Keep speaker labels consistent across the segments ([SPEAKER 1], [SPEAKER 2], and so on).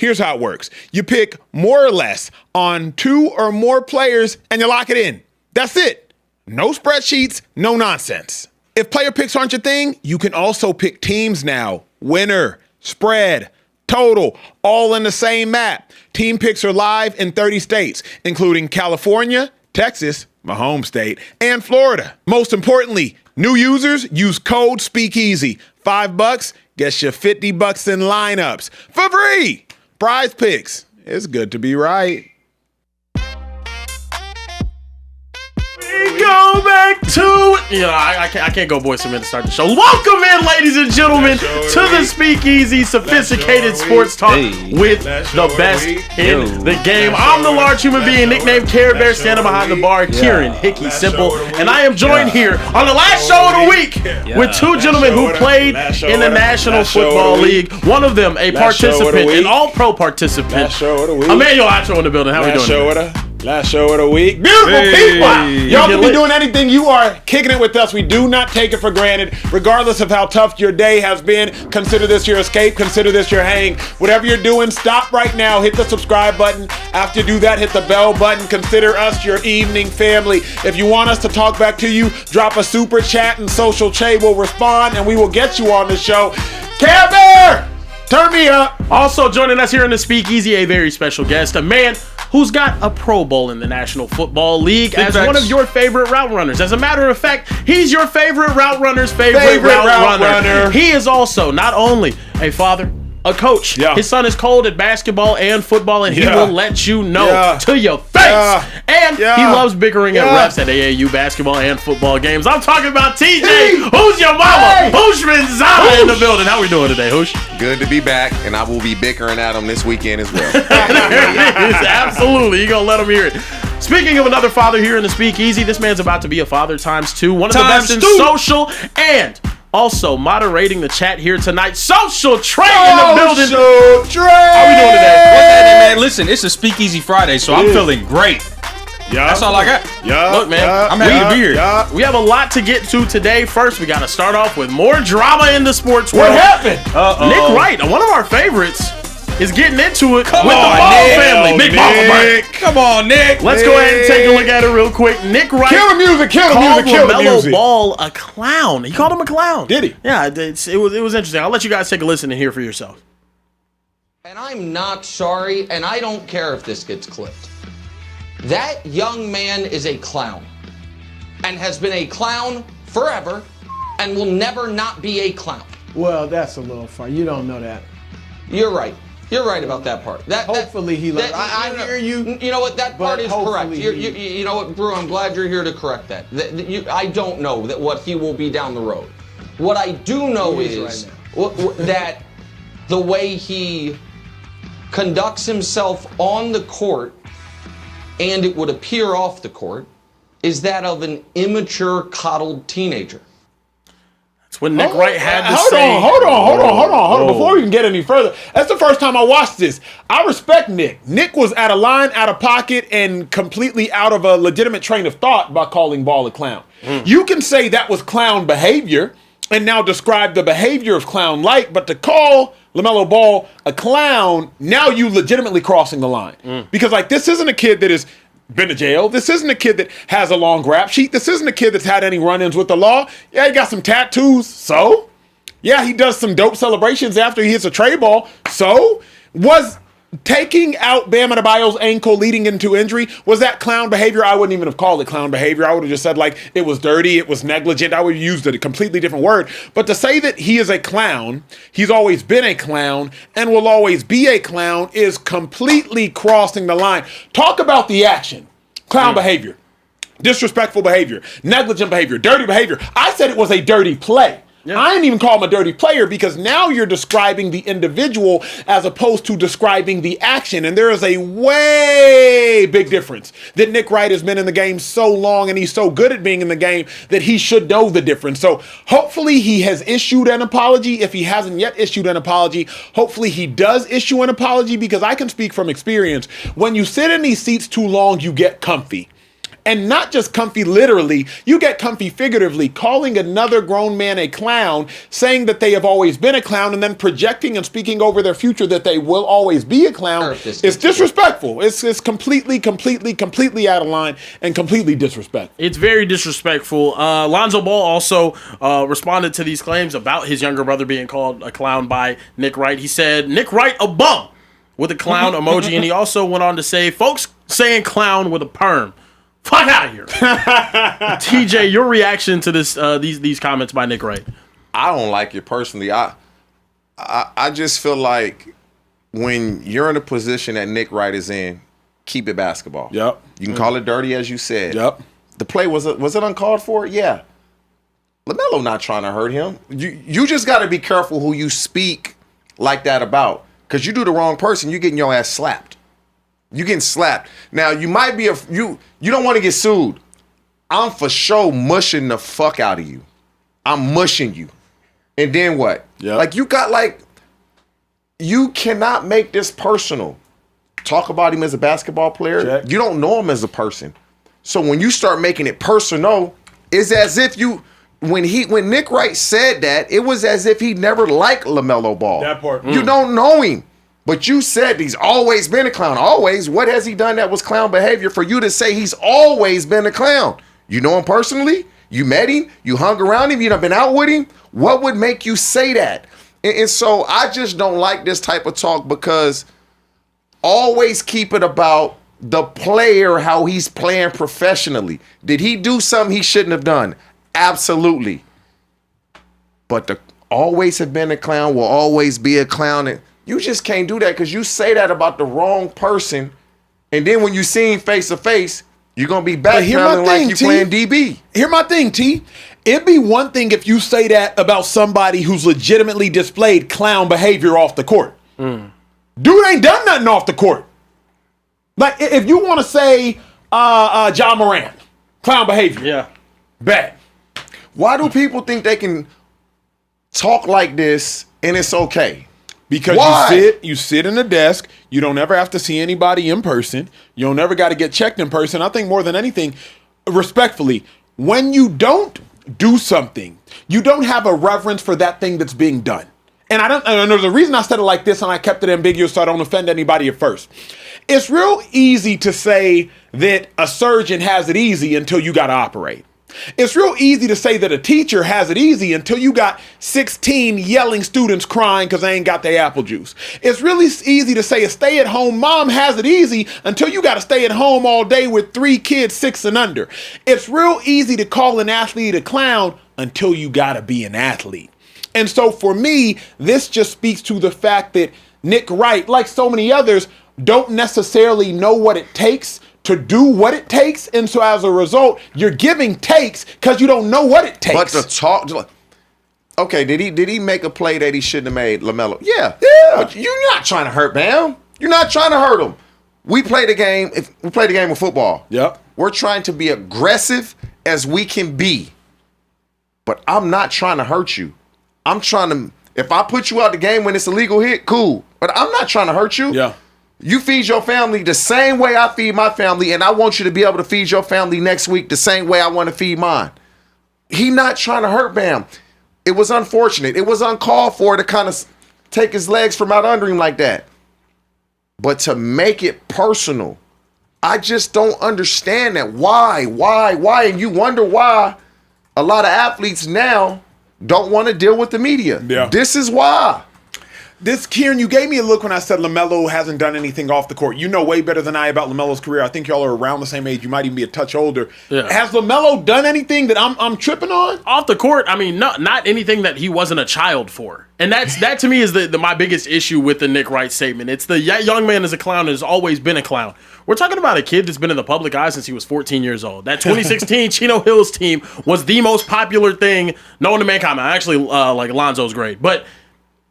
[SPEAKER 1] Here's how it works. You pick more or less on 2 or more players and you lock it in. That's it. No spreadsheets, no nonsense. If player picks aren't your thing, you can also pick teams now. Winner, spread, total, all in the same map. Team picks are live in 30 states, including California, Texas, my home state, and Florida. Most importantly, new users use code Speakeasy. $5 gets you $50 in lineups for free. PrizePicks. It's good to be right.
[SPEAKER 2] Go back to, I can't go voice him in to start the show. Welcome in, ladies and gentlemen, to the Speakeasy, sophisticated sports talk with the best in the game. I'm the large human being nicknamed Carebear, standing behind the bar, Kieran Hickey Simple, and I am joined here on the last show of the week with two gentlemen who played in the National Football League. One of them, a participant, an all-pro participant. Emmanuel Acho in the building. How we doing?
[SPEAKER 1] Last show of the week. Beautiful people. Y'all can be doing anything. You are kicking it with us. We do not take it for granted. Regardless of how tough your day has been, consider this your escape. Consider this your hang. Whatever you're doing, stop right now. Hit the subscribe button. After you do that, hit the bell button. Consider us your evening family. If you want us to talk back to you, drop a super chat and Social Che will respond and we will get you on the show. Carebear, turn me up.
[SPEAKER 2] Also joining us here in the Speakeasy, a very special guest, a man who's got a Pro Bowl in the National Football League as one of your favorite route runners. As a matter of fact, he's your favorite route runner's favorite route runner. He is also not only a father, a coach. His son is cold at basketball and football, and he will let you know to your face. And he loves bickering at refs at AAU basketball and football games. I'm talking about TJ. Who's your mama? Hooshman Zah in the building. How we doing today, Hoosh?
[SPEAKER 3] Good to be back, and I will be bickering at him this weekend as well.
[SPEAKER 2] Absolutely. You're going to let him hear it. Speaking of another father here in the Speakeasy, this man's about to be a father times 2. One of the best in social and also moderating the chat here tonight. Social Trey in the building.
[SPEAKER 1] Social Trey.
[SPEAKER 2] How we doing today?
[SPEAKER 4] What's happening, man? Listen, it's a Speakeasy Friday, so I'm feeling great. That's all I got.
[SPEAKER 2] Look, man, I'm happy to be here. We have a lot to get to today. First, we got to start off with more drama in the sports world.
[SPEAKER 1] What happened?
[SPEAKER 2] Nick Wright, one of our favorites, is getting into it with the Ball family. Big Ball.
[SPEAKER 4] Come on, Nick.
[SPEAKER 2] Let's go ahead and take a look at it real quick. Nick Wright
[SPEAKER 1] Kill the music.
[SPEAKER 2] called LaMelo Ball a clown. He called him a clown.
[SPEAKER 1] Did he?
[SPEAKER 2] Yeah, it was interesting. I'll let you guys take a listen and hear for yourself.
[SPEAKER 5] And I'm not sorry, and I don't care if this gets clipped. That young man is a clown and has been a clown forever and will never not be a clown.
[SPEAKER 6] Well, that's a little far. You don't know that.
[SPEAKER 5] You're right. You're right about that part.
[SPEAKER 6] Hopefully he learns. I hear you.
[SPEAKER 5] You know what? That part is correct.
[SPEAKER 6] He,
[SPEAKER 5] you know what, Brew? I'm glad you're here to correct that. I don't know what he will be down the road. What I do know is that the way he conducts himself on the court, and it would appear off the court, is that of an immature, coddled teenager.
[SPEAKER 2] That's what Nick Wright had to say.
[SPEAKER 1] Hold on. Before we can get any further, that's the first time I watched this. I respect Nick. Nick was out of line, out of pocket, and completely out of a legitimate train of thought by calling Ball a clown. You can say that was clown behavior and now describe the behavior of clown-like, but to call LaMelo Ball a clown, now you legitimately crossing the line. Because this isn't a kid that has been to jail. This isn't a kid that has a long rap sheet. This isn't a kid that's had any run-ins with the law. Yeah, he got some tattoos. So? Yeah, he does some dope celebrations after he hits a tray ball. So? Was taking out Bam Adebayo's ankle leading into injury, was that clown behavior? I wouldn't even have called it clown behavior. I would have just said it was dirty, it was negligent. I would have used a completely different word. But to say that he is a clown, he's always been a clown, and will always be a clown is completely crossing the line. Talk about the action. Clown behavior, disrespectful behavior, negligent behavior, dirty behavior. I said it was a dirty play. I didn't even call him a dirty player because now you're describing the individual as opposed to describing the action. And there is a way big difference that Nick Wright has been in the game so long and he's so good at being in the game that he should know the difference. So hopefully he has issued an apology. If he hasn't yet issued an apology, hopefully he does issue an apology because I can speak from experience. When you sit in these seats too long, you get comfy. And not just comfy literally, you get comfy figuratively, calling another grown man a clown, saying that they have always been a clown, and then projecting and speaking over their future that they will always be a clown. It's disrespectful. It's completely out of line and completely disrespectful.
[SPEAKER 2] It's very disrespectful. Lonzo Ball also responded to these claims about his younger brother being called a clown by Nick Wright. He said, Nick Wright a bum with a clown emoji, and he also went on to say, folks saying clown with a perm. Fuck out of here. TJ, your reaction to this these comments by Nick Wright?
[SPEAKER 3] I don't like it personally. I just feel like when you're in a position that Nick Wright is in, keep it basketball.
[SPEAKER 1] Yep.
[SPEAKER 3] You can call it dirty as you said.
[SPEAKER 1] Yep.
[SPEAKER 3] The play was it uncalled for? Yeah. LaMelo not trying to hurt him. You just got to be careful who you speak like that about, because you do the wrong person, you're getting your ass slapped. You getting slapped. Now you might be you don't want to get sued. I'm for sure mushing the fuck out of you. I'm mushing you. And then what?
[SPEAKER 1] Yep.
[SPEAKER 3] Like you cannot make this personal. Talk about him as a basketball player.
[SPEAKER 1] Check.
[SPEAKER 3] You don't know him as a person. So when you start making it personal, it's as if when Nick Wright said that, it was as if he never liked LaMelo Ball.
[SPEAKER 1] That part.
[SPEAKER 3] You don't know him. But you said he's always been a clown. Always. What has he done that was clown behavior for you to say he's always been a clown? You know him personally? You met him? You hung around him? You done been out with him? What would make you say that? And so I just don't like this type of talk, because always keep it about the player, how he's playing professionally. Did he do something he shouldn't have done? Absolutely. But the always have been a clown, will always be a clown. And you just can't do that, because you say that about the wrong person, and then when you see him face to face, you're going to be backpedaling like you playing DB.
[SPEAKER 1] Here's my thing, T. It'd be one thing if you say that about somebody who's legitimately displayed clown behavior off the court. Dude ain't done nothing off the court. Like, if you want to say Ja Morant, clown behavior.
[SPEAKER 2] Yeah.
[SPEAKER 1] Bad.
[SPEAKER 3] Why do people think they can talk like this and it's okay?
[SPEAKER 1] Because you sit in a desk, you don't ever have to see anybody in person, you don't ever got to get checked in person. I think more than anything, respectfully, when you don't do something, you don't have a reverence for that thing that's being done. And there's a reason I said it like this, and I kept it ambiguous so I don't offend anybody at first. It's real easy to say that a surgeon has it easy until you got to operate. It's real easy to say that a teacher has it easy until you got 16 yelling students crying because they ain't got their apple juice. It's really easy to say a stay-at-home mom has it easy until you got to stay at home all day with 3 kids, 6 and under. It's real easy to call an athlete a clown until you got to be an athlete. And so for me, this just speaks to the fact that Nick Wright, like so many others, don't necessarily know what it takes to do what it takes, and so as a result, you're giving takes because you don't know what it takes.
[SPEAKER 3] But the talk, okay, did he make a play that he shouldn't have made, LaMelo? Yeah. But you're not trying to hurt Bam. You're not trying to hurt him. We play the game. We play the game of football.
[SPEAKER 1] Yep.
[SPEAKER 3] We're trying to be aggressive as we can be, but I'm not trying to hurt you. I'm trying to. If I put you out the game when it's a legal hit, cool. But I'm not trying to hurt you.
[SPEAKER 1] Yeah.
[SPEAKER 3] You feed your family the same way I feed my family, and I want you to be able to feed your family next week the same way I want to feed mine. He not trying to hurt Bam. It was unfortunate. It was uncalled for to kind of take his legs from out under him like that. But to make it personal, I just don't understand that. Why? And you wonder why a lot of athletes now don't want to deal with the media.
[SPEAKER 1] Yeah.
[SPEAKER 3] This is why.
[SPEAKER 1] Kieran, you gave me a look when I said LaMelo hasn't done anything off the court. You know way better than I about LaMelo's career. I think y'all are around the same age. You might even be a touch older.
[SPEAKER 2] Yeah.
[SPEAKER 1] Has LaMelo done anything that I'm tripping on?
[SPEAKER 2] Off the court, I mean, not anything that he wasn't a child for. And that to me is my biggest issue with the Nick Wright statement. It's the young man is a clown and has always been a clown. We're talking about a kid that's been in the public eye since he was 14 years old. That 2016 Chino Hills team was the most popular thing known to mankind. Actually, like Lonzo's great, but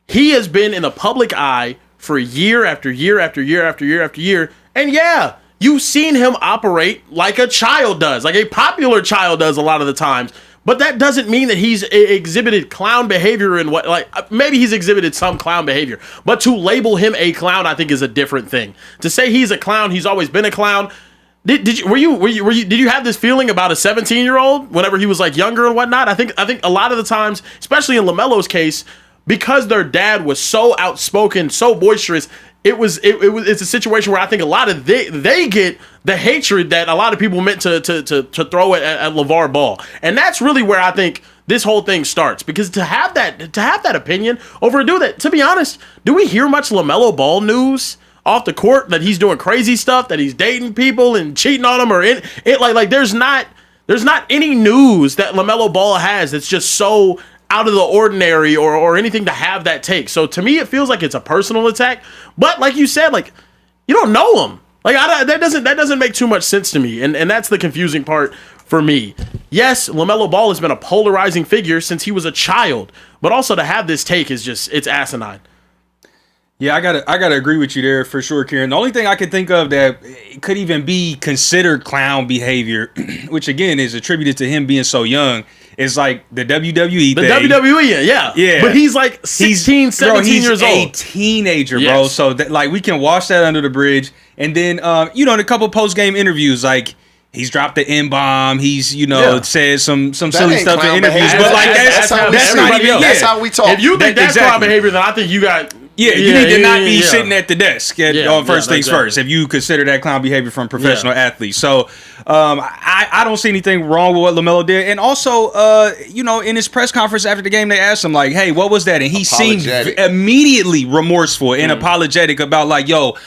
[SPEAKER 2] he has been in the public eye for year after year after year after year after year. And yeah, you've seen him operate like a child does, like a popular child does a lot of the times. But that doesn't mean that he's exhibited clown behavior and maybe he's exhibited some clown behavior. But to label him a clown, I think, is a different thing. To say he's a clown, he's always been a clown. Did you have this feeling about a 17-year-old whenever he was like younger and whatnot? I think a lot of the times, especially in LaMelo's case, because their dad was so outspoken, so boisterous, it's a situation where I think a lot of they get the hatred that a lot of people meant to throw at LeVar Ball, and that's really where I think this whole thing starts, because to have that opinion over a dude that, to be honest, do we hear much LaMelo Ball news off the court that he's doing crazy stuff, that he's dating people and cheating on them, or there's not any news that LaMelo Ball has that's just so out of the ordinary or anything to have that take. So to me, it feels like it's a personal attack. But like you said, like, you don't know him. Like, that doesn't make too much sense to me. And that's the confusing part for me. Yes, LaMelo Ball has been a polarizing figure since he was a child, but also to have this take is just, it's asinine.
[SPEAKER 4] Yeah, I gotta agree with you there for sure, Kieran. The only thing I could think of that could even be considered clown behavior, which again is attributed to him being so young, is like the WWE thing. The
[SPEAKER 2] WWE, yeah. But he's like 16, 17 years old.
[SPEAKER 4] He's a teenager, bro. So like we can wash that under the bridge. And then, in a couple post-game interviews, like, he's dropped the N-bomb. He's, said some silly stuff in interviews. But like that's not even.
[SPEAKER 3] That's how we talk.
[SPEAKER 2] If you think that's clown behavior, then I think you got.
[SPEAKER 4] You need to not be sitting at the desk on first things first, if you consider that clown behavior from professional athletes. So I don't see anything wrong with what LaMelo did. And also, in his press conference after the game, they asked him, like, hey, what was that? And he seemed immediately remorseful and apologetic about, like, yo,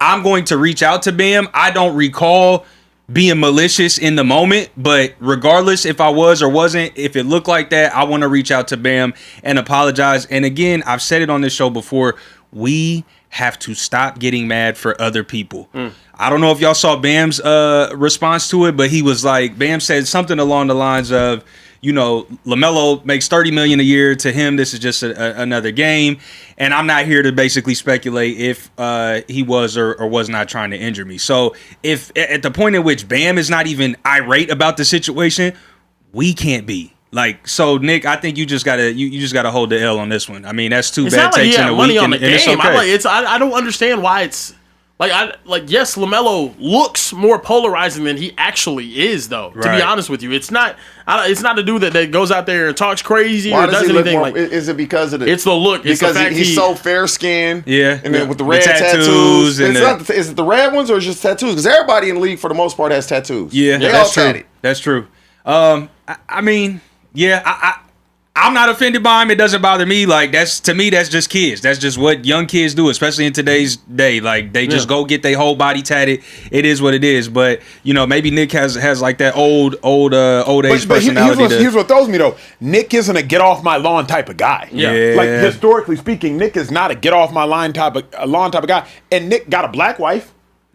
[SPEAKER 4] I'm going to reach out to Bam. I don't recall being malicious in the moment, but regardless if I was or wasn't, if it looked like that, I want to reach out to Bam and apologize. And again, I've said it on this show before, we have to stop getting mad for other people. I don't know if y'all saw Bam's response to it, but he was like, Bam said something along the lines of, LaMelo makes $30 million a year. To him, this is just another game. And I'm not here to basically speculate if he was or was not trying to injure me. So if at the point at which Bam is not even irate about the situation, we can't be. Like, so Nick, I think you just gotta hold the L on this one. I mean, that's two bad takes in a week,
[SPEAKER 2] money on the
[SPEAKER 4] and it's
[SPEAKER 2] game.
[SPEAKER 4] okay.
[SPEAKER 2] I don't understand why it's yes, LaMelo looks more polarizing than he actually is, though. Right. To be honest with you, it's not a dude that goes out there and talks crazy or does anything like.
[SPEAKER 3] Is it because of the?
[SPEAKER 2] It's the look. It's
[SPEAKER 3] because
[SPEAKER 2] the fact
[SPEAKER 3] he's so fair skinned.
[SPEAKER 2] Yeah,
[SPEAKER 3] and then with the red tattoos. Is it the red ones or just tattoos? Because everybody in the league for the most part has tattoos.
[SPEAKER 4] Yeah, that's true. That's true. I mean, yeah, I'm not offended by him. It doesn't bother me. Like, to me, that's just kids. That's just what young kids do, especially in today's day. Like, they just go get their whole body tatted. It is what it is. But, maybe Nick has like that old age personality.
[SPEAKER 1] Here's what throws me, though. Nick isn't a get off my lawn type of guy.
[SPEAKER 4] Yeah.
[SPEAKER 1] Like, historically speaking, Nick is not a get off my lawn type of guy. And Nick got a black wife.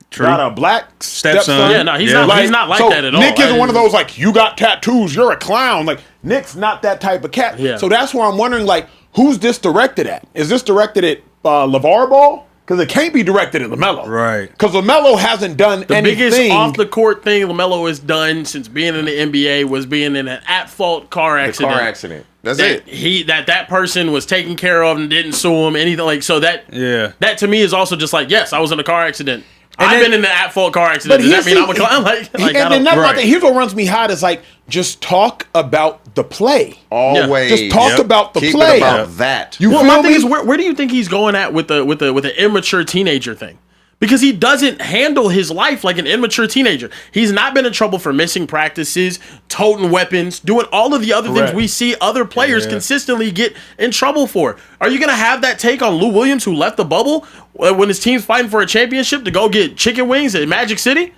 [SPEAKER 2] True.
[SPEAKER 1] Got a black stepson.
[SPEAKER 2] Yeah, no, he's not like that at all.
[SPEAKER 1] Nick isn't one of those, like, you got tattoos, you're a clown. Like, Nick's not that type of cat.
[SPEAKER 2] Yeah.
[SPEAKER 1] So that's where I'm wondering, like, who's this directed at? Is this directed at LeVar Ball? Because it can't be directed at LaMelo.
[SPEAKER 4] Right.
[SPEAKER 1] Because LaMelo hasn't done anything.
[SPEAKER 2] The biggest off-the-court thing LaMelo has done since being in the NBA was being in an at-fault car accident.
[SPEAKER 3] The car accident. That's it.
[SPEAKER 2] That person was taken care of and didn't sue him, anything like so. That to me is also just like, yes, I was in a car accident. I've been in an at-fault car accident. Does that mean I'm a clown?
[SPEAKER 1] Here's what runs me hot is like, just talk about the play.
[SPEAKER 3] Always.
[SPEAKER 1] Just talk about the
[SPEAKER 3] Keep
[SPEAKER 1] play.
[SPEAKER 3] It about that.
[SPEAKER 2] My thing is, where do you think he's going at with the immature teenager thing? Because he doesn't handle his life like an immature teenager. He's not been in trouble for missing practices, toting weapons, doing all of the other things we see other players consistently get in trouble for. Are you going to have that take on Lou Williams, who left the bubble when his team's fighting for a championship to go get chicken wings at Magic City?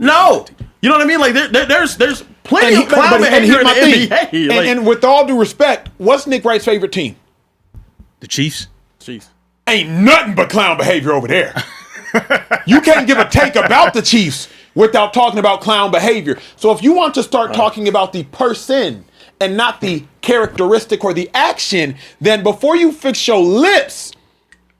[SPEAKER 2] No. You know what I mean? Like, there's plenty of clown behavior in the NBA.
[SPEAKER 1] And with all due respect, what's Nick Wright's favorite team?
[SPEAKER 4] The Chiefs.
[SPEAKER 1] Ain't nothing but clown behavior over there. You can't give a take about the Chiefs without talking about clown behavior. So if you want to start talking about the person and not the characteristic or the action, then before you fix your lips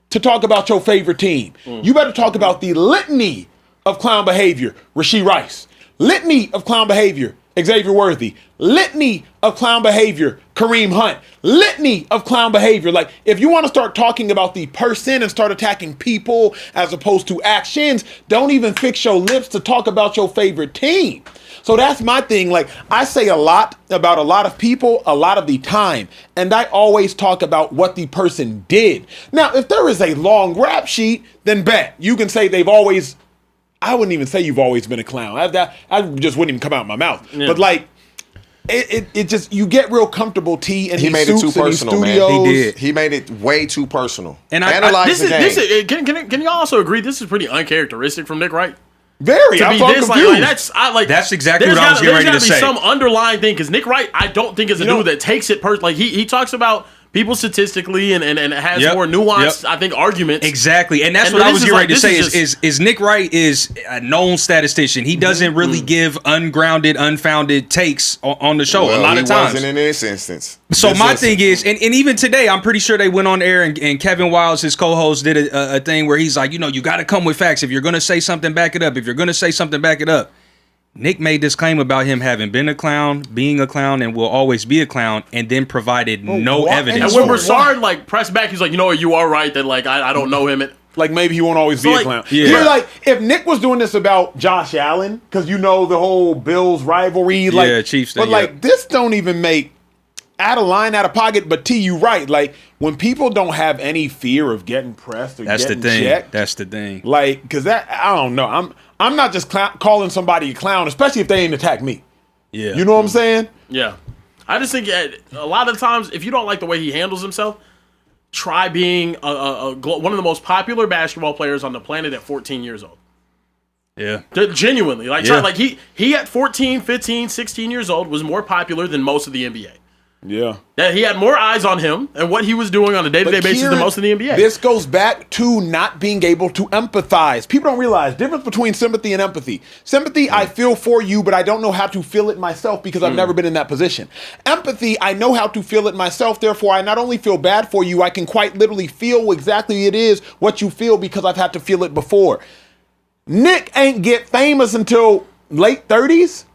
[SPEAKER 1] to talk about your favorite team, you better talk about the litany of clown behavior, Rashee Rice. Litany of clown behavior, Xavier Worthy. Litany of clown behavior, Kareem Hunt. Litany of clown behavior. Like, if you want to start talking about the person and start attacking people as opposed to actions, don't even fix your lips to talk about your favorite team. So that's my thing. Like, I say a lot about a lot of people a lot of the time, and I always talk about what the person did. Now, if there is a long rap sheet, then bet. You can say they've always, I wouldn't even say you've always been a clown. I just wouldn't even come out of my mouth. Yeah. But like, it just, you get real comfortable, T, and
[SPEAKER 3] he made it too personal, man.
[SPEAKER 1] Studios.
[SPEAKER 3] He did. He made it way too personal.
[SPEAKER 4] And
[SPEAKER 3] analyze the game.
[SPEAKER 2] Can you also agree this is pretty uncharacteristic from Nick Wright?
[SPEAKER 1] Very.
[SPEAKER 2] To
[SPEAKER 1] I'm
[SPEAKER 2] be this,
[SPEAKER 1] confused.
[SPEAKER 4] That's exactly what I was getting ready to say.
[SPEAKER 2] There's got to be some underlying thing, because Nick Wright, I don't think is a dude that takes it personally. Like, he talks about people statistically and has more nuanced, I think, arguments.
[SPEAKER 4] Exactly. And that's what I was getting ready to say is Nick Wright is a known statistician. He doesn't really give ungrounded, unfounded takes on the show a lot of times.
[SPEAKER 3] He wasn't in this instance.
[SPEAKER 4] So my thing is, and even today, I'm pretty sure they went on air and Kevin Wiles, his co-host, did a thing where he's like, you got to come with facts. If you're going to say something, back it up. If you're going to say something, back it up. Nick made this claim about him having been a clown, being a clown, and will always be a clown, and then provided no evidence.
[SPEAKER 2] And when Broussard pressed back, he's like, you are right that I don't know him.
[SPEAKER 1] Like, maybe he won't always be a clown. Yeah. You're like, if Nick was doing this about Josh Allen, because the whole Bills rivalry,
[SPEAKER 4] Chiefs thing,
[SPEAKER 1] but like this don't even make out of line, out of pocket. But T, you right. Like, when people don't have any fear of getting pressed or getting checked,
[SPEAKER 4] that's the thing.
[SPEAKER 1] Like, because that, I don't know. I'm not just calling somebody a clown, especially if they ain't attack me.
[SPEAKER 4] Yeah.
[SPEAKER 1] You know what I'm saying?
[SPEAKER 2] Yeah. I just think a lot of times, if you don't like the way he handles himself, try being one of the most popular basketball players on the planet at 14 years old.
[SPEAKER 4] Yeah.
[SPEAKER 2] Genuinely. He at 14, 15, 16 years old was more popular than most of the NBA.
[SPEAKER 1] Yeah.
[SPEAKER 2] That he had more eyes on him and what he was doing on a day-to-day basis than most of the NBA.
[SPEAKER 1] This goes back to not being able to empathize. People don't realize the difference between sympathy and empathy. Sympathy, I feel for you, but I don't know how to feel it myself because I've never been in that position. Empathy, I know how to feel it myself. Therefore, I not only feel bad for you, I can quite literally feel exactly it is what you feel because I've had to feel it before. Nick ain't get famous until late 30s.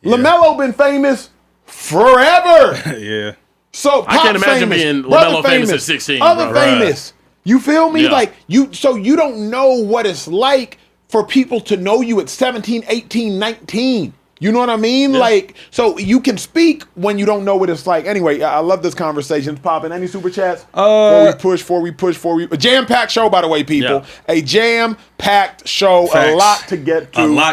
[SPEAKER 1] Yeah. LaMelo been famous forever.
[SPEAKER 4] Yeah.
[SPEAKER 1] So
[SPEAKER 2] I can't imagine being LaMelo famous at 16.
[SPEAKER 1] Other famous. You feel me? Yeah. Like you don't know what it's like for people to know you at 17, 18, 19. You know what I mean? Yeah. Like, so you can speak when you don't know what it's like. Anyway, I love this conversation. Popping. Any super chats? Before we push. A jam-packed show, by the way, people. Yeah. A jam-packed show. Facts. A lot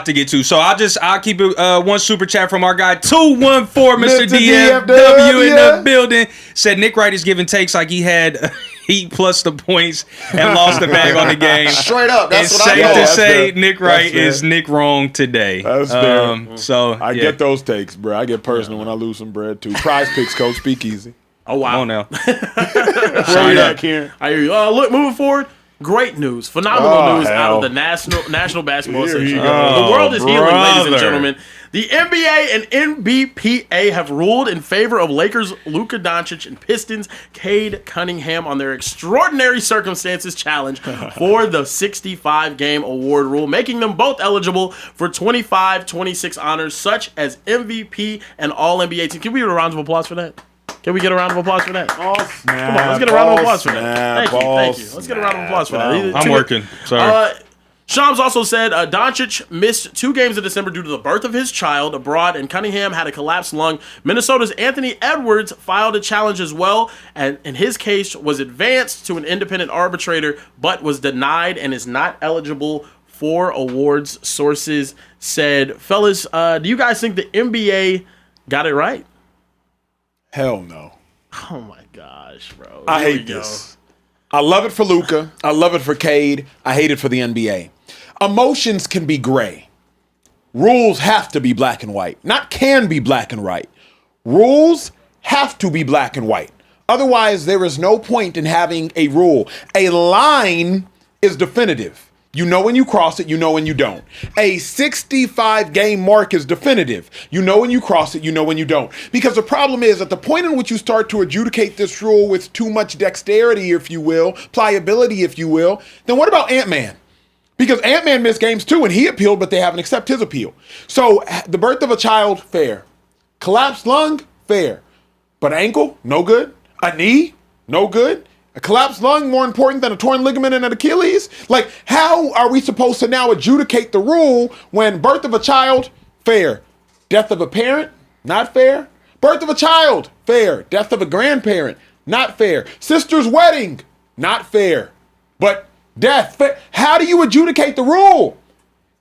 [SPEAKER 1] to get to.
[SPEAKER 4] So I'll keep it one super chat from our guy 214, Mr. DFW in the building. Said Nick Wright is giving takes like he had Heat plus the points and lost the bag on the game.
[SPEAKER 3] Straight up. That's what I know.
[SPEAKER 4] It's safe to say Nick Wright is Nick wrong today.
[SPEAKER 1] That's fair.
[SPEAKER 4] So
[SPEAKER 1] I get those takes, bro. I get personal when I lose some bread too. PrizePicks, coach. Speakeasy.
[SPEAKER 2] Oh wow.
[SPEAKER 4] Come on now.
[SPEAKER 1] Where you at, Karen?
[SPEAKER 2] I hear you. Look, moving forward. Great news, phenomenal news out of the National Basketball Association. The world is healing, ladies and gentlemen. The NBA and NBPA have ruled in favor of Lakers' Luka Doncic and Pistons' Cade Cunningham on their extraordinary circumstances challenge for the 65-game award rule, making them both eligible for 25-26 honors such as MVP and All-NBA team. Can we get a round of applause for that? Can we get a round of applause for that?
[SPEAKER 1] Oh, snap.
[SPEAKER 2] Come on, let's get a round of applause for that. Thank you. Let's get a round of applause for that.
[SPEAKER 4] I'm working. Sorry.
[SPEAKER 2] Shams also said Doncic missed 2 games in December due to the birth of his child abroad, and Cunningham had a collapsed lung. Minnesota's Anthony Edwards filed a challenge as well, and in his case was advanced to an independent arbitrator, but was denied and is not eligible for awards, sources said. Fellas, do you guys think the NBA got it right?
[SPEAKER 1] Hell no.
[SPEAKER 2] Oh my gosh, bro.
[SPEAKER 1] I hate this. I love it for Luka. I love it for Cade. I hate it for the NBA. Emotions can be gray. Rules have to be black and white. Not can be black and white. Rules have to be black and white. Otherwise, there is no point in having a rule. A line is definitive. You know when you cross it, you know when you don't. A 65-game mark is definitive. You know when you cross it, you know when you don't. Because the problem is, at the point in which you start to adjudicate this rule with too much dexterity, if you will, pliability, if you will, then what about Ant-Man? Because Ant-Man missed games too, and he appealed, but they haven't accepted his appeal. So the birth of a child, fair. Collapsed lung, fair. But ankle, no good. A knee, no good. A collapsed lung, more important than a torn ligament and an Achilles? Like, how are we supposed to now adjudicate the rule when birth of a child, fair. Death of a parent, not fair. Birth of a child, fair. Death of a grandparent, not fair. Sister's wedding, not fair. But death, fair. How do you adjudicate the rule?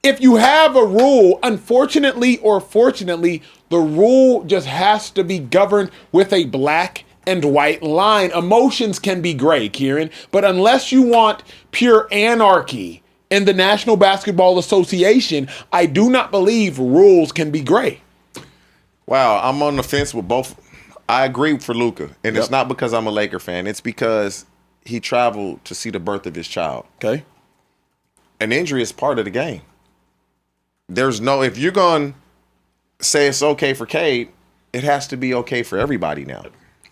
[SPEAKER 1] If you have a rule, unfortunately or fortunately, the rule just has to be governed with a black and white line. Emotions can be gray, Kieran, but unless you want pure anarchy in the National Basketball Association, I do not believe rules can be gray.
[SPEAKER 3] Wow, I'm on the fence with both. I agree for Luka, and it's not because I'm a Laker fan. It's because he traveled to see the birth of his child.
[SPEAKER 1] Okay.
[SPEAKER 3] An injury is part of the game. There's no, if you're going to say it's okay for Cade, it has to be okay for everybody now.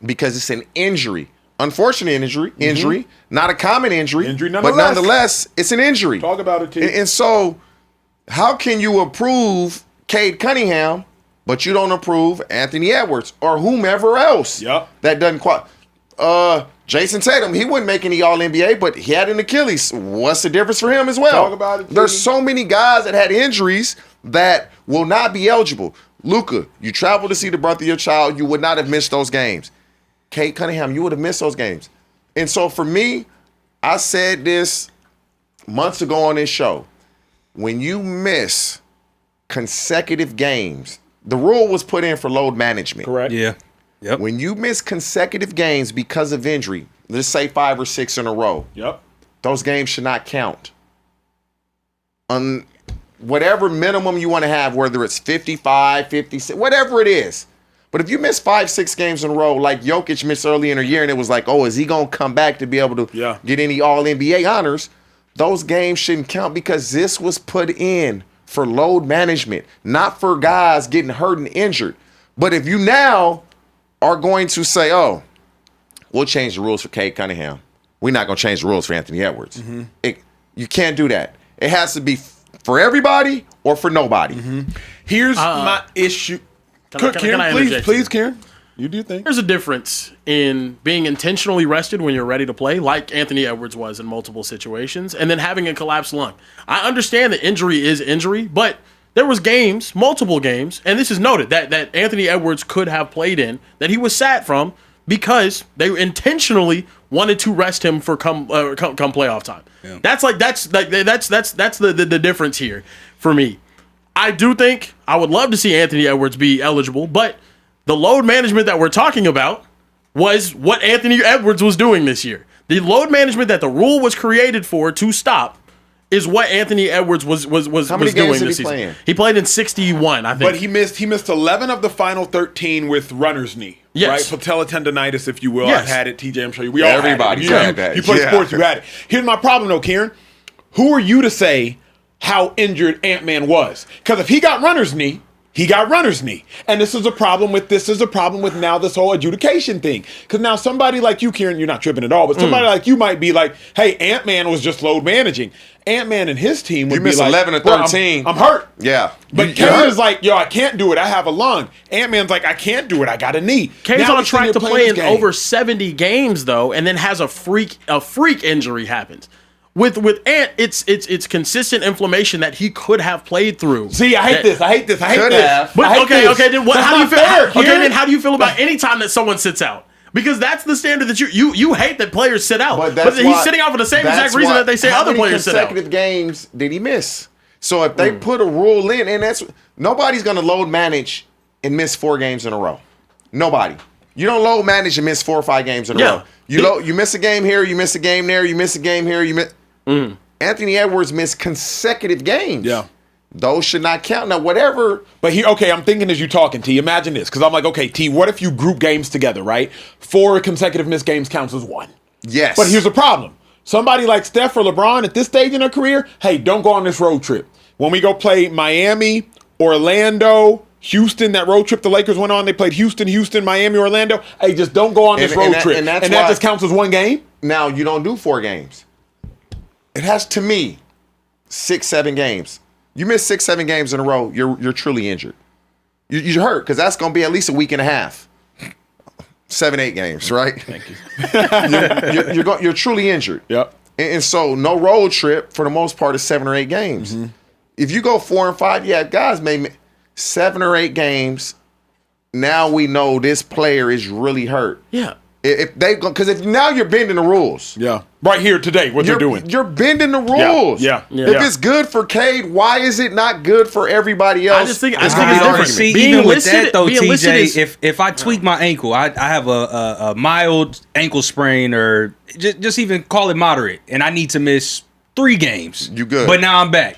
[SPEAKER 3] Because it's an injury. Unfortunate injury, not a common injury, but nonetheless, it's an injury.
[SPEAKER 1] Talk about it, too.
[SPEAKER 3] And so, how can you approve Cade Cunningham, but you don't approve Anthony Edwards or whomever else that doesn't qualify? Jason Tatum, he wouldn't make any All-NBA, but he had an Achilles. What's the difference for him as well?
[SPEAKER 1] Talk about it,
[SPEAKER 3] There's so many guys that had injuries that will not be eligible. Luka, you traveled to see the birth of your child. You would not have missed those games. Cade Cunningham, you would have missed those games. And so for me, I said this months ago on this show. When you miss consecutive games, the rule was put in for load management.
[SPEAKER 1] Correct.
[SPEAKER 4] Yeah. Yep.
[SPEAKER 3] When you miss consecutive games because of injury, let's say 5 or 6 in a row, those games should not count. On whatever minimum you want to have, whether it's 55, 56, whatever it is. But if you miss 5, 6 games in a row, like Jokic missed early in the year, and it was like, oh, is he going to come back to be able to get any All-NBA honors? Those games shouldn't count because this was put in for load management, not for guys getting hurt and injured. But if you now are going to say, oh, we'll change the rules for Cade Cunningham, we're not going to change the rules for Anthony Edwards. You can't do that. It has to be for everybody or for nobody.
[SPEAKER 1] Here's my issue. Kieran, please, Kieran. You do think
[SPEAKER 2] there's a difference in being intentionally rested when you're ready to play, like Anthony Edwards was in multiple situations, and then having a collapsed lung. I understand that injury is injury, but there was games, multiple games, and this is noted that Anthony Edwards could have played in that he was sat from because they intentionally wanted to rest him for come playoff time. Yeah. That's the difference here for me. I do think I would love to see Anthony Edwards be eligible, but the load management that we're talking about was what Anthony Edwards was doing this year. The load management that the rule was created for to stop is what Anthony Edwards was doing this season. Playing? He played in 61, I think.
[SPEAKER 1] But he missed 11 of the final 13 with runner's knee.
[SPEAKER 2] Yes.
[SPEAKER 1] Right? Patella tendonitis, if you will.
[SPEAKER 2] Yes.
[SPEAKER 1] I've had it, TJ, I'm sure we all
[SPEAKER 3] Everybody's
[SPEAKER 1] had it. You play sports, you had it. Here's my problem, though, Kieran. Who are you to say how injured Ant-Man was? Because if he got runner's knee, he got runner's knee. And this is a problem with now this whole adjudication thing. Because now somebody like you, Kieran, you're not tripping at all, but somebody like you might be like, hey, Ant-Man was just load managing. Ant-Man and his team would be like,
[SPEAKER 3] 11 or 13.
[SPEAKER 1] I'm hurt.
[SPEAKER 3] Yeah.
[SPEAKER 1] But Cade is like, yo, I can't do it. I have a lung. Ant-Man's like, I can't do it. I got a knee.
[SPEAKER 2] Cade's on track to play in over 70 games, though, and then has a freak injury happens. With Ant, it's consistent inflammation that he could have played through.
[SPEAKER 1] See, I hate this.
[SPEAKER 2] But okay, then how do you feel? Then how do you feel about any time that someone sits out? Because that's the standard that you hate that players sit out. But he's sitting out for the same exact reason that they say other players sit out.
[SPEAKER 3] How many consecutive games did he miss? So if they put a rule in, and nobody's going to load manage and miss 4 games in a row. Nobody. You don't load manage and miss 4 or 5 games in a row. You miss a game here, you miss a game there, you miss a game here, you miss. Anthony Edwards missed consecutive games.
[SPEAKER 1] Yeah.
[SPEAKER 3] Those should not count. Now, whatever.
[SPEAKER 1] But I'm thinking as you talking, T, imagine this. Because I'm like, okay, T, what if you group games together, right? 4 consecutive missed games counts as 1.
[SPEAKER 3] Yes.
[SPEAKER 1] But here's the problem. Somebody like Steph or LeBron at this stage in their career, hey, don't go on this road trip. When we go play Miami, Orlando, Houston, that road trip the Lakers went on, they played Houston, Miami, Orlando. Hey, just don't go on this road trip. And that just counts as 1 game?
[SPEAKER 3] Now, you don't do 4 games. It has, to me, 6, 7 games. You miss 6, 7 games in a row, you're truly injured. You're hurt because that's going to be at least a week and a half. 7-8 games, right?
[SPEAKER 1] Thank you.
[SPEAKER 3] You're truly injured.
[SPEAKER 1] Yep.
[SPEAKER 3] And so no road trip for the most part is 7 or 8 games.
[SPEAKER 1] Mm-hmm.
[SPEAKER 3] If you go 4 and 5, yeah, guys may 7 or 8 games. Now we know this player is really hurt.
[SPEAKER 2] Yeah.
[SPEAKER 3] Because now you're bending the rules.
[SPEAKER 1] Yeah. Right here today, what they're doing.
[SPEAKER 3] You're bending the rules.
[SPEAKER 1] Yeah.
[SPEAKER 3] If it's good for Cade, why is it not good for everybody else?
[SPEAKER 2] I just think
[SPEAKER 3] It's
[SPEAKER 2] it's
[SPEAKER 3] different.
[SPEAKER 4] See,
[SPEAKER 2] Being
[SPEAKER 4] even with
[SPEAKER 2] listed-
[SPEAKER 4] that though,
[SPEAKER 2] being listed
[SPEAKER 4] TJ,
[SPEAKER 2] is-
[SPEAKER 4] if I tweak my ankle, I have a mild ankle sprain, or just even call it moderate, and I need to miss 3 games.
[SPEAKER 3] You good.
[SPEAKER 4] But now I'm back.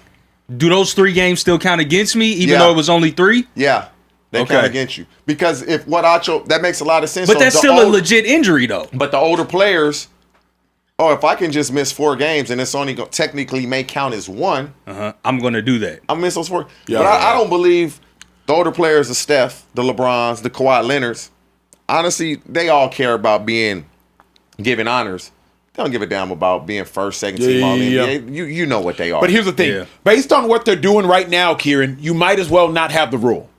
[SPEAKER 4] Do those 3 games still count against me, even
[SPEAKER 3] Yeah.
[SPEAKER 4] though it was only 3?
[SPEAKER 3] Yeah. They
[SPEAKER 4] Okay.
[SPEAKER 3] count against you. Because if what Acho, that makes a lot of sense.
[SPEAKER 4] But
[SPEAKER 3] So
[SPEAKER 4] that's
[SPEAKER 3] the
[SPEAKER 4] still a legit injury, though.
[SPEAKER 3] But the older players, if I can just miss 4 games and it's only technically may count as 1,
[SPEAKER 4] I'm going to do that.
[SPEAKER 3] I miss those 4.
[SPEAKER 1] Yeah,
[SPEAKER 3] but
[SPEAKER 1] yeah.
[SPEAKER 3] I don't believe the older players, the Steph, the LeBrons, the Kawhi Leonards, honestly, they all care about being given honors. They don't give a damn about being first, second team all NBA. You know what they are.
[SPEAKER 1] But here's the thing.
[SPEAKER 4] Yeah.
[SPEAKER 1] Based on what they're doing right now, Kieran, you might as well not have the rule.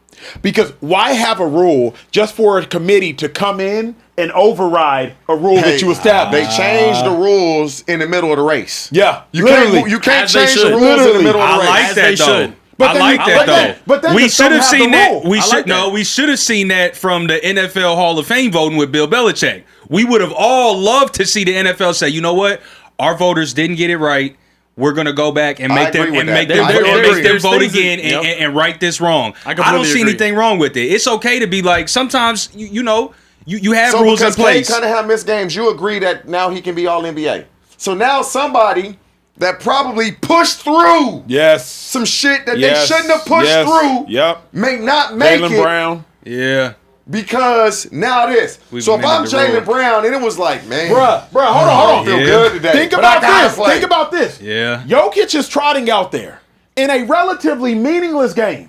[SPEAKER 1] Because why have a rule just for a committee to come in and override a rule that you established?
[SPEAKER 3] They changed the rules in the middle of the race.
[SPEAKER 1] Yeah,
[SPEAKER 3] You
[SPEAKER 1] literally.
[SPEAKER 3] can't
[SPEAKER 2] As they
[SPEAKER 3] change the
[SPEAKER 2] should.
[SPEAKER 3] rules in the
[SPEAKER 1] Literally.
[SPEAKER 3] middle of the
[SPEAKER 4] I
[SPEAKER 3] race.
[SPEAKER 4] like
[SPEAKER 2] As
[SPEAKER 4] that
[SPEAKER 2] they
[SPEAKER 4] though.
[SPEAKER 2] should.
[SPEAKER 1] But
[SPEAKER 4] I
[SPEAKER 1] then
[SPEAKER 4] like
[SPEAKER 1] you-
[SPEAKER 4] that
[SPEAKER 1] but then-
[SPEAKER 4] though.
[SPEAKER 1] but then
[SPEAKER 4] We
[SPEAKER 1] just don't
[SPEAKER 4] should have
[SPEAKER 1] have the
[SPEAKER 4] seen that.
[SPEAKER 1] rule.
[SPEAKER 4] We
[SPEAKER 1] I
[SPEAKER 4] should
[SPEAKER 1] like that.
[SPEAKER 4] We should have seen that from the NFL Hall of Fame voting with Bill Belichick. We would have all loved to see the NFL say, you know what, our voters didn't get it right. We're gonna go back and
[SPEAKER 3] I
[SPEAKER 4] make them
[SPEAKER 3] agree with
[SPEAKER 4] and
[SPEAKER 3] that.
[SPEAKER 4] make them,
[SPEAKER 3] I
[SPEAKER 4] and
[SPEAKER 3] agree.
[SPEAKER 4] make them
[SPEAKER 2] There's
[SPEAKER 4] vote
[SPEAKER 2] things that-
[SPEAKER 4] again
[SPEAKER 2] yep.
[SPEAKER 4] and right this wrong. I
[SPEAKER 2] completely
[SPEAKER 4] don't see
[SPEAKER 2] agree.
[SPEAKER 4] anything wrong with it. It's okay to be like, sometimes you know you have
[SPEAKER 3] So
[SPEAKER 4] rules in
[SPEAKER 3] because Cade
[SPEAKER 4] place.
[SPEAKER 3] Cunningham missed games, you agree that now he can be all NBA. So now somebody that probably pushed through
[SPEAKER 1] Yes.
[SPEAKER 3] some shit that
[SPEAKER 1] Yes.
[SPEAKER 3] they shouldn't have pushed
[SPEAKER 1] Yes.
[SPEAKER 3] through
[SPEAKER 1] Yep.
[SPEAKER 3] may not make
[SPEAKER 1] Jaylen
[SPEAKER 3] it
[SPEAKER 1] Brown.
[SPEAKER 4] Yeah.
[SPEAKER 3] because now this.
[SPEAKER 4] We've
[SPEAKER 3] So if I'm
[SPEAKER 4] amended the
[SPEAKER 3] Jaylen
[SPEAKER 4] rule.
[SPEAKER 3] Brown and it was like, man,
[SPEAKER 1] Bruh, hold on.
[SPEAKER 3] I feel
[SPEAKER 4] Yeah.
[SPEAKER 3] good today.
[SPEAKER 1] Think
[SPEAKER 3] but
[SPEAKER 1] about
[SPEAKER 3] I gotta
[SPEAKER 1] this.
[SPEAKER 3] play.
[SPEAKER 1] Think about this.
[SPEAKER 4] Yeah.
[SPEAKER 1] Jokic is trotting out there in a relatively meaningless game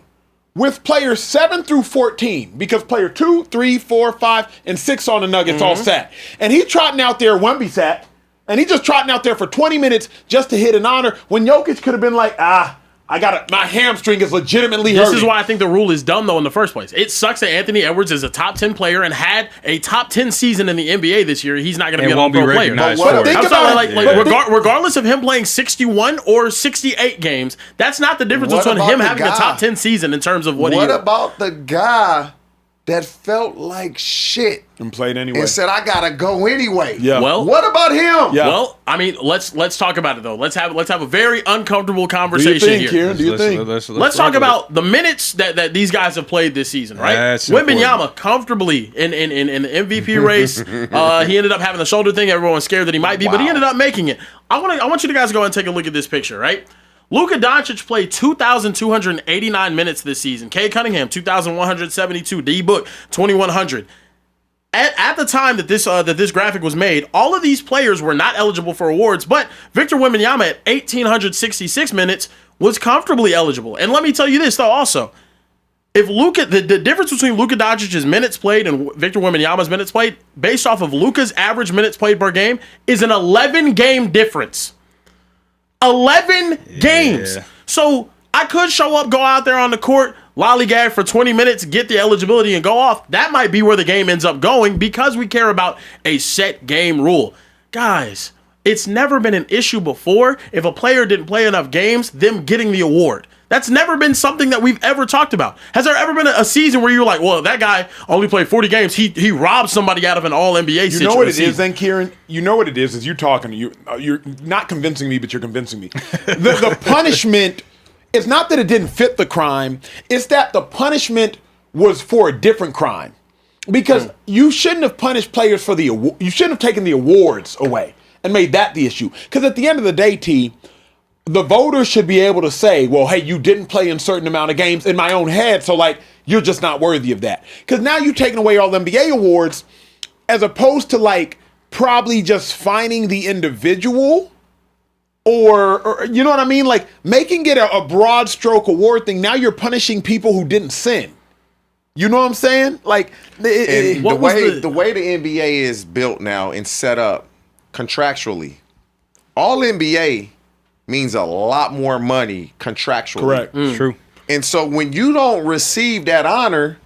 [SPEAKER 1] with players 7 through 14 because player 2, 3, 4, 5, and 6 on the Nuggets all sat. And he's trotting out there, Wemby sat, and he's just trotting out there for 20 minutes just to hit an honor when Jokic could have been like, my hamstring is legitimately hurting.
[SPEAKER 2] This is why I think the rule is dumb, though, in the first place. It sucks that Anthony Edwards is a top 10 player and had a top 10 season in the NBA this year. He's not going to be
[SPEAKER 4] And
[SPEAKER 2] a
[SPEAKER 4] won't be
[SPEAKER 2] pro player.
[SPEAKER 4] recognized
[SPEAKER 3] But
[SPEAKER 4] for
[SPEAKER 3] think
[SPEAKER 2] I'm
[SPEAKER 4] it.
[SPEAKER 1] about
[SPEAKER 2] sorry,
[SPEAKER 1] it.
[SPEAKER 2] regardless of him playing 61 or 68 games, that's not the difference
[SPEAKER 3] What
[SPEAKER 2] between
[SPEAKER 3] about
[SPEAKER 2] him
[SPEAKER 3] the
[SPEAKER 2] having a
[SPEAKER 3] guy?
[SPEAKER 2] top 10 season in terms of what he
[SPEAKER 3] What about the guy that felt like shit
[SPEAKER 1] and played anyway.
[SPEAKER 3] and said, I gotta go anyway?
[SPEAKER 1] Yeah.
[SPEAKER 2] Well,
[SPEAKER 3] What about him?
[SPEAKER 1] Yeah.
[SPEAKER 2] Well, I mean, let's talk about it though. Let's have a very uncomfortable
[SPEAKER 1] Do you
[SPEAKER 2] conversation
[SPEAKER 1] think,
[SPEAKER 2] here.
[SPEAKER 1] Kieran? Do you think?
[SPEAKER 2] Let's talk about the minutes that these guys have played this season, right?
[SPEAKER 4] That's
[SPEAKER 2] Wembanyama comfortably in the MVP race. He ended up having the shoulder thing. Everyone's scared that he might be, but he ended up making it. I want you to guys to go and take a look at this picture, right? Luka Doncic played 2,289 minutes this season. Cade Cunningham 2,172. D Book 2,100. At the time that this graphic was made, all of these players were not eligible for awards, but Victor Wembanyama at 1,866 minutes was comfortably eligible. And let me tell you this though, also, if the difference between Luka Doncic's minutes played and Victor Wembanyama's minutes played, based off of Luka's average minutes played per game, is an 11-game difference. 11 games. So I could show up, go out there on the court, lollygag for 20 minutes, get the eligibility, and go off. That might be where the game ends up going because we care about a set game rule. Guys, it's never been an issue before if a player didn't play enough games, them getting the award. That's never been something that we've ever talked about. Has there ever been a season where you're like, well, that guy only played 40 games. He robbed somebody out of an all-NBA situation.
[SPEAKER 1] You know what it is then, Kieran? You know what it is you're talking. You're not convincing me, but you're convincing me. The punishment, it's not that it didn't fit the crime. It's that the punishment was for a different crime. Because you shouldn't have punished players for you shouldn't have taken the awards away and made that the issue. Because at the end of the day, T, the voters should be able to say, well, hey, you didn't play in a certain amount of games in my own head, so like you're just not worthy of that. Because now you're taking away all NBA awards as opposed to like probably just fining the individual or you know what I mean? Like making it a broad stroke award thing. Now you're punishing people who didn't sin. You know what I'm saying? Like
[SPEAKER 3] And the way the NBA is built now and set up contractually, all NBA means a lot more money contractually.
[SPEAKER 1] correct.
[SPEAKER 4] True.
[SPEAKER 3] And so when you don't receive that honor,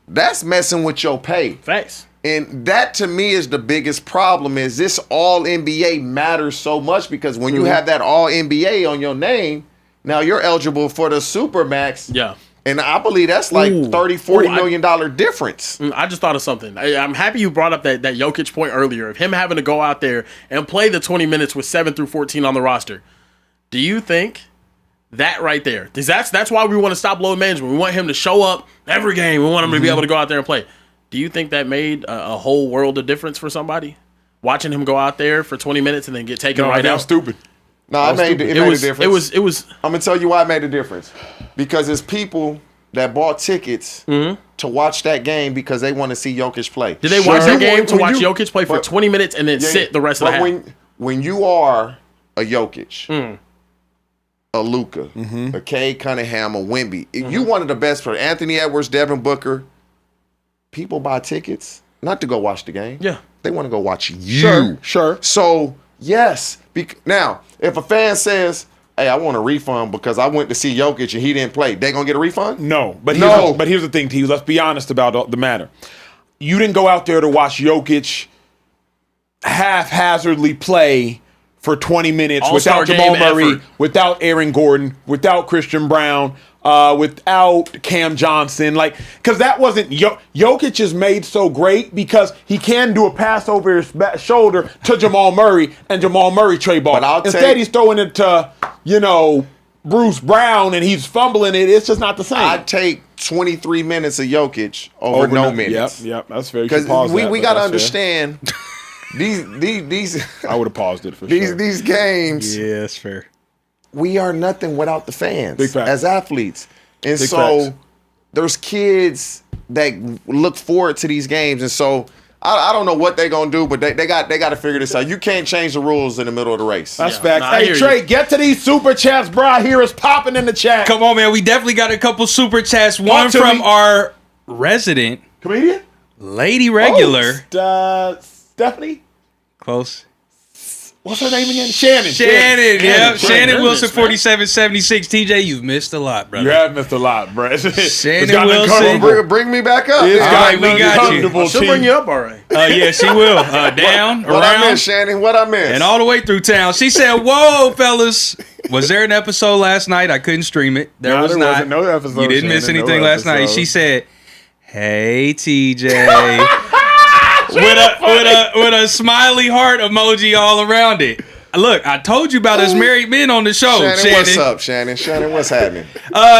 [SPEAKER 3] that's messing with your pay.
[SPEAKER 2] Facts.
[SPEAKER 3] And that to me is the biggest problem. Is this all NBA matters so much because when you have that all NBA on your name, now you're eligible for the Supermax.
[SPEAKER 2] Yeah.
[SPEAKER 3] And I believe that's like $30-40 million difference.
[SPEAKER 2] I just thought of something. I'm happy you brought up that Jokic point earlier of him having to go out there and play the 20 minutes with 7 through 14 on the roster. Do you think that right there, because that's why we want to stop load management. We want him to show up every game. We want him to be able to go out there and play. Do you think that made a whole world of difference for somebody? Watching him go out there for 20 minutes and then get taken right out?
[SPEAKER 1] Stupid.
[SPEAKER 3] No, it made a difference.
[SPEAKER 2] It was.
[SPEAKER 3] I'm going to tell you why it made a difference. Because it's people that bought tickets to watch that game because they want to see Jokic play.
[SPEAKER 2] Did they watch that game to watch Jokic play for 20 minutes and then sit the rest of the half?
[SPEAKER 3] When you are a Jokic, a Luka, a Cade Cunningham, a Wemby, you one of the best players. Anthony Edwards, Devin Booker. People buy tickets not to go watch the game.
[SPEAKER 2] Yeah.
[SPEAKER 3] They want to go watch you.
[SPEAKER 1] Sure.
[SPEAKER 3] So, yes. Now, if a fan says, hey, I want a refund because I went to see Jokic and he didn't play, they going to get a refund?
[SPEAKER 1] No. But here's the thing, T. Let's be honest about the matter. You didn't go out there to watch Jokic haphazardly play for 20 minutes
[SPEAKER 2] All-star
[SPEAKER 1] without Jamal Murray,
[SPEAKER 2] effort.
[SPEAKER 1] without Aaron Gordon, without Christian Brown, without Cam Johnson. Because that wasn't... Jokic is made so great because he can do a pass over his shoulder to Jamal Murray, and Jamal Murray trade ball. Instead, he's throwing it to, Bruce Brown, and he's fumbling it. It's just not the same.
[SPEAKER 3] I'd take 23 minutes of Jokic over no minutes.
[SPEAKER 1] Yep, that's fair.
[SPEAKER 3] Because we got to understand... These
[SPEAKER 1] I would have paused it for sure.
[SPEAKER 3] These games,
[SPEAKER 4] yeah, that's fair.
[SPEAKER 3] We are nothing without the fans as athletes, and
[SPEAKER 1] Big
[SPEAKER 3] so
[SPEAKER 1] facts.
[SPEAKER 3] There's kids that look forward to these games, and so I don't know what they're gonna do, but they got to figure this out. You can't change the rules in the middle of the race.
[SPEAKER 1] That's facts. Hey Trey, get to these super chats, bro. I hear it's popping in the chat.
[SPEAKER 4] Come on, man. We definitely got a couple super chats. One from our resident
[SPEAKER 1] comedian,
[SPEAKER 4] lady regular,
[SPEAKER 1] Stephanie.
[SPEAKER 4] Close.
[SPEAKER 1] What's her name again? Shannon.
[SPEAKER 4] Yeah. Shannon Wilson, 4776. TJ, you've missed a lot, brother.
[SPEAKER 1] You have missed a lot, bro.
[SPEAKER 4] Shannon Wilson.
[SPEAKER 3] Bring me back up.
[SPEAKER 4] All right, we got you.
[SPEAKER 2] She'll bring you up, all right.
[SPEAKER 4] Yeah, she will. Down,
[SPEAKER 3] what
[SPEAKER 4] around.
[SPEAKER 3] I missed, Shannon? What I missed?
[SPEAKER 4] And all the way through town. She said, whoa, fellas. Was there an episode last night? I couldn't stream it. There was not.
[SPEAKER 1] Wasn't no episode.
[SPEAKER 4] You didn't miss anything last night. She said, hey, TJ. with a smiley heart emoji all around it. Look, I told you about us married men on the show, Shannon.
[SPEAKER 3] What's up, Shannon? Shannon, what's happening?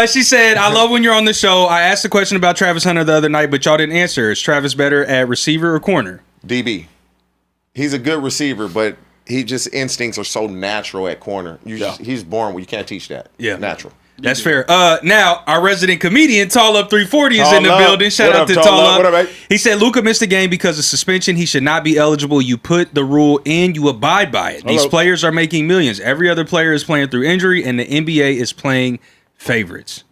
[SPEAKER 4] She said, I love when you're on the show. I asked a question about Travis Hunter the other night, but y'all didn't answer. Is Travis better at receiver or corner?
[SPEAKER 3] DB. He's a good receiver, but he just instincts are so natural at corner. He's born. You can't teach that.
[SPEAKER 4] Yeah.
[SPEAKER 3] Natural.
[SPEAKER 4] That's fair. Now, our resident comedian, Tall Up 340, is in the building. Shout out to Tall Up.
[SPEAKER 1] What up, mate?
[SPEAKER 4] He said, Luka missed the game because of suspension. He should not be eligible. You put the rule in, you abide by it. These players are making millions. Every other player is playing through injury, and the NBA is playing favorites.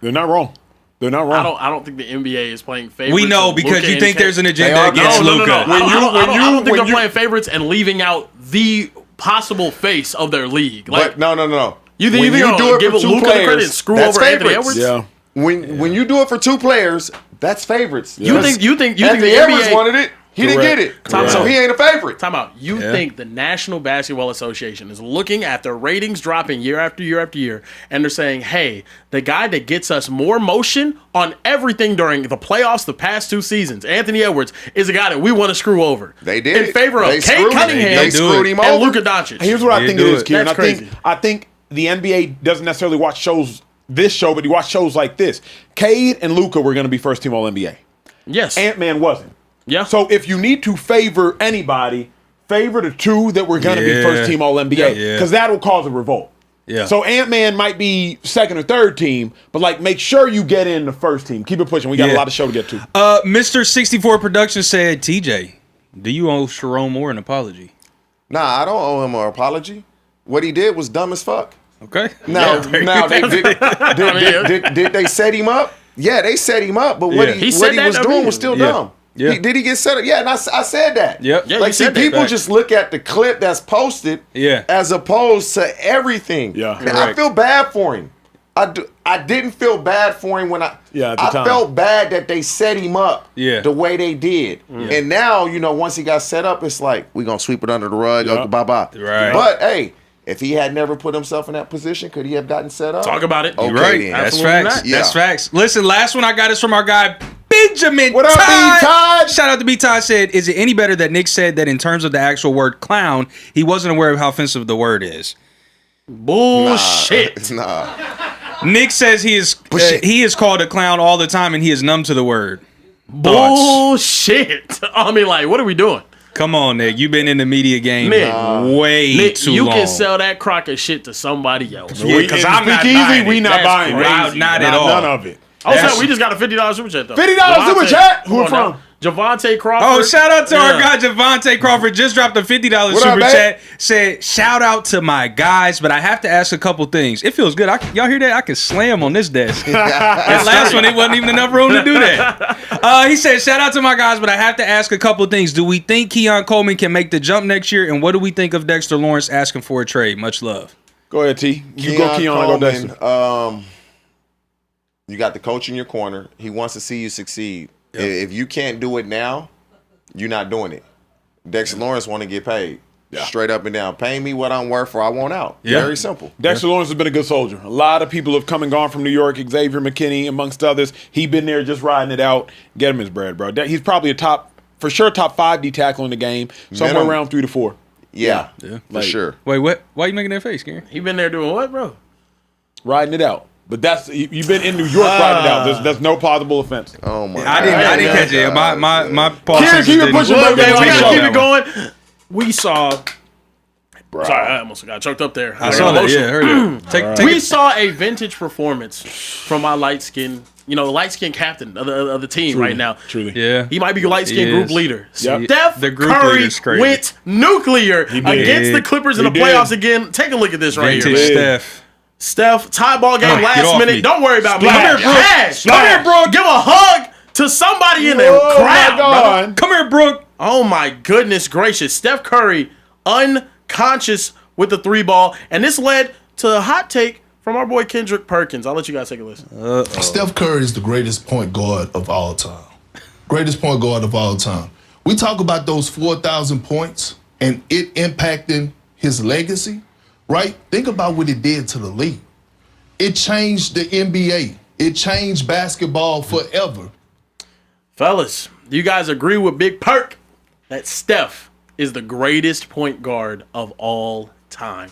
[SPEAKER 1] They're not wrong. They're not wrong.
[SPEAKER 2] I don't think the NBA is playing favorites.
[SPEAKER 4] We know because you think there's an agenda against Luka.
[SPEAKER 2] No. I don't think they're playing favorites and leaving out the possible face of their league.
[SPEAKER 3] But no.
[SPEAKER 2] You think you do it give for two Luka players, credit and screw over Anthony Edwards?
[SPEAKER 3] Yeah. When you do it for two players, that's favorites.
[SPEAKER 2] You think the
[SPEAKER 3] Edwards
[SPEAKER 2] NBA
[SPEAKER 3] wanted it? He didn't get it. So he ain't a favorite.
[SPEAKER 2] Time out. You think the National Basketball Association is looking at their ratings dropping year after year after year, and they're saying, hey, the guy that gets us more motion on everything during the playoffs the past 2 seasons, Anthony Edwards, is a guy that we want to screw over.
[SPEAKER 3] They did.
[SPEAKER 2] In favor of Cade Cunningham and Luka Doncic.
[SPEAKER 1] Here's what I think it is, Kieran.
[SPEAKER 2] That's crazy.
[SPEAKER 1] I think the NBA doesn't necessarily watch shows, this show, but he watch shows like this. Cade and Luka were going to be first team All-NBA.
[SPEAKER 2] Yes.
[SPEAKER 1] Ant-Man wasn't.
[SPEAKER 2] Yeah.
[SPEAKER 1] So if you need to favor anybody, favor the two that were going to be first team All-NBA, because that will cause a revolt.
[SPEAKER 4] Yeah.
[SPEAKER 1] So Ant-Man might be second or third team, but make sure you get in the first team. Keep it pushing. We got a lot of show to get to.
[SPEAKER 4] Mr. 64 Productions said, TJ, do you owe Sharon Moore an apology?
[SPEAKER 3] Nah, I don't owe him an apology. What he did was dumb as fuck.
[SPEAKER 4] Okay.
[SPEAKER 3] Now, did they set him up? Yeah, they set him up, but what he was doing was still dumb.
[SPEAKER 4] Yeah.
[SPEAKER 3] Did he get set up? Yeah, and I said that.
[SPEAKER 4] Yep.
[SPEAKER 2] Yeah,
[SPEAKER 3] see, people just look at the clip that's posted as opposed to everything.
[SPEAKER 1] Yeah.
[SPEAKER 3] And I feel bad for him. I didn't feel bad for him when
[SPEAKER 1] at the time.
[SPEAKER 3] felt bad that they set him up the way they did. And now, once he got set up, it's like, we're going to sweep it under the rug.
[SPEAKER 1] Yep.
[SPEAKER 3] Bye-bye.
[SPEAKER 4] Right.
[SPEAKER 3] But, hey, if he had never put himself in that position, could he have gotten set up?
[SPEAKER 2] Talk about it.
[SPEAKER 3] Okay,
[SPEAKER 4] Right.
[SPEAKER 3] then.
[SPEAKER 4] That's
[SPEAKER 2] Absolutely
[SPEAKER 4] facts.
[SPEAKER 2] not.
[SPEAKER 3] Yeah.
[SPEAKER 4] That's facts. Listen, last one I got is from our guy, Benjamin
[SPEAKER 1] What up,
[SPEAKER 4] Todd.
[SPEAKER 1] B-Todd?
[SPEAKER 4] Shout out to B-Todd. Said, is it any better that Nick said that in terms of the actual word clown, he wasn't aware of how offensive the word is?
[SPEAKER 2] Bullshit.
[SPEAKER 3] Nah.
[SPEAKER 4] Nick says he is called a clown all the time and he is numb to the word. Thoughts?
[SPEAKER 2] Bullshit. I mean, like, what are we doing?
[SPEAKER 4] Come on, Nick. You've been in the media game
[SPEAKER 2] Nick,
[SPEAKER 4] way
[SPEAKER 2] Nick,
[SPEAKER 4] too
[SPEAKER 2] you
[SPEAKER 4] long.
[SPEAKER 2] can sell that crock of shit to somebody else.
[SPEAKER 4] Yeah, because I'm not buying
[SPEAKER 1] we
[SPEAKER 4] it.
[SPEAKER 1] not
[SPEAKER 4] That's
[SPEAKER 1] buying it.
[SPEAKER 4] crazy. Not at all.
[SPEAKER 1] None of it.
[SPEAKER 2] Also, we just got a $50 super chat, though.
[SPEAKER 1] $50 super chat? Who
[SPEAKER 2] Come
[SPEAKER 1] it
[SPEAKER 2] on
[SPEAKER 1] from?
[SPEAKER 2] now. Javante Crawford.
[SPEAKER 4] Oh, shout out to our
[SPEAKER 2] Yeah.
[SPEAKER 4] guy Javante Crawford. Just dropped a $50
[SPEAKER 1] What
[SPEAKER 4] super
[SPEAKER 1] up, babe?
[SPEAKER 4] chat. Said, shout out to my guys, but I have to ask a couple things. It feels good. Y'all hear that? I can slam on this desk. That last one, it wasn't even enough room to do that. He said, shout out to my guys, but I have to ask a couple things. Do we think Keon Coleman can make the jump next year? And what do we think of Dexter Lawrence asking for a trade? Much love.
[SPEAKER 1] Go ahead, T. You go Keon, I go Dexter.
[SPEAKER 3] You got the coach in your corner. He wants to see you succeed. If you can't do it now, you're not doing it. Dexter Lawrence want to get paid. Straight up and down. Pay me what I'm worth or I want out.
[SPEAKER 4] Yeah.
[SPEAKER 3] Very simple.
[SPEAKER 1] Dexter Lawrence has been a good soldier. A lot of people have come and gone from New York. Xavier McKinney, amongst others. He been there just riding it out. Get him his bread, bro. He's probably top 5 D tackle in the game. Somewhere
[SPEAKER 3] Minimum.
[SPEAKER 1] around 3 to 4.
[SPEAKER 3] Yeah.
[SPEAKER 1] Like,
[SPEAKER 3] For sure.
[SPEAKER 4] Wait, what? Why are you making that face, Gary?
[SPEAKER 2] He been there doing what, bro?
[SPEAKER 1] Riding it out. But you've been in New York riding it out. There's no plausible offense.
[SPEAKER 3] Oh my
[SPEAKER 4] I didn't catch it. My pause
[SPEAKER 1] Keep
[SPEAKER 4] sensors
[SPEAKER 1] it
[SPEAKER 4] didn't-
[SPEAKER 1] pushing,
[SPEAKER 2] Look,
[SPEAKER 1] bro.
[SPEAKER 2] man, we
[SPEAKER 1] Take
[SPEAKER 2] gotta
[SPEAKER 1] it
[SPEAKER 2] keep
[SPEAKER 1] off.
[SPEAKER 2] it going. We saw. Sorry, I almost got choked up there.
[SPEAKER 4] I saw that. Yeah, I heard that. Take
[SPEAKER 2] We
[SPEAKER 4] it.
[SPEAKER 2] saw a vintage performance from our light skin captain of the team right now.
[SPEAKER 1] Truly.
[SPEAKER 4] Yeah.
[SPEAKER 2] He might be light skin
[SPEAKER 4] He
[SPEAKER 2] group
[SPEAKER 4] is.
[SPEAKER 2] leader.
[SPEAKER 1] Yep.
[SPEAKER 2] Steph
[SPEAKER 4] The group
[SPEAKER 2] Curry
[SPEAKER 4] leader's crazy.
[SPEAKER 2] went nuclear against the Clippers in
[SPEAKER 1] He
[SPEAKER 2] the playoffs
[SPEAKER 1] did.
[SPEAKER 2] again. Take a look at this right
[SPEAKER 4] Vintage
[SPEAKER 2] here, man.
[SPEAKER 4] Steph.
[SPEAKER 2] Steph, tie ball game
[SPEAKER 4] Get
[SPEAKER 2] last
[SPEAKER 4] off
[SPEAKER 2] minute.
[SPEAKER 4] me.
[SPEAKER 2] Don't worry about me.
[SPEAKER 1] Splash.
[SPEAKER 2] Come here, Brooke.
[SPEAKER 1] Splash.
[SPEAKER 2] Come here, Brooke. Give a hug to somebody in the
[SPEAKER 1] Oh,
[SPEAKER 2] crowd,
[SPEAKER 1] my
[SPEAKER 2] brother.
[SPEAKER 1] God.
[SPEAKER 4] Come here, Brooke.
[SPEAKER 2] Oh my goodness gracious. Steph Curry unconscious with the 3-ball. And this led to a hot take from our boy Kendrick Perkins. I'll let you guys take a listen.
[SPEAKER 7] Steph Curry is the greatest point guard of all time. Greatest point guard of all time. We talk about those 4,000 points and it impacting his legacy, right? Think about what it did to the league. It changed the NBA. It changed basketball forever.
[SPEAKER 2] Fellas, do you guys agree with Big Perk that Steph is the greatest point guard of all time?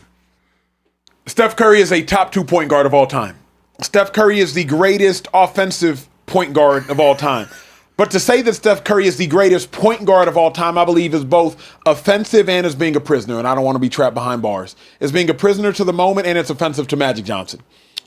[SPEAKER 1] Steph Curry is a top 2 point guard of all time. Steph Curry is the greatest offensive point guard of all time. But to say that Steph Curry is the greatest point guard of all time, I believe is both offensive and is being a prisoner, and I don't want to be trapped behind bars. It's being a prisoner to the moment, and it's offensive to Magic Johnson.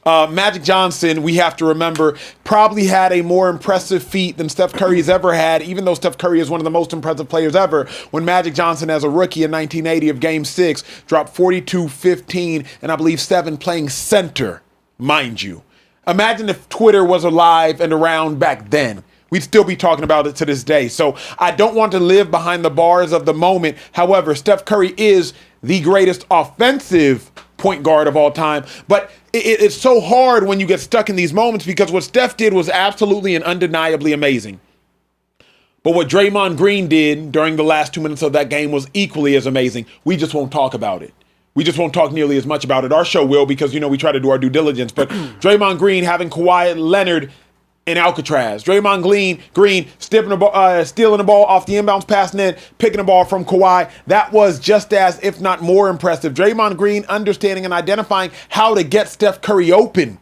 [SPEAKER 1] Magic Johnson, we have to remember, probably had a more impressive feat than Steph Curry has ever had, even though Steph Curry is one of the most impressive players ever. When Magic Johnson, as a rookie in 1980 of Game 6, dropped 42, 15, and I believe 7 playing center, mind you. Imagine if Twitter was alive and around back then. We'd still be talking about it to this day. So I don't want to live behind the bars of the moment. However, Steph Curry is the greatest offensive point guard of all time. But it's so hard when you get stuck in these moments because what Steph did was absolutely and undeniably amazing. But what Draymond Green did during the last 2 minutes of that game was equally as amazing. We just won't talk about it. We just won't talk nearly as much about it. Our show will because, we try to do our due diligence. But Draymond Green having Kawhi Leonard in Alcatraz. Draymond Green stealing the ball off the inbounds pass and then picking the ball from Kawhi. That was just as, if not more impressive. Draymond Green understanding and identifying how to get Steph Curry open.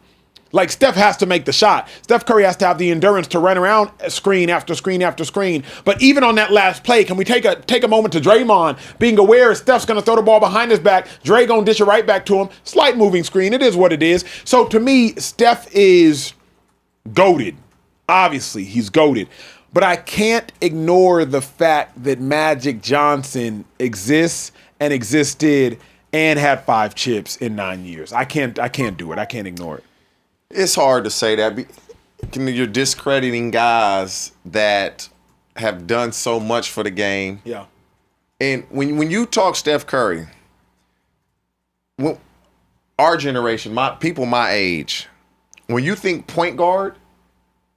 [SPEAKER 1] Like, Steph has to make the shot. Steph Curry has to have the endurance to run around screen after screen after screen. But even on that last play, can we take a moment to Draymond being aware Steph's going to throw the ball behind his back. Dre going to dish it right back to him. Slight moving screen. It is what it is. So, to me, Steph is goated. Obviously, he's goated. But I can't ignore the fact that Magic Johnson exists and existed and had 5 chips in 9 years. I can't do it. I can't ignore it.
[SPEAKER 3] It's hard to say that. You're discrediting guys that have done so much for the game.
[SPEAKER 1] Yeah.
[SPEAKER 3] And when you talk Steph Curry, our generation, people my age, when you think point guard,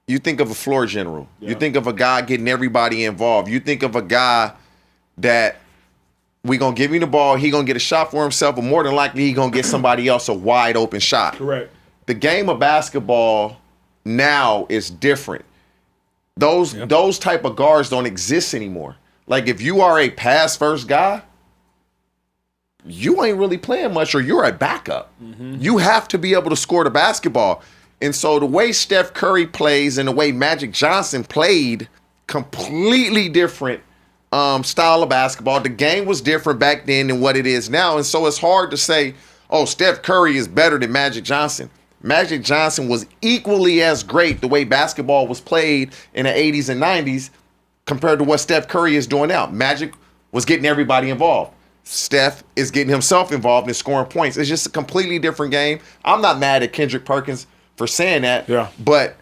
[SPEAKER 3] you think of a floor general. Yeah. You think of a guy getting everybody involved. You think of a guy that we going to give him the ball, he going to get a shot for himself, but more than likely he going to get somebody else a wide open shot.
[SPEAKER 1] Correct.
[SPEAKER 3] The game of basketball now is different. Those type of guards don't exist anymore. Like if you are a pass first guy, you ain't really playing much or you're a backup. Mm-hmm. You have to be able to score the basketball. And so the way Steph Curry plays and the way Magic Johnson played, completely different style of basketball. The game was different back then than what it is now. And so it's hard to say, oh, Steph Curry is better than Magic Johnson. Magic Johnson was equally as great the way basketball was played in the 80s and 90s compared to what Steph Curry is doing now. Magic was getting everybody involved. Steph is getting himself involved in scoring points. It's just a completely different game. I'm not mad at Kendrick Perkins for saying that, but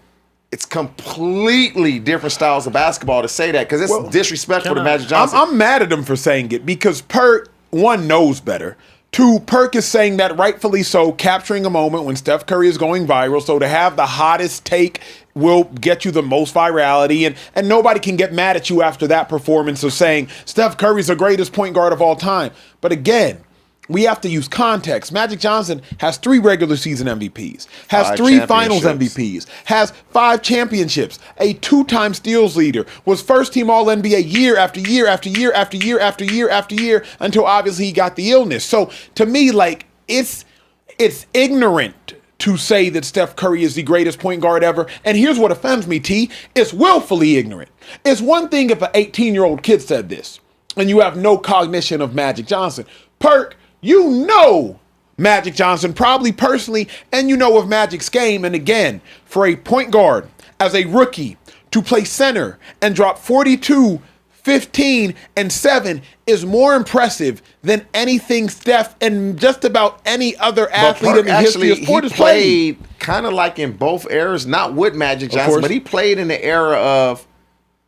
[SPEAKER 3] it's completely different styles of basketball to say that because it's disrespectful to Magic Johnson.
[SPEAKER 1] I'm mad at him for saying it because Perk, one, knows better. Two, Perk is saying that rightfully so, capturing a moment when Steph Curry is going viral. So to have the hottest take will get you the most virality. And nobody can get mad at you after that performance of saying Steph Curry's the greatest point guard of all time. But again, we have to use context. Magic Johnson has 3 regular season MVPs, has 3 finals MVPs, has 5 championships, a 2-time steals leader, was first team All-NBA year after year after year after year after year after year until obviously he got the illness. So to me, like, it's ignorant to say that Steph Curry is the greatest point guard ever. And here's what offends me, T. It's willfully ignorant. It's one thing if an 18-year-old kid said this and you have no cognition of Magic Johnson. Perk, you know Magic Johnson, probably personally, and you know of Magic's game. And again, for a point guard as a rookie to play center and drop 42, 15, and 7 is more impressive than anything Steph and just about any other athlete in the history of sport has played.
[SPEAKER 3] Kind of like in both eras, not with Magic Johnson, but he played in the era of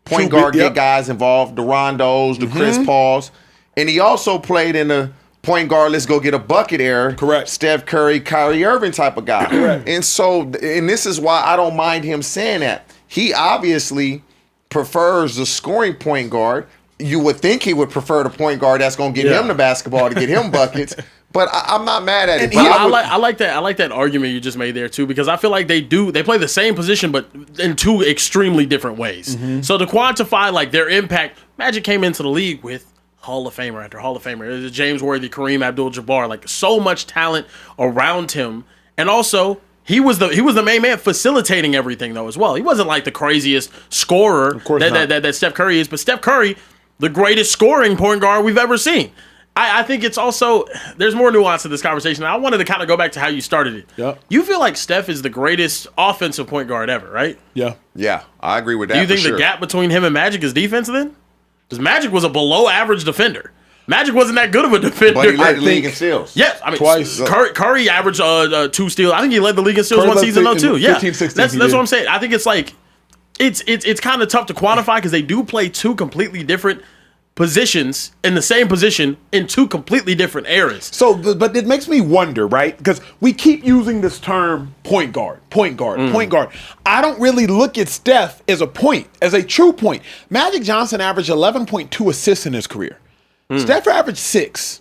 [SPEAKER 3] point guard, get guys involved, the Rondos, the Chris Pauls, and he also played in the point guard, let's go get a bucket era.
[SPEAKER 1] Correct.
[SPEAKER 3] Steph Curry, Kyrie Irving type of guy.
[SPEAKER 1] Correct.
[SPEAKER 3] And so, and this is why I don't mind him saying that. He obviously prefers the scoring point guard. You would think he would prefer the point guard that's going to get him the basketball to get him buckets. But I'm not mad at it.
[SPEAKER 2] I like that argument you just made there too, because I feel like they play the same position but in 2 extremely different ways. Mm-hmm. So to quantify like their impact, Magic came into the league with Hall of Famer after Hall of Famer. It was James Worthy, Kareem Abdul-Jabbar, like so much talent around him. And also, he was the main man facilitating everything though as well. He wasn't like the craziest scorer that Steph Curry is, but Steph Curry, the greatest scoring point guard we've ever seen. I think it's also, there's more nuance to this conversation. I wanted to kind of go back to how you started it.
[SPEAKER 1] Yep.
[SPEAKER 2] You feel like Steph is the greatest offensive point guard ever, right?
[SPEAKER 1] Yeah.
[SPEAKER 3] Yeah, I agree with that.
[SPEAKER 2] Do you think the gap between him and Magic is defense then? Because Magic was a below-average defender. Magic wasn't that good of a defender.
[SPEAKER 3] But he led the league in steals.
[SPEAKER 2] Yes, I mean,
[SPEAKER 1] twice.
[SPEAKER 2] Curry averaged 2 steals. I think he led the league in steals one season though too.
[SPEAKER 1] 15, 16,
[SPEAKER 2] that's what I'm saying. I think it's like it's kind of tough to quantify because they do play 2 completely different positions in the same position in 2 completely different eras.
[SPEAKER 1] So, but it makes me wonder, right? Because we keep using this term point guard. I don't really look at Steph as a true point. Magic Johnson averaged 11.2 assists in his career. Steph averaged 6.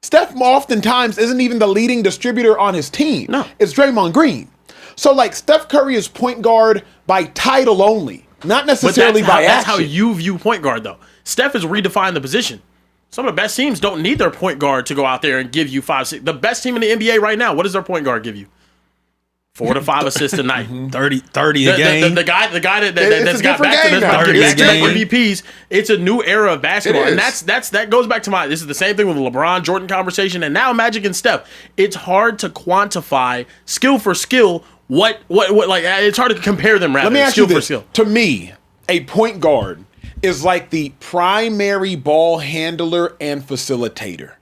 [SPEAKER 1] Steph oftentimes isn't even the leading distributor on his team.
[SPEAKER 2] No.
[SPEAKER 1] It's Draymond Green. So, like, Steph Curry is point guard by title only, not necessarily by action.
[SPEAKER 2] That's how you view point guard, though. Steph has redefined the position. Some of the best teams don't need their point guard to go out there and give you 5, 6. The best team in the NBA right now, what does their point guard give you? 4 to 5 assists a night.
[SPEAKER 4] 30 a game.
[SPEAKER 2] The guy that's got back to MVPs. It's a new era of basketball, and that goes back to this is the same thing with the LeBron Jordan conversation, and now Magic and Steph. It's hard to quantify skill for skill. What like it's hard to compare them. Rather,
[SPEAKER 1] let me ask you this: to me, a point guard is like the primary ball handler and facilitator.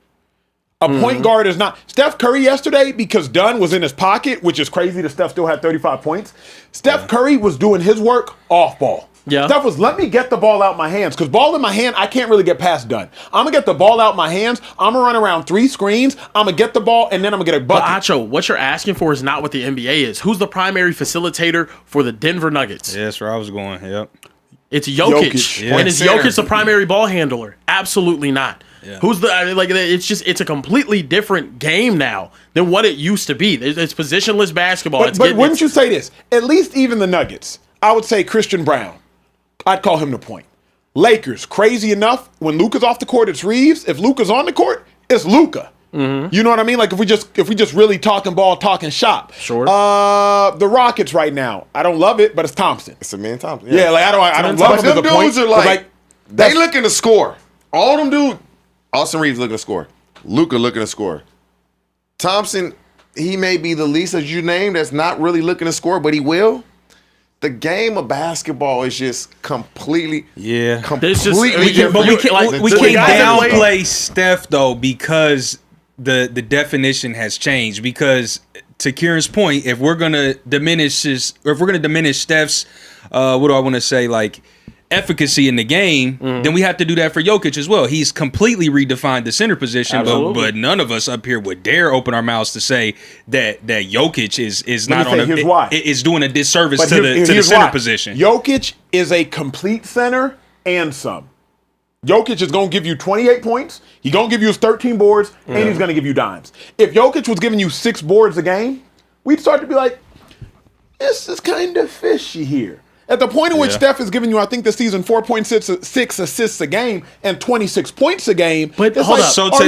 [SPEAKER 1] A point guard is not. Steph Curry yesterday, because Dunn was in his pocket, which is crazy that Steph still had 35 points. Steph Curry was doing his work off ball.
[SPEAKER 2] Yeah.
[SPEAKER 1] Steph was, let me get the ball out my hands. Because ball in my hand, I can't really get past done. I'm going to get the ball out my hands. I'm going to run around 3 screens. I'm going to get the ball, and then I'm going to get a bucket.
[SPEAKER 2] But Acho, what you're asking for is not what the NBA is. Who's the primary facilitator for the Denver Nuggets?
[SPEAKER 4] Yeah, that's where I was going. Yep.
[SPEAKER 2] It's Jokic.
[SPEAKER 1] Jokic.
[SPEAKER 2] And is Jokic the primary ball handler? Absolutely not.
[SPEAKER 4] Yeah.
[SPEAKER 2] Who's the it's a completely different game now than what it used to be. It's positionless basketball.
[SPEAKER 1] But wouldn't you say this? At least even the Nuggets, I would say Christian Brown. I'd call him the point. Lakers, crazy enough, when Luka's off the court, it's Reeves. If Luka's on the court, it's Luka. Mm-hmm. You know what I mean? Like if we just really talking ball, talking shop.
[SPEAKER 2] Sure.
[SPEAKER 1] The Rockets right now, I don't love it, but it's Thompson.
[SPEAKER 3] It's a man Thompson.
[SPEAKER 1] Yeah, like I don't love
[SPEAKER 3] but
[SPEAKER 1] him as
[SPEAKER 3] them
[SPEAKER 1] a point.
[SPEAKER 3] dudes are like they looking to score. All them dudes. Austin Reeves looking to score. Luka looking to score. Thompson, he may be the least as you named that's not really looking to score, but he will. The game of basketball is just completely
[SPEAKER 4] completely
[SPEAKER 3] different.
[SPEAKER 4] But we can't
[SPEAKER 2] guys that
[SPEAKER 4] downplay Steph though because the definition has changed. Because to Kieran's point, if we're gonna diminish Steph's what do I want to say, like efficacy in the game, then we have to do that for Jokic as well. He's completely redefined the center position, but none of us up here would dare open our mouths to say that Jokic is not on is doing a disservice to the center position.
[SPEAKER 1] Jokic is a complete center and some. Jokic is going to give you 28 points. He's going to give you his 13 boards, and he's going to give you dimes. If Jokic was giving you 6 boards a game, we'd start to be like, this is kind of fishy here. At the point in which Steph is giving you, I think this season, 4.6 assists a game and 26 points a game.
[SPEAKER 2] But
[SPEAKER 1] it's
[SPEAKER 2] hold
[SPEAKER 1] like,
[SPEAKER 2] up.
[SPEAKER 4] So
[SPEAKER 1] to
[SPEAKER 4] that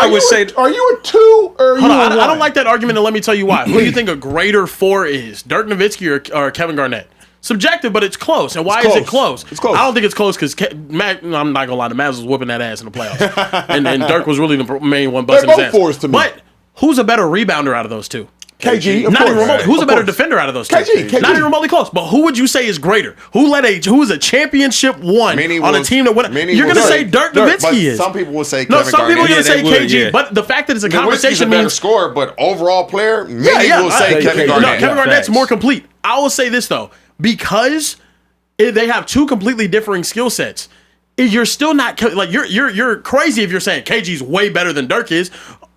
[SPEAKER 4] I would say,
[SPEAKER 1] are you a 2 or are you a 1?
[SPEAKER 2] I don't like that argument, and let me tell you why. Who do you think a greater 4 is? Dirk Nowitzki or Kevin Garnett? Subjective, but it's close. And why is it close?
[SPEAKER 1] It's close.
[SPEAKER 2] I don't think it's close because I'm not going to lie, the Mavs was whooping that ass in the playoffs. and Dirk was really the main one busting his ass.
[SPEAKER 1] They're both 4s to me.
[SPEAKER 2] But who's a better rebounder out of those two?
[SPEAKER 1] KG,
[SPEAKER 2] not even remotely. Who's a better defender out of those two?
[SPEAKER 1] KG.
[SPEAKER 2] Not even remotely close. But who would you say is greater? Who is a championship one on a team that won? You're going to say Dirk Nowitzki is.
[SPEAKER 3] Some people will say
[SPEAKER 2] Kevin Garnett. People are going to say KG. But the fact that it's a conversation means
[SPEAKER 3] better scorer, but overall player, many will say Kevin Garnett.
[SPEAKER 2] No, Kevin Garnett's more complete. I will say this though, because they have 2 completely differing skill sets. You're still not like you're crazy if you're saying KG's way better than Dirk is.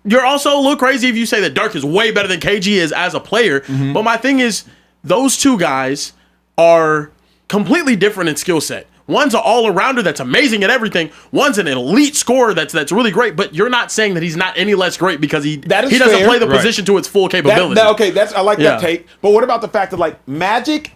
[SPEAKER 2] You're also a little crazy if you say that Dirk is way better than KG is as a player. Mm-hmm. But my thing is, those 2 guys are completely different in skill set. One's an all-arounder that's amazing at everything. One's an elite scorer that's really great. But you're not saying that he's not any less great because he doesn't play the position to its full capability.
[SPEAKER 1] I like that take. But what about the fact that like Magic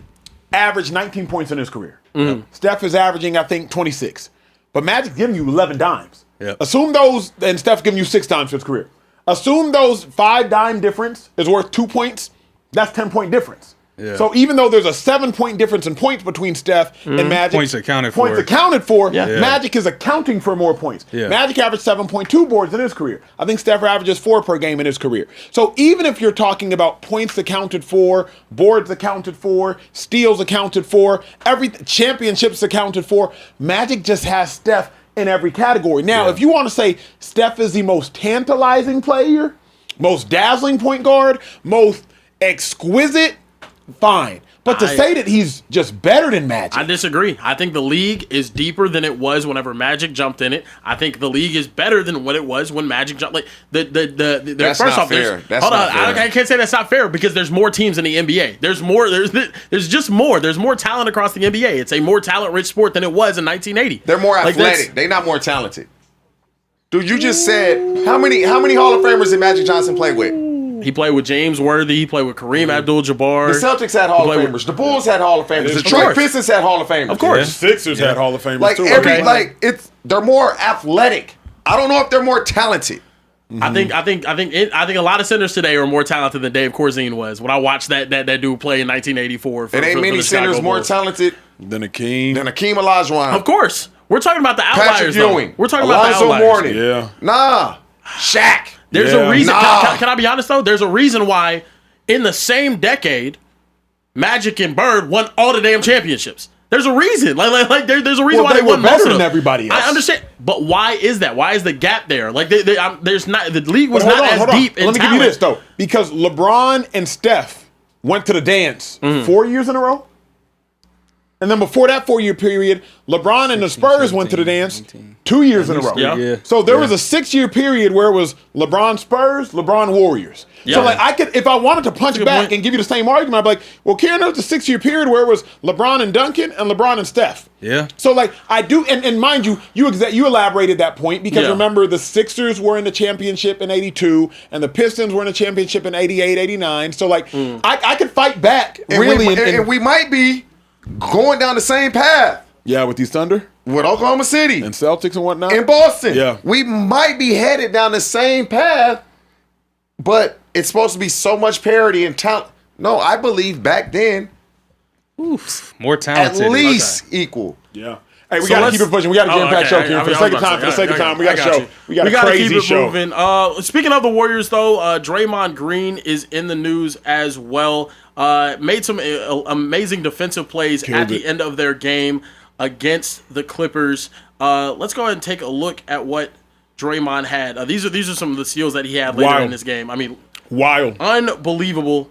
[SPEAKER 1] averaged 19 points in his career? Mm-hmm. Steph is averaging, I think, 26. But Magic's giving you 11 dimes. Yep. Assume those, and Steph's giving you 6 dimes for his career. Assume those 5 dime difference is worth 2 points. That's 10-point difference. Yeah. So even though there's a 7-point difference in points between Steph and Magic,
[SPEAKER 4] points accounted for.
[SPEAKER 1] Magic is accounting for more points. Yeah. Magic averaged 7.2 boards in his career. I think Steph averages 4 per game in his career. So even if you're talking about points accounted for, boards accounted for, steals accounted for, championships accounted for, Magic just has Steph in every category. Now, if you want to say Steph is the most tantalizing player, most dazzling point guard, most exquisite, fine. But to say that he's just better than Magic.
[SPEAKER 2] I disagree. I think the league is deeper than it was whenever Magic jumped in it. I think the league is better than what it was when Magic jumped. Like
[SPEAKER 3] that's first off, fair.
[SPEAKER 2] I can't say that's not fair because there's more teams in the NBA. There's more. There's just more. There's more talent across the NBA. It's a more talent-rich sport than it was in 1980.
[SPEAKER 3] They're more athletic. They're not more talented. Dude, you just said how many Hall of Famers did Magic Johnson play with?
[SPEAKER 2] He played with James Worthy. He played with Kareem Abdul-Jabbar.
[SPEAKER 3] The Celtics had Hall of Famers. The Bulls had Hall of Famers. The Detroit Pistons had Hall of Famers.
[SPEAKER 2] Of course.
[SPEAKER 1] The Sixers had Hall of Famers too.
[SPEAKER 3] They're more athletic. I don't know if they're more talented.
[SPEAKER 2] Mm-hmm. I think a lot of centers today are more talented than Dave Corzine was. When I watched that dude play in 1984.
[SPEAKER 3] It ain't many centers more talented
[SPEAKER 1] than Akeem
[SPEAKER 3] Olajuwon.
[SPEAKER 2] Of course. We're talking about the outliers.
[SPEAKER 3] Patrick Ewing.
[SPEAKER 2] We're talking about the outliers.
[SPEAKER 3] Morning. Yeah. Nah. Shaq.
[SPEAKER 2] There's a reason. Can I be honest though? There's a reason why in the same decade, Magic and Bird won all the damn championships. There's a reason. There's a reason why they won
[SPEAKER 1] better than everybody else.
[SPEAKER 2] I understand, but why is that? Why is the gap there? Like there's not the league was not as deep.
[SPEAKER 1] Let me give you this though, because LeBron and Steph went to the dance 4 years in a row. And then before that 4-year period, LeBron and the Spurs went to the dance 2 years in a row.
[SPEAKER 2] Yeah.
[SPEAKER 1] So there was a 6-year period where it was LeBron Spurs, LeBron Warriors.
[SPEAKER 2] Yeah.
[SPEAKER 1] So like I could, if I wanted to punch back
[SPEAKER 2] point.
[SPEAKER 1] and give you the same argument, I'd be like, well, Karen, there was a 6-year period where it was LeBron and Duncan and LeBron and Steph.
[SPEAKER 4] Yeah.
[SPEAKER 1] So like I do, and mind you, you elaborated that point because remember the Sixers were in the championship in '82 and the Pistons were in the championship in '88, '89. So like I could fight back really,
[SPEAKER 3] and we might be going down the same path.
[SPEAKER 1] Yeah, with these Thunder
[SPEAKER 3] with Oklahoma City
[SPEAKER 1] and Celtics and whatnot
[SPEAKER 3] in Boston.
[SPEAKER 1] Yeah,
[SPEAKER 3] we might be headed down the same path, but it's supposed to be so much parity and talent. No, I believe back then,
[SPEAKER 4] more talented,
[SPEAKER 3] at least equal.
[SPEAKER 1] Yeah. Hey, we gotta keep it pushing. We got a jam-packed show here. For the sake of time, we got a show. We got a crazy show.
[SPEAKER 2] Moving. Speaking of the Warriors, though, Draymond Green is in the news as well. Made some amazing defensive plays at the end of their game against the Clippers. Let's go ahead and take a look at what Draymond had. These are some of the steals that he had later in this game. I mean,
[SPEAKER 1] wild,
[SPEAKER 2] unbelievable.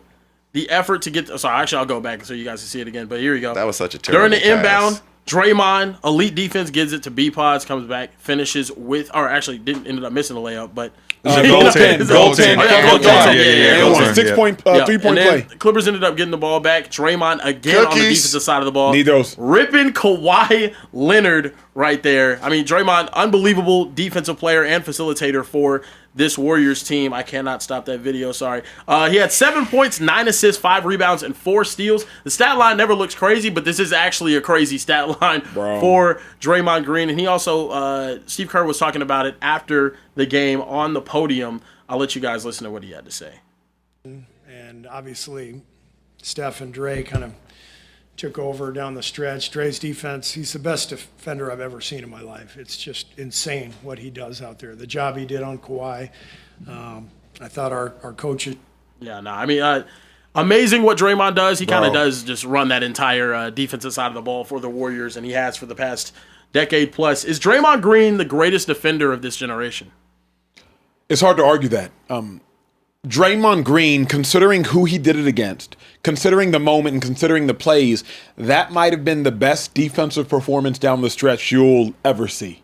[SPEAKER 2] The effort to get. Sorry, actually, I'll go back so you guys can see it again. But here we go.
[SPEAKER 3] That was such a terrible
[SPEAKER 2] during the inbound.
[SPEAKER 3] pass.
[SPEAKER 2] Draymond, elite defense, gives it to B-Pods, comes back, finishes with, or actually ended up missing the layup, but
[SPEAKER 1] goaltend. 6-point, 3-point play.
[SPEAKER 2] Clippers ended up getting the ball back. Draymond again on the defensive side of the ball.
[SPEAKER 1] Need those.
[SPEAKER 2] Ripping Kawhi Leonard right there. I mean, Draymond, unbelievable defensive player and facilitator for this Warriors team. I cannot stop that video, sorry. He had 7 points, 9 assists, 5 rebounds, and 4 steals. The stat line never looks crazy, but this is actually a crazy stat line for Draymond Green. And he also, Steve Kerr was talking about it after the game on the podium. I'll let you guys listen to what he had to say.
[SPEAKER 8] And obviously, Steph and Dre kind of took over down the stretch. Dre's defense, he's the best defender I've ever seen in my life. It's just insane what he does out there. The job he did on Kawhi, I thought our coach...
[SPEAKER 2] amazing what Draymond does. He kind of does just run that entire defensive side of the ball for the Warriors, and he has for the past decade plus. Is Draymond Green the greatest defender of this generation?
[SPEAKER 1] It's hard to argue that. Draymond Green, considering who he did it against, considering the moment and considering the plays, that might have been the best defensive performance down the stretch you'll ever see.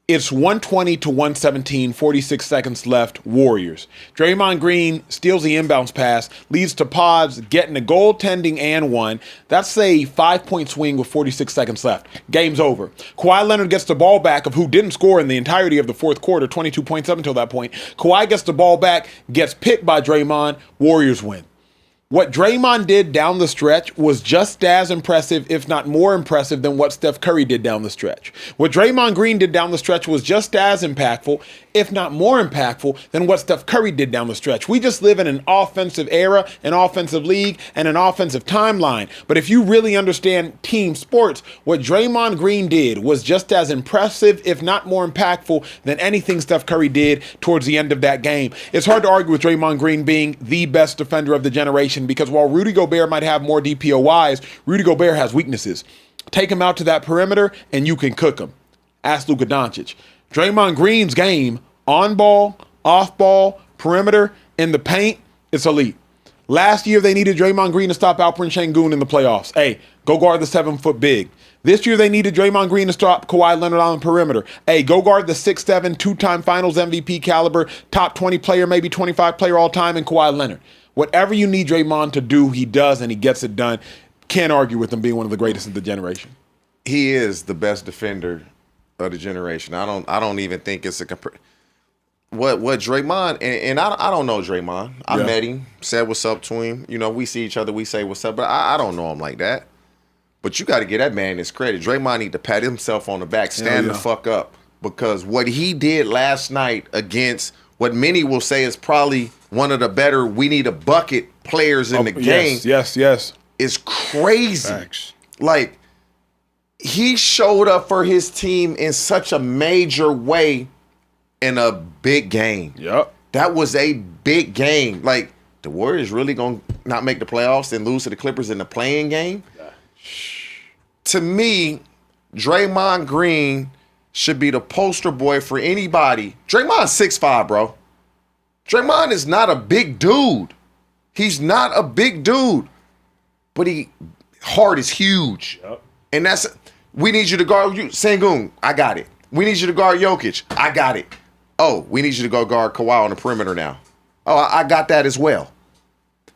[SPEAKER 1] It's 120-117, 46 seconds left, Warriors. Draymond Green steals the inbounds pass, leads to Pods getting a goaltending and one. That's a 5-point swing with 46 seconds left. Game's over. Kawhi Leonard gets the ball back of who didn't score in the entirety of the fourth quarter, 22 points up until that point. Kawhi gets the ball back, gets picked by Draymond, Warriors win. What Draymond did down the stretch was just as impressive, if not more impressive, than what Steph Curry did down the stretch. What Draymond Green did down the stretch was just as impactful, if not more impactful, than what Steph Curry did down the stretch. We just live in an offensive era, an offensive league, and an offensive timeline. But if you really understand team sports, what Draymond Green did was just as impressive, if not more impactful, than anything Steph Curry did towards the end of that game. It's hard to argue with Draymond Green being the best defender of the generation, because while Rudy Gobert might have more DPOYs, Rudy Gobert has weaknesses. Take him out to that perimeter and you can cook him. Ask Luka Doncic. Draymond Green's game, on ball, off ball, perimeter, in the paint, it's elite. Last year they needed Draymond Green to stop Alperen Sengun in the playoffs. Hey, go guard the 7-foot big. This year they needed Draymond Green to stop Kawhi Leonard on the perimeter. Hey, go guard the 6'7", 2-time Finals MVP caliber, top 20 player, maybe 25 player all time in Kawhi Leonard. Whatever you need Draymond to do, he does, and he gets it done. Can't argue with him being one of the greatest of the generation.
[SPEAKER 3] He is the best defender of the generation. I don't even think it's a what Draymond, and I don't know Draymond. I met him, said what's up to him. You know, we see each other, we say what's up, but I don't know him like that. But you got to give that man his credit. Draymond need to pat himself on the back, stand the fuck up, because what he did last night against what many will say is probably one of the better we need a bucket players in the game.
[SPEAKER 1] Yes.
[SPEAKER 3] Is crazy.
[SPEAKER 4] Facts.
[SPEAKER 3] Like, he showed up for his team in such a major way in a big game.
[SPEAKER 1] Yep.
[SPEAKER 3] That was a big game. Like, the Warriors really going to not make the playoffs and lose to the Clippers in the playing game? To me, Draymond Green should be the poster boy for anybody. Draymond's 6'5", bro. Draymond is not a big dude. He's not a big dude. But heart is huge. Yep. And we need you to guard you. Sengun, I got it. We need you to guard Jokic. I got it. Oh, we need you to go guard Kawhi on the perimeter now. Oh, I got that as well.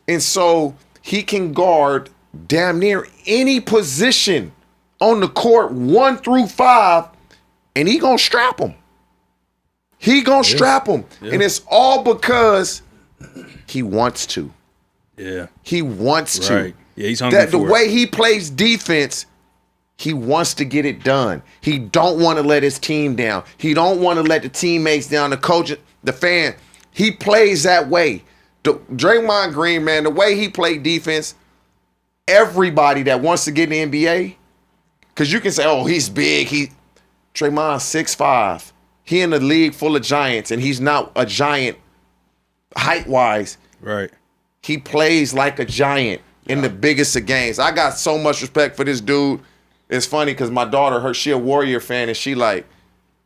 [SPEAKER 3] And so he can guard damn near any position on the court 1 through 5, and he gonna strap them. He gonna strap them. Yeah. And it's all because he wants to.
[SPEAKER 4] Yeah.
[SPEAKER 3] He wants to.
[SPEAKER 4] Yeah, he's hungry
[SPEAKER 3] the way he plays defense, he wants to get it done. He don't want to let his team down. He don't want to let the teammates down, the coach, the fan. He plays that way. Draymond Green, man, the way he played defense, everybody that wants to get in the NBA, because you can say, oh, he's big. Draymond's 6'5". He in a league full of giants, and he's not a giant height-wise.
[SPEAKER 4] Right.
[SPEAKER 3] He plays like a giant in the biggest of games. I got so much respect for this dude. It's funny because my daughter, she a Warrior fan, and she like,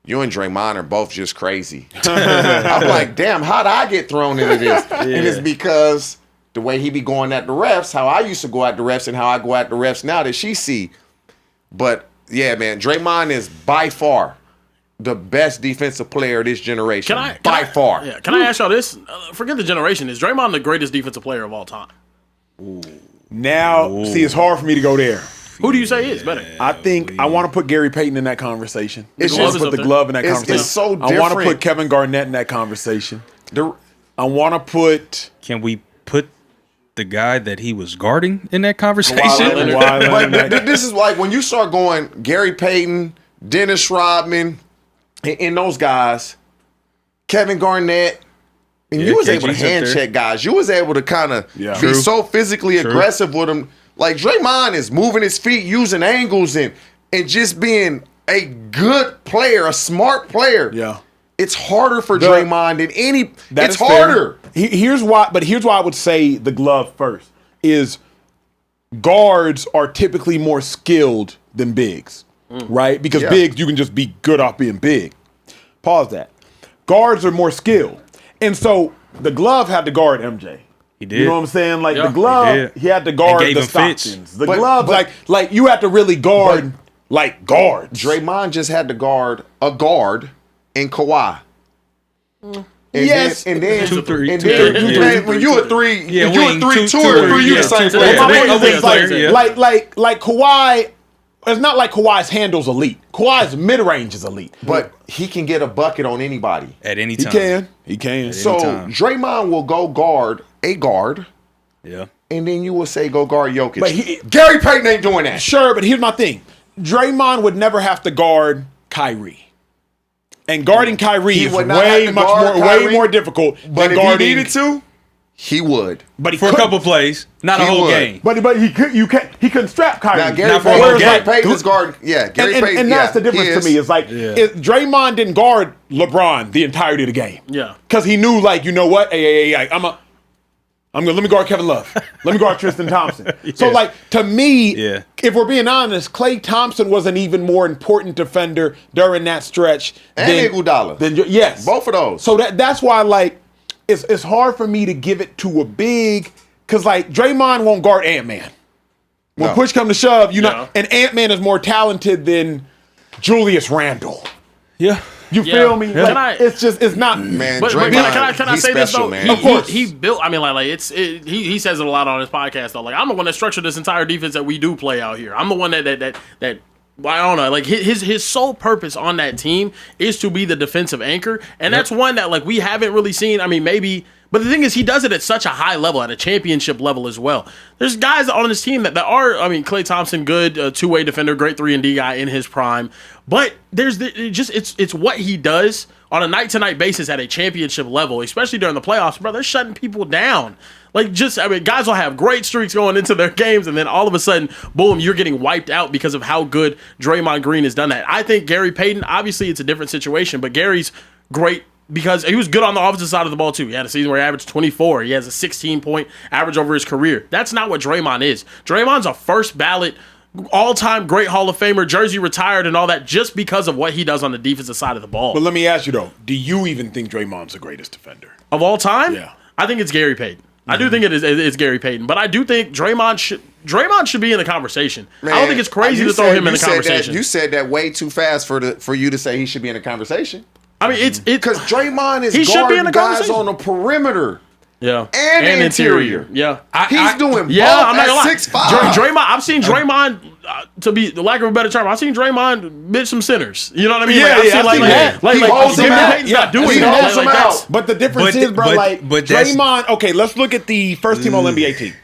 [SPEAKER 3] you and Draymond are both just crazy. I'm like, damn, how'd I get thrown into this? Yeah. And it's because the way he be going at the refs, how I used to go at the refs and how I go at the refs now that she see. But, yeah, man, Draymond is by far the best defensive player of this generation. By far.
[SPEAKER 2] Yeah. Can I ask y'all this? Forget the generation. Is Draymond the greatest defensive player of all time?
[SPEAKER 1] Ooh. Now, see, it's hard for me to go there.
[SPEAKER 2] Who do you say is better?
[SPEAKER 1] I think I want to put Gary Payton in that conversation.
[SPEAKER 3] It's
[SPEAKER 1] just put the glove in that conversation.
[SPEAKER 3] It's so different.
[SPEAKER 1] I want to put Kevin Garnett in that conversation. I want to put.
[SPEAKER 4] Can we put the guy that he was guarding in that conversation?
[SPEAKER 3] But this is like when you start going Gary Payton, Dennis Rodman, and those guys, Kevin Garnett. And you was able to hand check guys. You was able to kind of be so physically aggressive with them. Like Draymond is moving his feet, using angles, and just being a good player, a smart player.
[SPEAKER 1] Yeah.
[SPEAKER 3] It's harder for Draymond than any. It's harder.
[SPEAKER 1] Here's why I would say the glove first is guards are typically more skilled than bigs, right? Because bigs, you can just be good off being big. Pause that. Guards are more skilled. And so the glove had to guard MJ.
[SPEAKER 4] He did.
[SPEAKER 1] You know what I'm saying? Like the glove, he had to guard the Stocktons. The glove, like you have to really guard guards.
[SPEAKER 3] Draymond just had to guard a guard in Kawhi. And then 2-3. When you a 3, you a 3, 2 or 3, you the same player.
[SPEAKER 1] Like Kawhi. It's not like Kawhi's handle's elite. Kawhi's mid-range is elite.
[SPEAKER 3] But he can get a bucket on anybody.
[SPEAKER 4] At any time.
[SPEAKER 1] He can.
[SPEAKER 3] So Draymond will go guard a guard.
[SPEAKER 4] Yeah.
[SPEAKER 3] And then you will say go guard Jokic. But Gary Payton ain't doing that.
[SPEAKER 1] Sure, but here's my thing. Draymond would never have to guard Kyrie. And guarding Kyrie is way more difficult
[SPEAKER 3] than
[SPEAKER 1] guarding.
[SPEAKER 3] If he needed to, he would.
[SPEAKER 1] But
[SPEAKER 4] for a couple plays, not a whole game.
[SPEAKER 1] But he couldn't strap Kyrie.
[SPEAKER 3] Now Gary Payton's guard. Yeah, Gary Payton.
[SPEAKER 1] And that's the difference to me. It's like Draymond didn't guard LeBron the entirety of the game.
[SPEAKER 2] Yeah.
[SPEAKER 1] Because he knew, like, you know what? Hey, let me guard Kevin Love. Let me guard Tristan Thompson. So, like, to me, if we're being honest, Klay Thompson was an even more important defender during that stretch.
[SPEAKER 3] And Iguodala.
[SPEAKER 1] Yes.
[SPEAKER 3] Both of those.
[SPEAKER 1] So that's why, like, it's hard for me to give it to a big, because, like, Draymond won't guard Ant-Man. When push comes to shove, and Ant-Man is more talented than Julius Randle.
[SPEAKER 4] Yeah.
[SPEAKER 1] You feel me?
[SPEAKER 2] Yeah.
[SPEAKER 1] Like, it's not.
[SPEAKER 3] Man,
[SPEAKER 2] but can I say this though?
[SPEAKER 3] Man.
[SPEAKER 2] Of course, he built. I mean, he says it a lot on his podcast though. Like, I'm the one that structured this entire defense that we do play out here. I'm the one that I don't know. Like his sole purpose on that team is to be the defensive anchor, and that's one that like we haven't really seen. I mean, maybe. But the thing is, he does it at such a high level, at a championship level as well. There's guys on this team that are, I mean, Klay Thompson, good two-way defender, great 3-and-D guy in his prime. But it's what he does on a night-to-night basis at a championship level, especially during the playoffs. Bro, they're shutting people down. Like, guys will have great streaks going into their games, and then all of a sudden, boom, you're getting wiped out because of how good Draymond Green has done that. I think Gary Payton, obviously it's a different situation, but Gary's great because he was good on the offensive side of the ball, too. He had a season where he averaged 24. He has a 16-point average over his career. That's not what Draymond is. Draymond's a first-ballot, all-time great Hall of Famer, jersey retired and all that just because of what he does on the defensive side of the ball.
[SPEAKER 1] But let me ask you, though. Do you even think Draymond's the greatest defender?
[SPEAKER 2] Of all time?
[SPEAKER 1] Yeah.
[SPEAKER 2] I think it's Gary Payton. I do think it's Gary Payton. But I do think Draymond Draymond should be in the conversation.
[SPEAKER 3] Man,
[SPEAKER 2] I don't think it's crazy to throw him in the conversation.
[SPEAKER 3] You said that way too fast for you to say he should be in the conversation.
[SPEAKER 2] I mean, it's
[SPEAKER 3] because Draymond is guarding guys on the perimeter.
[SPEAKER 2] Yeah,
[SPEAKER 3] and interior.
[SPEAKER 2] Yeah,
[SPEAKER 3] he's doing both.
[SPEAKER 2] I'm not gonna lie.
[SPEAKER 3] 6'5".
[SPEAKER 2] Draymond. I've seen Draymond. To be the lack of a better term, I've seen Draymond bitch some sinners. You know what I mean?
[SPEAKER 1] Yeah,
[SPEAKER 2] I've
[SPEAKER 1] yeah,
[SPEAKER 2] seen
[SPEAKER 1] he holds them out.
[SPEAKER 2] not doing
[SPEAKER 3] he
[SPEAKER 2] that.
[SPEAKER 3] holds them out.
[SPEAKER 1] But the difference is, bro, Draymond. Okay, let's look at the first team All NBA team.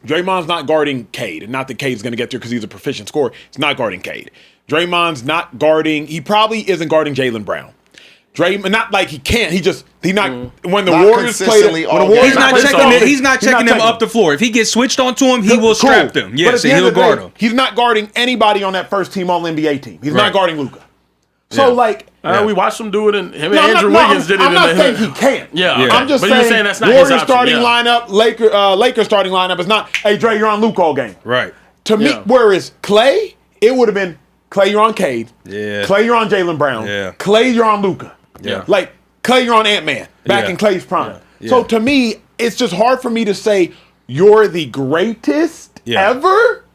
[SPEAKER 1] Draymond's not guarding Cade, and not that Cade's going to get there because he's a proficient scorer. He's not guarding Cade. Draymond's not guarding. He probably isn't guarding Jaylen Brown. Draymond, not like he can't. He's not. When the Warriors play,
[SPEAKER 4] he's not checking them up the floor. If he gets switched onto him, he will strap them. Yes, and he'll guard them.
[SPEAKER 1] He's not guarding anybody on that first team All NBA team. He's not guarding Luka. So
[SPEAKER 2] we watched him do it, and him and Andrew Wiggins did it.
[SPEAKER 1] I'm not saying he can't.
[SPEAKER 2] Yeah,
[SPEAKER 1] I'm just saying
[SPEAKER 2] that's not
[SPEAKER 1] Warriors
[SPEAKER 2] his
[SPEAKER 1] starting lineup, Lakers starting lineup is not. Hey Dre, you're on Luka all game.
[SPEAKER 4] Right.
[SPEAKER 1] To me, whereas Clay, it would have been Clay, you're on Cade.
[SPEAKER 4] Yeah.
[SPEAKER 1] Clay, you're on Jaylen Brown.
[SPEAKER 4] Yeah.
[SPEAKER 1] Clay, you're on Luka.
[SPEAKER 4] Yeah.
[SPEAKER 1] Like Clay, you're on Ant-Man back in Clay's prime. Yeah. So to me, it's just hard for me to say you're the greatest ever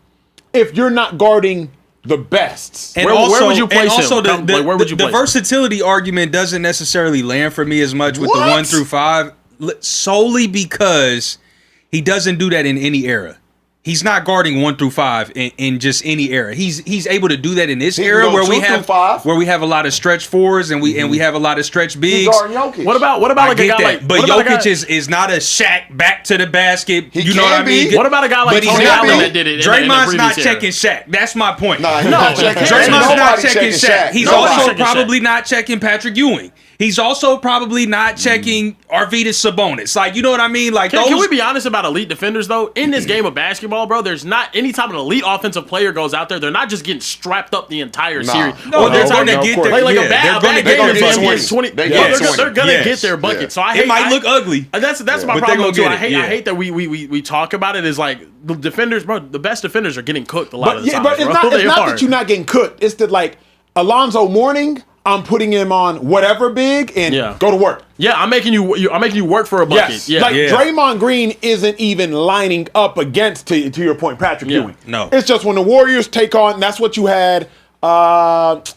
[SPEAKER 1] if you're not guarding the best.
[SPEAKER 4] And where would you place him? The versatility argument doesn't necessarily land for me as much with the 1 through 5, solely because he doesn't do that in any era. He's not guarding 1 through 5 in just any era. He's able to do that in this era where we have a lot of stretch fours and we have a lot of stretch bigs.
[SPEAKER 2] What about like a guy like?
[SPEAKER 4] But Jokic is not a Shaq back to the basket. You know what I mean?
[SPEAKER 2] What about a guy like Tony Allen that did it?
[SPEAKER 4] Draymond's not checking Shaq. That's my point.
[SPEAKER 3] Draymond's
[SPEAKER 4] not checking Shaq. He's also probably not checking Patrick Ewing. He's also probably not checking Arvydas Sabonis. Like, you know what I mean? Like,
[SPEAKER 2] can we be honest about elite defenders, though? In this game of basketball, bro, there's not any time an elite offensive player goes out there, they're not just getting strapped up the entire series.
[SPEAKER 4] No, they're going to get their
[SPEAKER 2] like a bad game is 20. They're going to get their bucket. So
[SPEAKER 4] it might look ugly.
[SPEAKER 2] That's my problem too. I hate that we talk about it as like the defenders, bro. The best defenders are getting cooked a lot of the time.
[SPEAKER 1] But it's not that you're not getting cooked. It's that like Alonzo Mourning, I'm putting him on whatever big and go to work.
[SPEAKER 2] Yeah, I'm making you work for a bucket.
[SPEAKER 1] Yes.
[SPEAKER 2] Yeah.
[SPEAKER 1] Draymond Green isn't even lining up against, to your point, Patrick Ewing.
[SPEAKER 4] No.
[SPEAKER 1] It's just when the Warriors take on, that's what you had. What's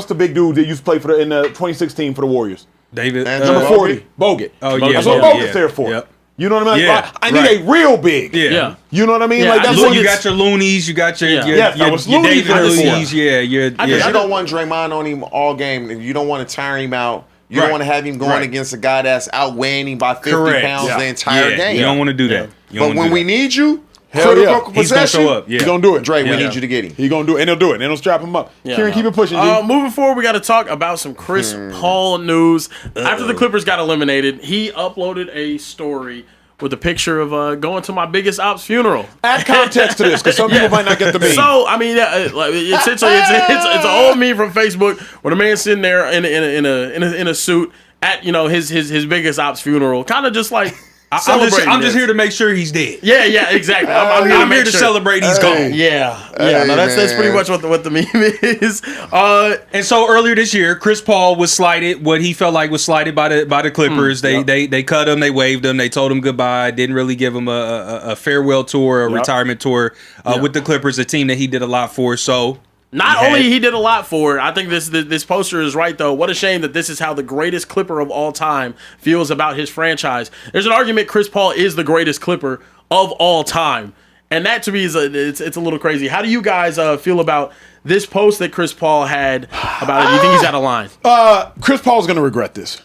[SPEAKER 1] the big dude that used to play in the 2016 for the Warriors?
[SPEAKER 4] David.
[SPEAKER 1] Number 40, Bogut.
[SPEAKER 4] Oh, yeah.
[SPEAKER 1] That's what Bogut's there for.
[SPEAKER 4] Yep.
[SPEAKER 1] You know what I mean?
[SPEAKER 4] Yeah,
[SPEAKER 1] I need a real big.
[SPEAKER 2] Yeah.
[SPEAKER 1] You know what I mean?
[SPEAKER 2] Yeah,
[SPEAKER 1] like that's what
[SPEAKER 4] you got your Loonies, you got your
[SPEAKER 1] Loonies
[SPEAKER 4] David Loonies. Yeah,
[SPEAKER 3] you don't want Draymond on him all game. If you don't want to tire him out, you don't want to have him going against a guy that's outweighing him by 50 pounds the entire game.
[SPEAKER 4] You don't want to do that.
[SPEAKER 3] But when we need you,
[SPEAKER 1] critical
[SPEAKER 4] he's going to show up.
[SPEAKER 1] He's going to do it.
[SPEAKER 3] Dre, we need you to get him.
[SPEAKER 1] He's going to do it, and he'll do it, and he'll strap him up. Kieran, keep it pushing, G.
[SPEAKER 2] Moving forward, we got to talk about some Chris Paul news. After the Clippers got eliminated, he uploaded a story with a picture of going to my biggest ops funeral.
[SPEAKER 1] Add context to this, because some people might not get the meme.
[SPEAKER 2] So, I mean, essentially, it's an old meme from Facebook where the man's sitting there in a suit at his biggest ops funeral, kind of just like.
[SPEAKER 4] I'm just here to make sure he's dead.
[SPEAKER 2] Yeah, exactly.
[SPEAKER 4] I'm here to celebrate he's gone.
[SPEAKER 2] Yeah. No, that's pretty much what the meme is.
[SPEAKER 4] And so earlier this year, Chris Paul was slighted. What he felt like was slighted by the Clippers. They cut him. They waved him. They told him goodbye. Didn't really give him a farewell tour, a retirement tour with the Clippers, a team that he did a lot for. So.
[SPEAKER 2] Not only he did a lot for it, I think this poster is right, though. What a shame that this is how the greatest Clipper of all time feels about his franchise. There's an argument Chris Paul is the greatest Clipper of all time. And that, to me, is it's a little crazy. How do you guys feel about this post that Chris Paul had about it? Do you think he's out of line?
[SPEAKER 1] Chris Paul's going to regret this.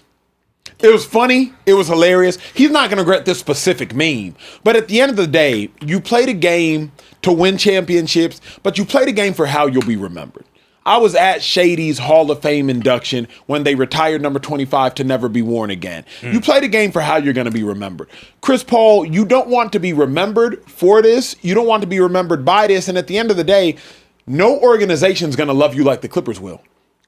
[SPEAKER 1] It was funny. It was hilarious. He's not going to regret this specific meme. But at the end of the day, you play the game to win championships, but you play the game for how you'll be remembered. I was at Shady's Hall of Fame induction when they retired number 25 to never be worn again. You play the game for how you're going to be remembered. Chris Paul, you don't want to be remembered for this. You don't want to be remembered by this. And at the end of the day, no organization's going to love you like the Clippers will.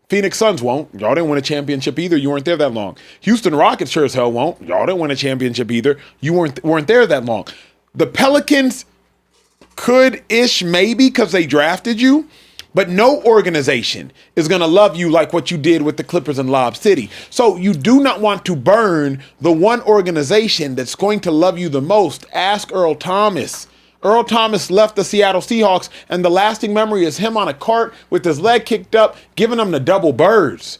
[SPEAKER 1] Phoenix Suns won't. Y'all didn't win a championship either. You weren't there that long. Houston Rockets sure as hell won't. Y'all didn't win a championship either. You weren't there that long. The Pelicans could-ish maybe because they drafted you, but no organization is going to love you like what you did with the Clippers in Lob City. So you do not want to burn the one organization that's going to love you the most. Ask Earl Thomas Earl Thomas left the Seattle Seahawks, and the lasting memory is him on a cart with his leg kicked up, giving them the double birds.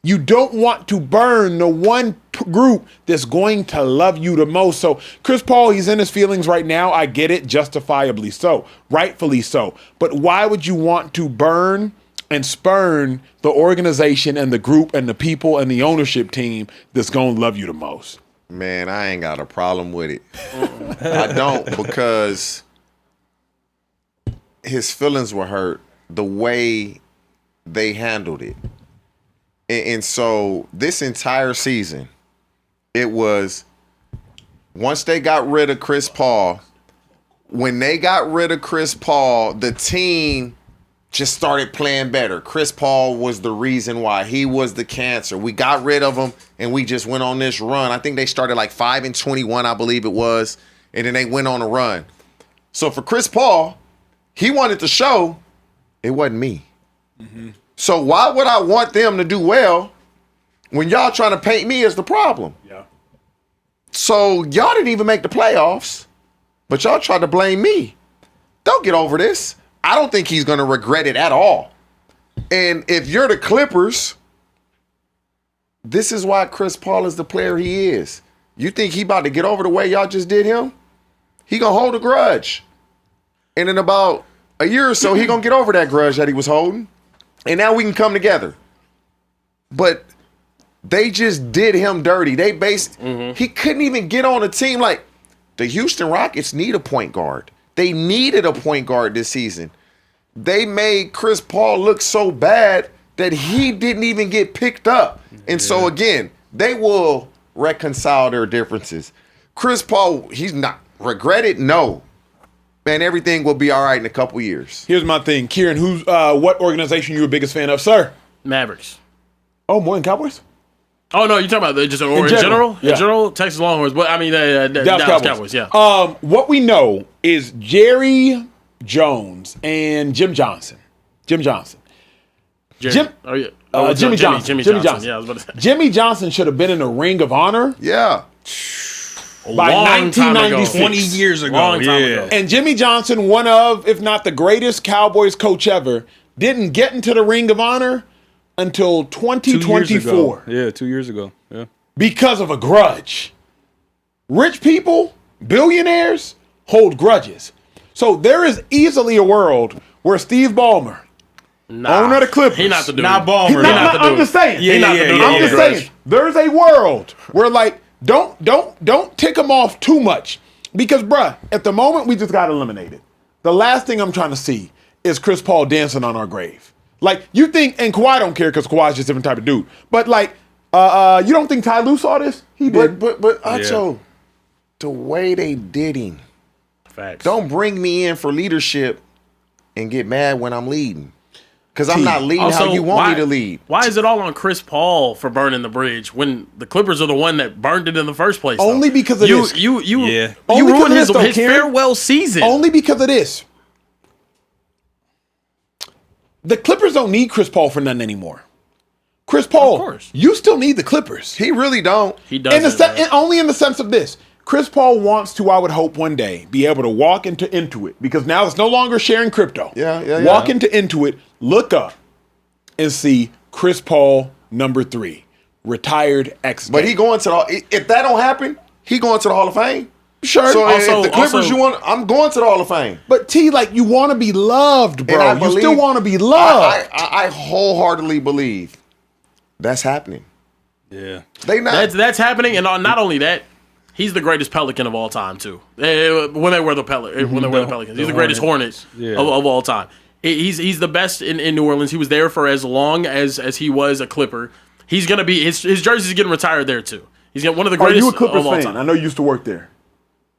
[SPEAKER 1] You don't want to burn the one group that's going to love you the most. So Chris Paul, he's in his feelings right now. I get it, justifiably so, rightfully so. But why would you want to burn and spurn the organization and the group and the people and the ownership team that's going to love you the most?
[SPEAKER 3] Man, I ain't got a problem with it. I don't, because his feelings were hurt the way they handled it. And so this entire season, it was once they got rid of Chris Paul, when they got rid of Chris Paul, the team just started playing better. Chris Paul was the reason why. He was the cancer. We got rid of him, and we just went on this run. I think they started like 5-21, I believe it was, and then they went on a run. So for Chris Paul, he wanted to show it wasn't me. Mm-hmm. So why would I want them to do well when y'all trying to paint me as the problem?
[SPEAKER 1] Yeah.
[SPEAKER 3] So y'all didn't even make the playoffs, but y'all tried to blame me. Don't get over this. I don't think he's going to regret it at all. And if you're the Clippers, this is why Chris Paul is the player he is. You think he about to get over the way y'all just did him? He going to hold a grudge. And in about a year or so, he going to get over that grudge that he was holding. And now we can come together. But they just did him dirty. He couldn't even get on a team. Like, the Houston Rockets need a point guard. They needed a point guard this season. They made Chris Paul look so bad that he didn't even get picked up. And so, again, they will reconcile their differences. Chris Paul, he's not regretted? No. Man, everything will be all right in a couple years.
[SPEAKER 1] Here's my thing. Kieran, what organization you a biggest fan of, sir?
[SPEAKER 2] Mavericks.
[SPEAKER 1] Oh, more than Cowboys?
[SPEAKER 2] Oh, no, you're talking about just in general?
[SPEAKER 1] Yeah.
[SPEAKER 2] In general, Texas Longhorns. But I mean, Dallas Cowboys, yeah.
[SPEAKER 1] What we know is Jerry Jones and Jim Johnson. Jimmy Johnson.
[SPEAKER 2] Yeah, I was about to say.
[SPEAKER 1] Jimmy Johnson should have been in the Ring of Honor.
[SPEAKER 3] Yeah.
[SPEAKER 1] By 1996.
[SPEAKER 4] 20 years ago.
[SPEAKER 2] Long time ago.
[SPEAKER 1] And Jimmy Johnson, one of, if not the greatest Cowboys coach ever, didn't get into the Ring of Honor until 2024.
[SPEAKER 4] 2 years ago. Yeah.
[SPEAKER 1] Because of a grudge. Rich people, billionaires, hold grudges. So there is easily a world where Steve Ballmer, owner of the Clippers,
[SPEAKER 2] He not the dude.
[SPEAKER 4] Not Ballmer.
[SPEAKER 1] I'm just saying. I'm just saying. There's a world where, like, don't tick him off too much. Because, bruh, at the moment, we just got eliminated. The last thing I'm trying to see is Chris Paul dancing on our grave. Like, you think, and Kawhi don't care because Kawhi's just a different type of dude. But, like, you don't think Ty Lue saw this? He did.
[SPEAKER 3] But Acho, the way they did him.
[SPEAKER 2] Facts.
[SPEAKER 3] Don't bring me in for leadership and get mad when I'm leading. Because I'm not leading how you want me to lead.
[SPEAKER 2] Why is it all on Chris Paul for burning the bridge when the Clippers are the one that burned it in the first place?
[SPEAKER 1] Only because of this.
[SPEAKER 2] You
[SPEAKER 1] Only
[SPEAKER 2] ruined
[SPEAKER 1] because of this,
[SPEAKER 2] his farewell season.
[SPEAKER 1] Only because of this. The Clippers don't need Chris Paul for nothing anymore. Chris Paul,
[SPEAKER 2] Of course.
[SPEAKER 1] you still need the Clippers.
[SPEAKER 3] He really don't.
[SPEAKER 2] He does.
[SPEAKER 1] Only in the sense of this. Chris Paul wants to, I would hope one day, be able to walk into Intuit, because now it's no longer sharing crypto. Walk into Intuit, look up, and see Chris Paul #3, retired X.
[SPEAKER 3] But he going to the, if that don't happen, he going to the Hall of Fame.
[SPEAKER 1] Sure.
[SPEAKER 3] So if the Clippers you want, I'm going to the Hall of Fame.
[SPEAKER 1] But T, like, you want to be loved, bro.
[SPEAKER 3] And
[SPEAKER 1] You still want to be loved.
[SPEAKER 3] I wholeheartely believe that's happening.
[SPEAKER 4] Yeah.
[SPEAKER 3] They not.
[SPEAKER 2] That's happening, and not only that, he's the greatest Pelican of all time too. When they were the Pelicans, he's the greatest Hornet of all time. He's the best in New Orleans. He was there for as long as he was a Clipper. He's gonna be his jersey's getting retired there too. He's got one of the greatest.
[SPEAKER 1] Are you a Clippers
[SPEAKER 2] of all
[SPEAKER 1] fan?
[SPEAKER 2] time.
[SPEAKER 1] I know you used to work there.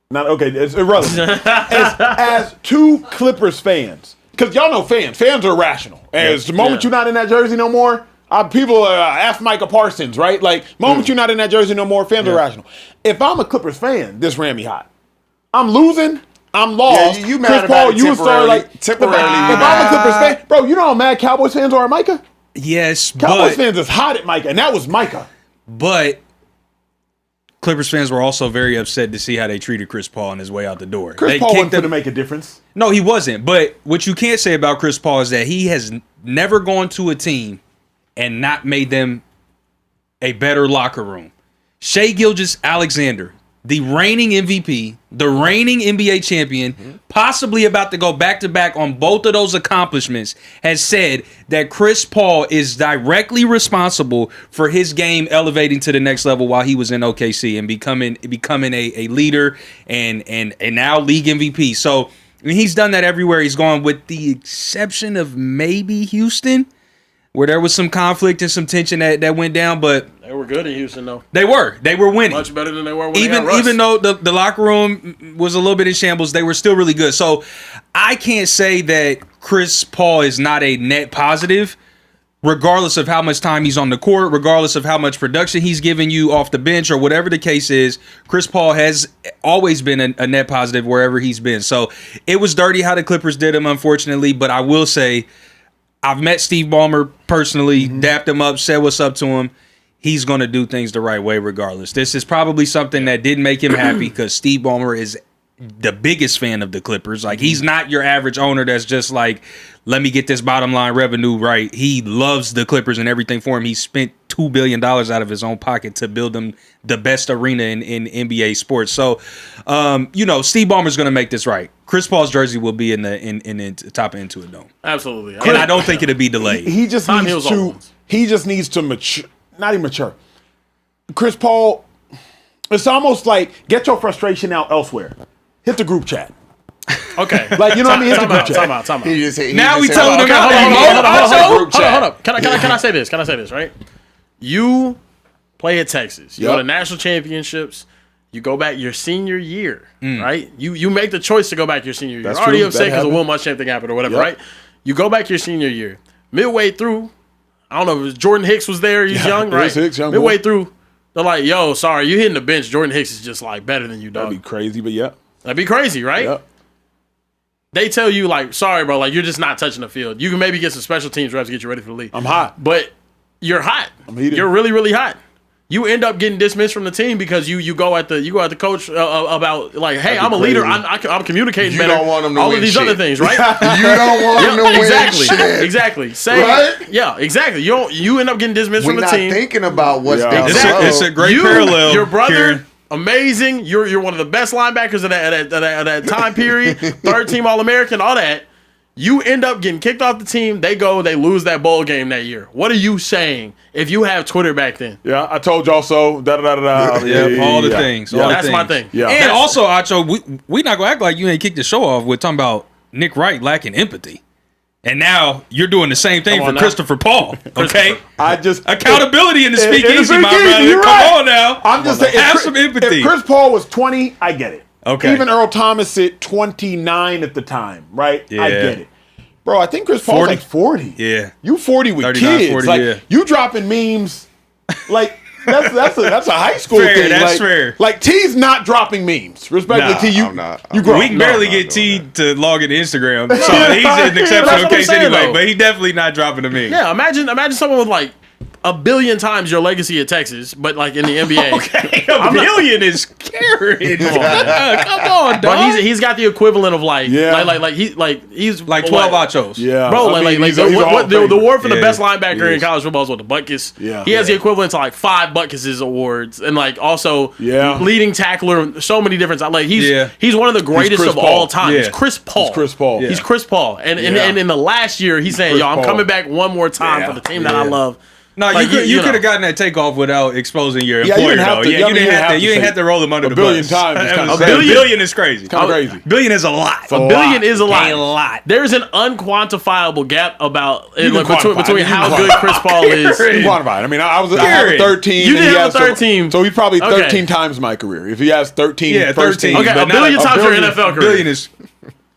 [SPEAKER 1] Not okay. It's irrelevant. as two Clippers fans, because y'all know fans are irrational. As the moment you're not in that jersey no more, people ask Micah Parsons, right? Like, moment you're not in that jersey no more, fans are irrational. If I'm a Clippers fan, this ran me hot. I'm losing. I'm lost.
[SPEAKER 3] You
[SPEAKER 1] Chris
[SPEAKER 3] mad
[SPEAKER 1] Paul,
[SPEAKER 3] about it
[SPEAKER 1] you started like
[SPEAKER 3] temporarily.
[SPEAKER 1] If I'm a Clippers fan, bro, you know how mad Cowboys fans are at Micah?
[SPEAKER 4] Yes,
[SPEAKER 1] Cowboys fans is hot at Micah, and that was Micah.
[SPEAKER 4] But Clippers fans were also very upset to see how they treated Chris Paul on his way out the door.
[SPEAKER 1] Chris Paul wasn't going to make a difference.
[SPEAKER 4] No, he wasn't. But what you can't say about Chris Paul is that he has never gone to a team and not made them a better locker room. Shai Gilgeous-Alexander, the reigning MVP, the reigning NBA champion, possibly about to go back-to-back on both of those accomplishments, has said that Chris Paul is directly responsible for his game elevating to the next level while he was in OKC and becoming a leader and now league MVP. So I mean, he's done that everywhere he's gone, with the exception of maybe Houston, where there was some conflict and some tension that went down, but
[SPEAKER 2] they were good in Houston, though.
[SPEAKER 4] They were winning.
[SPEAKER 2] Much better than they were when they got Russ.
[SPEAKER 4] Even though the locker room was a little bit in shambles, they were still really good. So I can't say that Chris Paul is not a net positive, regardless of how much time he's on the court, regardless of how much production he's giving you off the bench, or whatever the case is. Chris Paul has always been a net positive wherever he's been. So it was dirty how the Clippers did him, unfortunately, but I will say, I've met Steve Ballmer personally, dapped him up, said what's up to him. He's going to do things the right way regardless. This is probably something that didn't make him happy because Steve Ballmer is the biggest fan of the Clippers. Like, he's not your average owner that's just like, let me get this bottom line revenue right. He loves the Clippers and everything for him. He spent $2 billion out of his own pocket to build them the best arena in NBA sports. So, Steve Ballmer's going to make this right. Chris Paul's jersey will be in the top of Into It Dome.
[SPEAKER 2] Absolutely.
[SPEAKER 4] And I don't think it'll be delayed.
[SPEAKER 1] He just needs to mature. Not even mature. Chris Paul, it's almost like, get your frustration out elsewhere. Hit the group chat.
[SPEAKER 2] Okay.
[SPEAKER 1] Like, you know what I mean? Hit the group chat.
[SPEAKER 2] Time out.
[SPEAKER 4] Now we telling them
[SPEAKER 2] Hold up. Can I say this? Right? You play at Texas. You go to national championships. You go back your senior year, right? You make the choice to go back your senior year.
[SPEAKER 1] That's
[SPEAKER 2] You're already
[SPEAKER 1] true.
[SPEAKER 2] upset because the Will Muschamp thing happened or whatever, right? You go back your senior year. Midway through, I don't know if it was Jordan Hicks was there. He's young, right?
[SPEAKER 1] Hicks, young
[SPEAKER 2] Midway
[SPEAKER 1] boy.
[SPEAKER 2] through, they're like, yo, sorry, you hitting the bench. Jordan Hicks is just like better than you, dog.
[SPEAKER 1] That'd be crazy, but yeah.
[SPEAKER 2] That'd be crazy, right?
[SPEAKER 1] Yeah.
[SPEAKER 2] They tell you, like, sorry, bro, like, you're just not touching the field. You can maybe get some special teams reps to get you ready for the league.
[SPEAKER 1] I'm hot.
[SPEAKER 2] But you're hot.
[SPEAKER 1] I'm heated.
[SPEAKER 2] You're really, really hot. You end up getting dismissed from the team because you go at the coach about, like, hey, I'm a leader. I'm communicating
[SPEAKER 3] You
[SPEAKER 2] better.
[SPEAKER 3] don't want him to
[SPEAKER 2] all
[SPEAKER 3] win
[SPEAKER 2] of these
[SPEAKER 3] shit.
[SPEAKER 2] other things, right?
[SPEAKER 3] You don't want him to win shit.
[SPEAKER 2] Exactly. Say,
[SPEAKER 3] Right?
[SPEAKER 2] Yeah, exactly. You end up getting dismissed
[SPEAKER 3] We're
[SPEAKER 2] from the
[SPEAKER 3] not
[SPEAKER 2] team.
[SPEAKER 3] thinking about what's
[SPEAKER 1] Yeah.
[SPEAKER 3] down the
[SPEAKER 2] Exactly.
[SPEAKER 3] road.
[SPEAKER 4] It's a great parallel.
[SPEAKER 2] Your brother,
[SPEAKER 4] Karen.
[SPEAKER 2] amazing. You're one of the best linebackers of that time period. Third team All-American, all that. You end up getting kicked off the team. They lose that bowl game that year. What are you saying if you have Twitter back then?
[SPEAKER 1] Yeah, I told y'all so.
[SPEAKER 4] Yeah, all the things.
[SPEAKER 1] Yeah.
[SPEAKER 4] All the
[SPEAKER 2] That's
[SPEAKER 4] things.
[SPEAKER 2] my thing.
[SPEAKER 1] Yeah.
[SPEAKER 4] And also, Acho, we not gonna act like you ain't kicked the show off with talking about Nick Wright lacking empathy. And now you're doing the same thing for Christopher Paul. Okay? Accountability in the speakeasy, my brother.
[SPEAKER 1] You're
[SPEAKER 4] Come
[SPEAKER 1] right.
[SPEAKER 4] on now.
[SPEAKER 1] I'm just saying,
[SPEAKER 4] have some empathy.
[SPEAKER 1] If Chris Paul was 20, I get it.
[SPEAKER 4] Okay.
[SPEAKER 1] Even Earl Thomas at 29 at the time, right?
[SPEAKER 4] Yeah.
[SPEAKER 1] I get it. Bro, I think Chris Paul's
[SPEAKER 4] 40?
[SPEAKER 1] like 40.
[SPEAKER 4] Yeah.
[SPEAKER 1] You 40 with
[SPEAKER 4] 39,
[SPEAKER 1] kids.
[SPEAKER 4] 40,
[SPEAKER 1] like,
[SPEAKER 4] yeah.
[SPEAKER 1] you dropping memes. Like, that's a high school
[SPEAKER 4] Fair,
[SPEAKER 1] thing.
[SPEAKER 4] that's
[SPEAKER 1] like,
[SPEAKER 4] fair.
[SPEAKER 1] Like, T's not dropping memes. Respectfully,
[SPEAKER 3] Nah,
[SPEAKER 1] T, you
[SPEAKER 3] I'm not.
[SPEAKER 1] you grow.
[SPEAKER 4] We can barely get T to log into Instagram. So he's an
[SPEAKER 2] That's
[SPEAKER 4] exceptional
[SPEAKER 2] what I'm
[SPEAKER 4] case
[SPEAKER 2] saying,
[SPEAKER 4] anyway,
[SPEAKER 2] though.
[SPEAKER 4] but he definitely not dropping a meme.
[SPEAKER 2] Yeah, imagine someone with like a billion times your legacy at Texas, but like in the NBA.
[SPEAKER 4] Okay, a billion is carrying. Come on, dog.
[SPEAKER 2] But he's got the equivalent of like
[SPEAKER 1] Yeah.
[SPEAKER 2] he's
[SPEAKER 4] like 12 Achos.
[SPEAKER 1] Yeah.
[SPEAKER 2] Bro,
[SPEAKER 1] I mean,
[SPEAKER 2] like
[SPEAKER 1] he's a Hall of
[SPEAKER 2] the
[SPEAKER 1] Famer.
[SPEAKER 2] award for the
[SPEAKER 4] Yeah.
[SPEAKER 2] best linebacker
[SPEAKER 1] He
[SPEAKER 2] in college football is what, the Butkus.
[SPEAKER 1] Yeah.
[SPEAKER 2] He has the equivalent to like 5 Butkuses awards and like also leading tackler, so many different like he's one of the greatest
[SPEAKER 1] Chris
[SPEAKER 2] of
[SPEAKER 1] Paul.
[SPEAKER 2] all time.
[SPEAKER 4] Yeah.
[SPEAKER 2] He's Chris Paul.
[SPEAKER 1] He's Chris Paul.
[SPEAKER 2] He's Chris Paul. And in the last year he's saying,
[SPEAKER 1] Chris
[SPEAKER 2] yo, I'm
[SPEAKER 1] Paul.
[SPEAKER 2] coming back one more time for the team that I love.
[SPEAKER 4] No,
[SPEAKER 2] Like,
[SPEAKER 4] you
[SPEAKER 2] know.
[SPEAKER 4] could have gotten that takeoff without exposing your
[SPEAKER 1] Yeah, you
[SPEAKER 4] employer,
[SPEAKER 1] didn't have
[SPEAKER 4] though.
[SPEAKER 1] to-
[SPEAKER 4] Yeah,
[SPEAKER 1] I
[SPEAKER 4] you
[SPEAKER 1] mean,
[SPEAKER 4] didn't
[SPEAKER 1] you
[SPEAKER 4] have to roll him under
[SPEAKER 1] a
[SPEAKER 4] the
[SPEAKER 1] billion
[SPEAKER 4] bus.
[SPEAKER 1] times is kinda
[SPEAKER 4] A
[SPEAKER 1] crazy.
[SPEAKER 4] billion is crazy.
[SPEAKER 1] Kinda crazy.
[SPEAKER 4] Billion is a lot.
[SPEAKER 2] A billion is a lot.
[SPEAKER 4] A lot.
[SPEAKER 2] There's an unquantifiable gap about
[SPEAKER 1] can quantify it.
[SPEAKER 2] between
[SPEAKER 1] You can
[SPEAKER 2] how
[SPEAKER 1] quantify
[SPEAKER 2] good Chris Paul is.
[SPEAKER 1] You quantify it. I mean, I have a third team.
[SPEAKER 2] You
[SPEAKER 1] and
[SPEAKER 2] did
[SPEAKER 1] he
[SPEAKER 2] have
[SPEAKER 1] has
[SPEAKER 2] a third team.
[SPEAKER 1] So he's probably
[SPEAKER 2] Okay.
[SPEAKER 1] 13 times my career. If he has 13
[SPEAKER 4] Yeah,
[SPEAKER 1] first
[SPEAKER 4] 13.
[SPEAKER 1] teams.
[SPEAKER 2] Okay,
[SPEAKER 1] but
[SPEAKER 2] a billion
[SPEAKER 1] not
[SPEAKER 2] times your
[SPEAKER 1] billion.
[SPEAKER 2] NFL career.
[SPEAKER 4] Billion is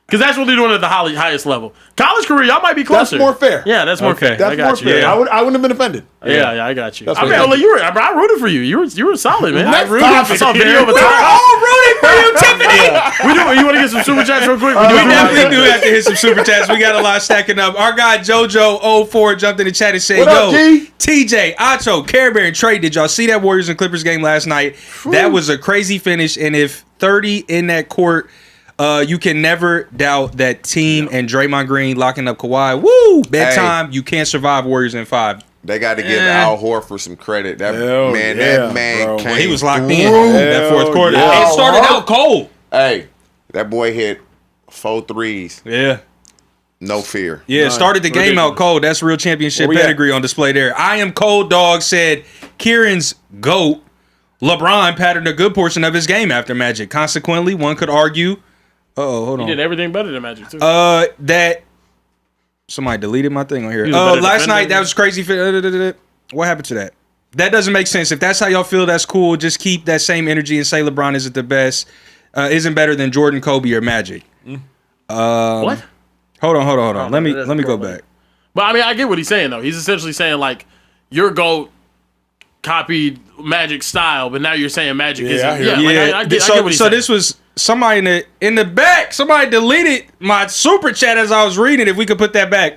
[SPEAKER 2] Because that's what they're doing at the highest level. College career, y'all might be closer.
[SPEAKER 1] That's more fair.
[SPEAKER 2] Yeah, that's more fair.
[SPEAKER 1] That's
[SPEAKER 2] I got
[SPEAKER 1] more
[SPEAKER 2] you.
[SPEAKER 1] fair.
[SPEAKER 2] Yeah.
[SPEAKER 1] I wouldn't have been offended.
[SPEAKER 2] Yeah, I got you.
[SPEAKER 1] That's
[SPEAKER 2] I
[SPEAKER 1] what
[SPEAKER 2] mean,
[SPEAKER 1] it is.
[SPEAKER 2] I rooted for you. You were solid, man. I
[SPEAKER 1] Next
[SPEAKER 2] rooted. I
[SPEAKER 1] topic.
[SPEAKER 2] saw video of a
[SPEAKER 4] We're
[SPEAKER 2] time.
[SPEAKER 4] all rooting for you, Tiffany.
[SPEAKER 2] You want to get some super chats real quick?
[SPEAKER 4] We definitely do have to hit some super chats. We got a lot stacking up. Our guy JoJo04 jumped in the chat and said,
[SPEAKER 1] What up, G?
[SPEAKER 4] TJ, Acho, Carebear, and Trey, did y'all see that Warriors and Clippers game last night? That was a crazy finish, and if 30 in that court, you can never doubt that team and Draymond Green locking up Kawhi. Woo! Bedtime, you can't survive Warriors in 5.
[SPEAKER 3] They got to give Al Horford some credit. That man came
[SPEAKER 4] he was locked in that fourth quarter.
[SPEAKER 3] Yeah.
[SPEAKER 4] It started out cold.
[SPEAKER 3] Hey, that boy hit 4 threes.
[SPEAKER 4] Yeah.
[SPEAKER 3] No fear.
[SPEAKER 4] Yeah, started the game out cold. That's real championship pedigree on display there. I am cold dog said Kieran's GOAT. LeBron patterned a good portion of his game after Magic. Consequently, one could argue. Hold on.
[SPEAKER 2] He did everything better than Magic too.
[SPEAKER 4] That somebody deleted my thing on here. Last night that was crazy. What happened to that? That doesn't make sense. If that's how y'all feel, that's cool. Just keep that same energy and say LeBron isn't the best, isn't better than Jordan, Kobe, or Magic.
[SPEAKER 2] What?
[SPEAKER 4] Hold on. Let me go back.
[SPEAKER 2] But I mean, I get what he's saying though. He's essentially saying like your GOAT copied Magic style, but now you're saying Magic isn't. I get what he's saying.
[SPEAKER 4] So this was somebody in the back. Somebody deleted my super chat as I was reading. If we could put that back.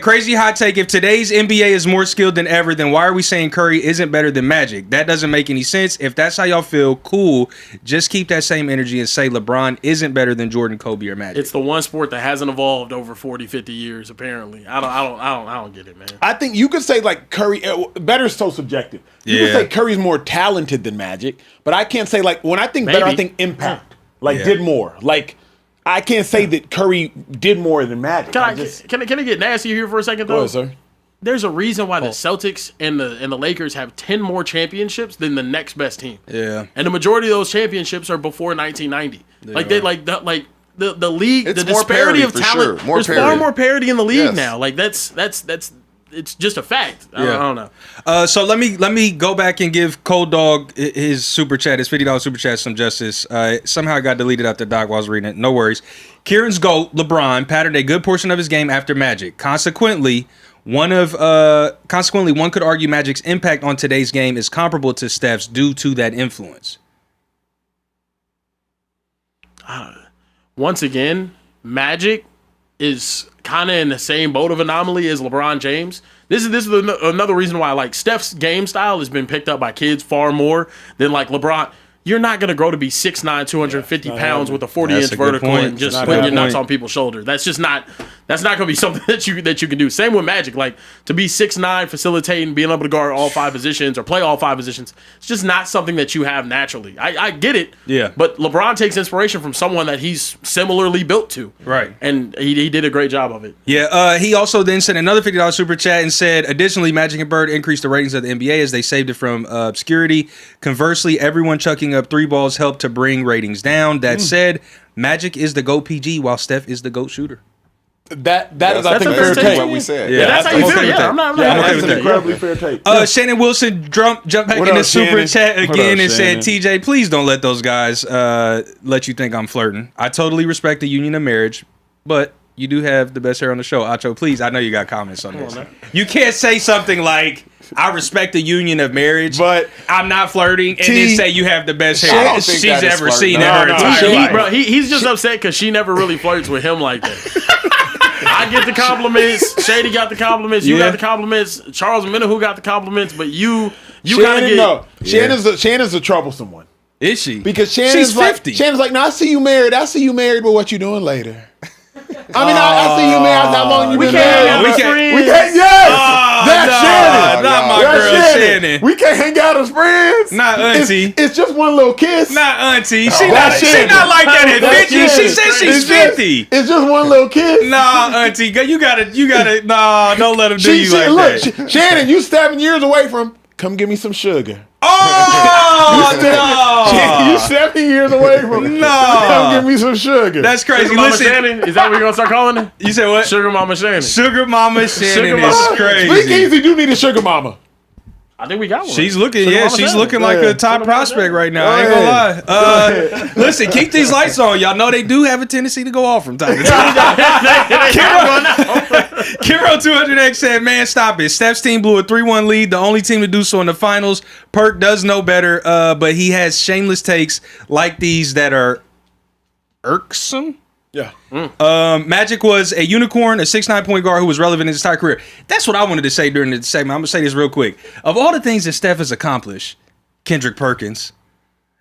[SPEAKER 4] Crazy hot take. If today's NBA is more skilled than ever, then why are we saying Curry isn't better than Magic? That doesn't make any sense. If that's how y'all feel, cool. Just keep that same energy and say LeBron isn't better than Jordan, Kobe, or Magic.
[SPEAKER 2] It's the one sport that hasn't evolved over 40, 50 years. Apparently, I don't get it, man.
[SPEAKER 1] I think you could say like Curry. Better is so subjective. You could say Curry's more talented than Magic, but I can't say like when I think better, I think impact. Did more. Like I can't say that Curry did more than Magic.
[SPEAKER 2] Can I get nasty here for a second though?
[SPEAKER 1] Go ahead, sir.
[SPEAKER 2] There's a reason why the Celtics and the Lakers have 10 more championships than the next best team.
[SPEAKER 4] Yeah.
[SPEAKER 2] And the majority of those championships are before 1990. The league,
[SPEAKER 3] It's
[SPEAKER 2] the
[SPEAKER 3] more
[SPEAKER 2] disparity
[SPEAKER 3] parity
[SPEAKER 2] of
[SPEAKER 3] for
[SPEAKER 2] talent.
[SPEAKER 3] sure. More
[SPEAKER 2] There's far
[SPEAKER 3] parity.
[SPEAKER 2] more parity in the league
[SPEAKER 3] Yes.
[SPEAKER 2] now. Like that's it's just a fact. I don't know.
[SPEAKER 4] So let me go back and give Cold Dog his super chat, his $50 super chat, some justice. Somehow it got deleted out the doc while I was reading it. No worries. Kieran's GOAT, LeBron, patterned a good portion of his game after Magic. Consequently, one could argue Magic's impact on today's game is comparable to Steph's due to that influence.
[SPEAKER 2] Once again, Magic is kind of in the same boat of anomaly as LeBron James. This is another reason why like Steph's game style has been picked up by kids far more than like LeBron. You're not going to grow to be 6'9", 250 pounds with a 40-inch vertical and just putting your nuts on people's shoulders. That's not going to be something that you can do. Same with Magic. Like, to be 6'9", facilitating, being able to guard all 5 positions or play all 5 positions, it's just not something that you have naturally. I get it.
[SPEAKER 4] Yeah.
[SPEAKER 2] But LeBron takes inspiration from someone that he's similarly built to.
[SPEAKER 4] Right.
[SPEAKER 2] And he did a great job of it.
[SPEAKER 4] Yeah. He also then sent another $50 super chat and said, additionally, Magic and Bird increased the ratings of the NBA as they saved it from obscurity. Conversely, everyone chucking up 3 balls helped to bring ratings down. That said, Magic is the GOAT PG while Steph is the GOAT shooter.
[SPEAKER 1] That is, I think, fair take.
[SPEAKER 3] What we said.
[SPEAKER 2] Yeah, that's how you feel. Yeah, I'm not
[SPEAKER 1] That's
[SPEAKER 2] with
[SPEAKER 1] an
[SPEAKER 2] that.
[SPEAKER 1] incredibly fair take.
[SPEAKER 4] Shannon Wilson jumped back
[SPEAKER 1] What
[SPEAKER 4] in the
[SPEAKER 1] up,
[SPEAKER 4] super
[SPEAKER 1] Shannon?
[SPEAKER 4] chat
[SPEAKER 1] What
[SPEAKER 4] again
[SPEAKER 1] up,
[SPEAKER 4] and said,
[SPEAKER 1] Shannon?
[SPEAKER 4] TJ, please don't let those guys let you think I'm flirting. I totally respect the union of marriage, but you do have the best hair on the show. Acho, please, I know you got comments on this. You can't say something like, I respect the union of marriage, but I'm not flirting, and then say you have the best hair she's ever seen in her entire life.
[SPEAKER 2] Bro, he's just upset because she never really flirts with him like that. I get the compliments. Shady got the compliments. You got the compliments. Charles Minahu got the compliments. But you gotta get.
[SPEAKER 1] No, Shannon's a troublesome one.
[SPEAKER 4] Is she?
[SPEAKER 1] Because Shannon's
[SPEAKER 4] she's 50.
[SPEAKER 1] Shannon's like, no, I see you married, but what you doing later? I mean, I see you married. How long you been married?
[SPEAKER 4] We can't.
[SPEAKER 1] Yes, that's Shannon.
[SPEAKER 4] Not my
[SPEAKER 1] That's
[SPEAKER 4] girl Shannon.
[SPEAKER 1] We can't hang out as friends.
[SPEAKER 4] Not auntie.
[SPEAKER 1] It's just one little kiss.
[SPEAKER 4] Not auntie. She
[SPEAKER 1] That's
[SPEAKER 4] not
[SPEAKER 1] Shannon.
[SPEAKER 4] like that at
[SPEAKER 1] That's
[SPEAKER 4] 50. She
[SPEAKER 1] Shannon.
[SPEAKER 4] said she's
[SPEAKER 1] It's
[SPEAKER 4] 50.
[SPEAKER 1] It's just one little kiss.
[SPEAKER 4] Nah, auntie. You gotta. Nah, don't let him do you like that.
[SPEAKER 1] Shannon, you 7 years away from. Come give me some sugar.
[SPEAKER 4] Oh no!
[SPEAKER 1] You 7 years away from.
[SPEAKER 4] No.
[SPEAKER 1] Come give me some sugar.
[SPEAKER 4] That's crazy.
[SPEAKER 2] Sugar Mama
[SPEAKER 4] Listen,
[SPEAKER 2] Shannon? Is that what you're gonna start calling her?
[SPEAKER 4] you said what?
[SPEAKER 2] Sugar Mama Shannon.
[SPEAKER 4] Sugar Mama Shannon
[SPEAKER 2] Sugar
[SPEAKER 4] is
[SPEAKER 2] Mama.
[SPEAKER 4] crazy.
[SPEAKER 1] Speakeasy do need a sugar mama.
[SPEAKER 2] I think we got one.
[SPEAKER 4] She's looking,
[SPEAKER 2] Sugar Mama
[SPEAKER 4] she's
[SPEAKER 2] Shannon.
[SPEAKER 4] looking like a top prospect right now. I ain't gonna lie. Listen, keep these lights on. Y'all know they do have a tendency to go off from time to time. Kiro 200X said, man, stop it. Steph's team blew a 3-1 lead, the only team to do so in the finals. Perk does know better, but he has shameless takes like these that are irksome.
[SPEAKER 1] Yeah.
[SPEAKER 4] Magic was a unicorn, a 6'9" point guard who was relevant in his entire career. That's what I wanted to say during the segment. I'm going to say this real quick. Of all the things that Steph has accomplished, Kendrick Perkins,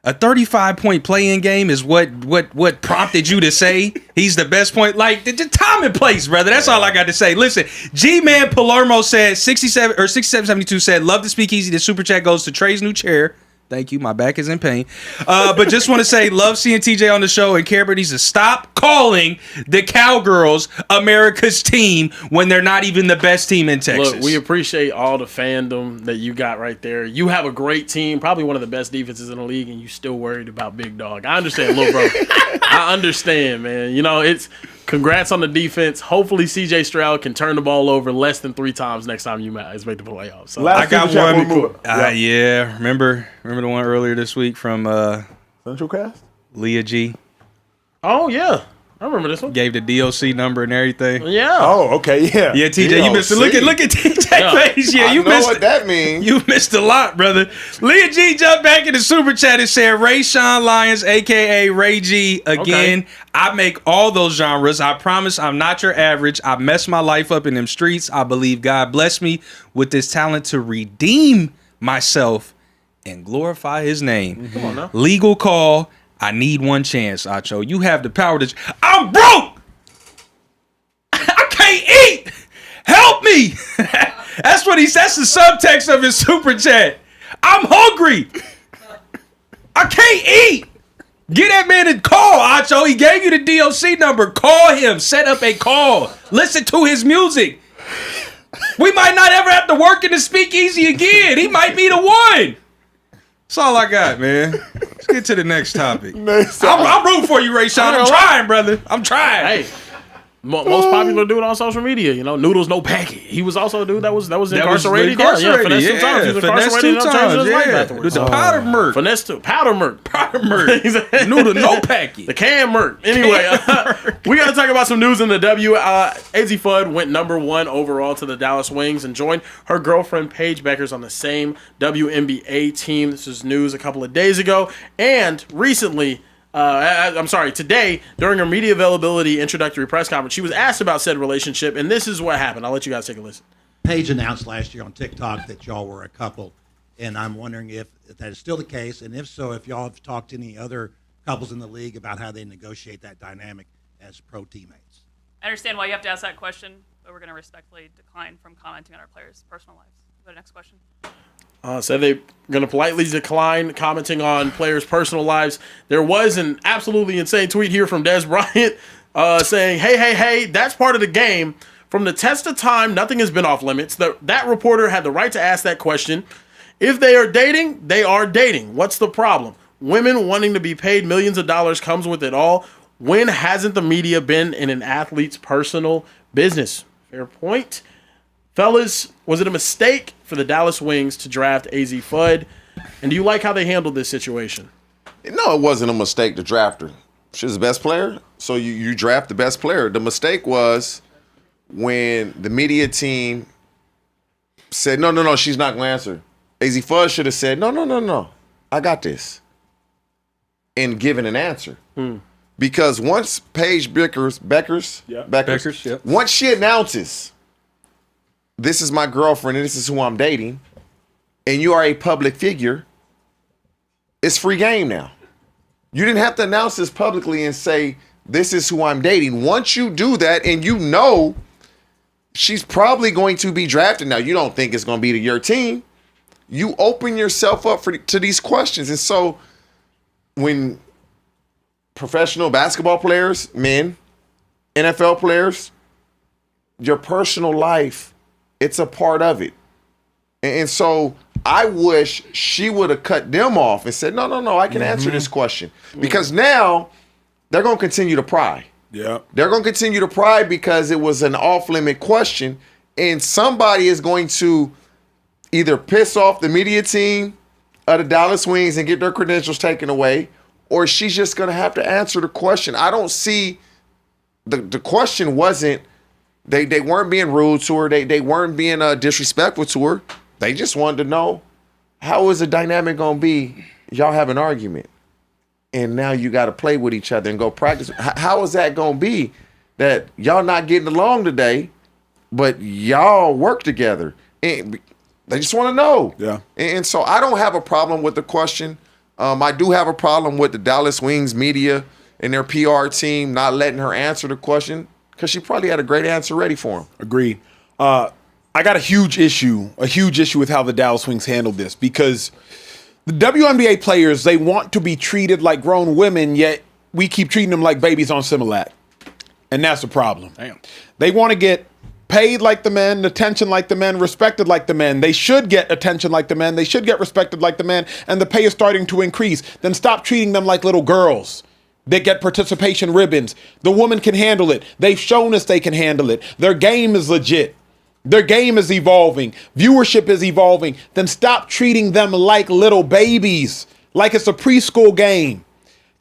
[SPEAKER 4] a 35-point play-in game is what prompted you to say he's the best point. Like, the time and place, brother. That's all I got to say. Listen, G-Man Palermo said, 6772 said, love the Speakeasy. The super chat goes to Trey's new chair. Thank you. My back is in pain. But just want to say, love seeing TJ on the show, and Carebear needs to stop calling the Cowgirls America's team when they're not even the best team in Texas.
[SPEAKER 2] Look, we appreciate all the fandom that you got right there. You have a great team, probably one of the best defenses in the league, and you still worried about Big Dog. I understand, little bro. I understand, man. You know, it's congrats on the defense. Hopefully, CJ Stroud can turn the ball over less than 3 times next time you make the playoffs. So,
[SPEAKER 4] I got one. Yeah, remember the one earlier this week from
[SPEAKER 1] Central Cast?
[SPEAKER 4] Leah G.
[SPEAKER 2] Oh yeah, I remember this one.
[SPEAKER 4] Gave the DOC number and everything.
[SPEAKER 2] Yeah.
[SPEAKER 1] Oh, okay, yeah.
[SPEAKER 4] Yeah, TJ, you missed it. Look at TJ face. Yeah, you
[SPEAKER 3] know
[SPEAKER 4] missed
[SPEAKER 3] what that means.
[SPEAKER 4] You missed a lot, brother. Leah G jumped back in the super chat and said, Rayshawn Lyons, a.k.a. Ray G, again. Okay. I make all those genres. I promise I'm not your average. I messed my life up in them streets. I believe God blessed me with this talent to redeem myself and glorify his name.
[SPEAKER 2] Mm-hmm. Come on now.
[SPEAKER 4] Legal call. I need one chance, Acho. You have the power to... I'm broke! I can't eat! Help me! That's what that's the subtext of his super chat. I'm hungry! I can't eat! Get that man a call, Acho. He gave you the DOC number. Call him. Set up a call. Listen to his music. We might not ever have to work in the Speakeasy again. He might be the one. That's all I got, man. Let's get to the next topic. I'm rooting for you, Rayshawn. I'm trying, brother. I'm trying.
[SPEAKER 2] Hey, most popular dude on social media, you know, Noodles No Packet. He was also a dude that was incarcerated.
[SPEAKER 4] Finesse
[SPEAKER 2] 2 times. He was incarcerated 2 times.
[SPEAKER 4] With the powder murk.
[SPEAKER 2] Finesse 2. Powder murk.
[SPEAKER 4] Noodle No Packet.
[SPEAKER 2] The can murk. Anyway, we got to talk about some news in the W. Azzi Fudd went number 1 overall to the Dallas Wings and joined her girlfriend Paige Beckers on the same WNBA team. This is news a couple of days ago. And recently... today, during her media availability introductory press conference, she was asked about said relationship, and this is what happened. I'll let you guys take a listen.
[SPEAKER 9] Paige announced last year on TikTok that y'all were a couple, and I'm wondering if that is still the case, and if so, if y'all have talked to any other couples in the league about how they negotiate that dynamic as pro teammates.
[SPEAKER 10] I understand why you have to ask that question, but we're going to respectfully decline from commenting on our players' personal lives. Go to the next question.
[SPEAKER 2] So they're going to politely decline commenting on players' personal lives. There was an absolutely insane tweet here from Des Bryant saying, hey, that's part of the game. From the test of time, nothing has been off limits. That reporter had the right to ask that question. If they are dating, they are dating. What's the problem? Women wanting to be paid millions of dollars comes with it all. When hasn't the media been in an athlete's personal business? Fair point. Fellas, was it a mistake for the Dallas Wings to draft Azzi Fudd? And do you like how they handled this situation?
[SPEAKER 3] No, it wasn't a mistake to draft her. She's the best player, so you draft the best player. The mistake was when the media team said, no, she's not going to answer. Azzi Fudd should have said, no, I got this, and given an answer. Because once Paige Beckers, once she announces, this is my girlfriend and this is who I'm dating, and you are a public figure, it's free game now. You didn't have to announce this publicly and say, this is who I'm dating. Once you do that and you know she's probably going to be drafted, now you don't think it's going to be to your team, you open yourself up to these questions. And so when professional basketball players, men, NFL players, your personal life, it's a part of it. And so I wish she would have cut them off and said, no, I can answer this question. Because now they're going to continue to pry.
[SPEAKER 1] Yeah.
[SPEAKER 3] They're going to continue to pry because it was an off-limit question, and somebody is going to either piss off the media team of the Dallas Wings and get their credentials taken away, or she's just going to have to answer the question. I don't see the question wasn't, They weren't being rude to her. They weren't being disrespectful to her. They just wanted to know, how is the dynamic going to be? Y'all have an argument. and now you got to play with each other and go practice. How is that going to be that y'all not getting along today, but y'all work together? And they just want to know.
[SPEAKER 1] Yeah.
[SPEAKER 3] And so I don't have a problem with the question. I do have a problem with the Dallas Wings media and their PR team not letting her answer the question because she probably had a great answer ready for him.
[SPEAKER 1] Agreed. I got a huge issue with how the Dallas Wings handled this because the WNBA players, they want to be treated like grown women, yet we keep treating them like babies on Similac. And that's the problem.
[SPEAKER 2] Damn.
[SPEAKER 1] They want to get paid like the men, attention like the men, respected like the men. They should get attention like the men. They should get respected like the men. And the pay is starting to increase. Then stop treating them like little girls. They get participation ribbons. The woman can handle it. They've shown us they can handle it. Their game is legit. Their game is evolving. Viewership is evolving. Then stop treating them like little babies, like it's a preschool game.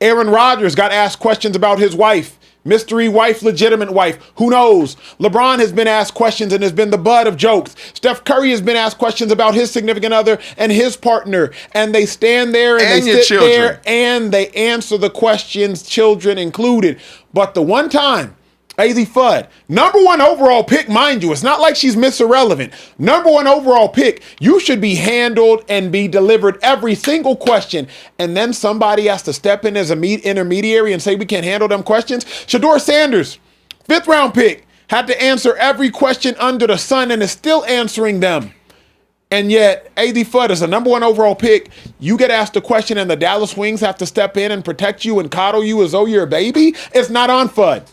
[SPEAKER 1] Aaron Rodgers got asked questions about his wife. Mystery wife, legitimate wife. Who knows? LeBron has been asked questions and has been the butt of jokes. Steph Curry has been asked questions about his significant other and his partner. And they stand there and they sit there and they answer the questions, children included. But the one time, Azzi Fudd, number 1 overall pick, mind you. It's not like she's Miss Irrelevant. Number 1 overall pick. You should be handled and be delivered every single question. And then somebody has to step in as a intermediary and say we can't handle them questions. Shador Sanders, 5th round pick, had to answer every question under the sun and is still answering them. And yet, Azzi Fudd is a number 1 overall pick. You get asked a question and the Dallas Wings have to step in and protect you and coddle you as though you're a baby. It's not on Fudd.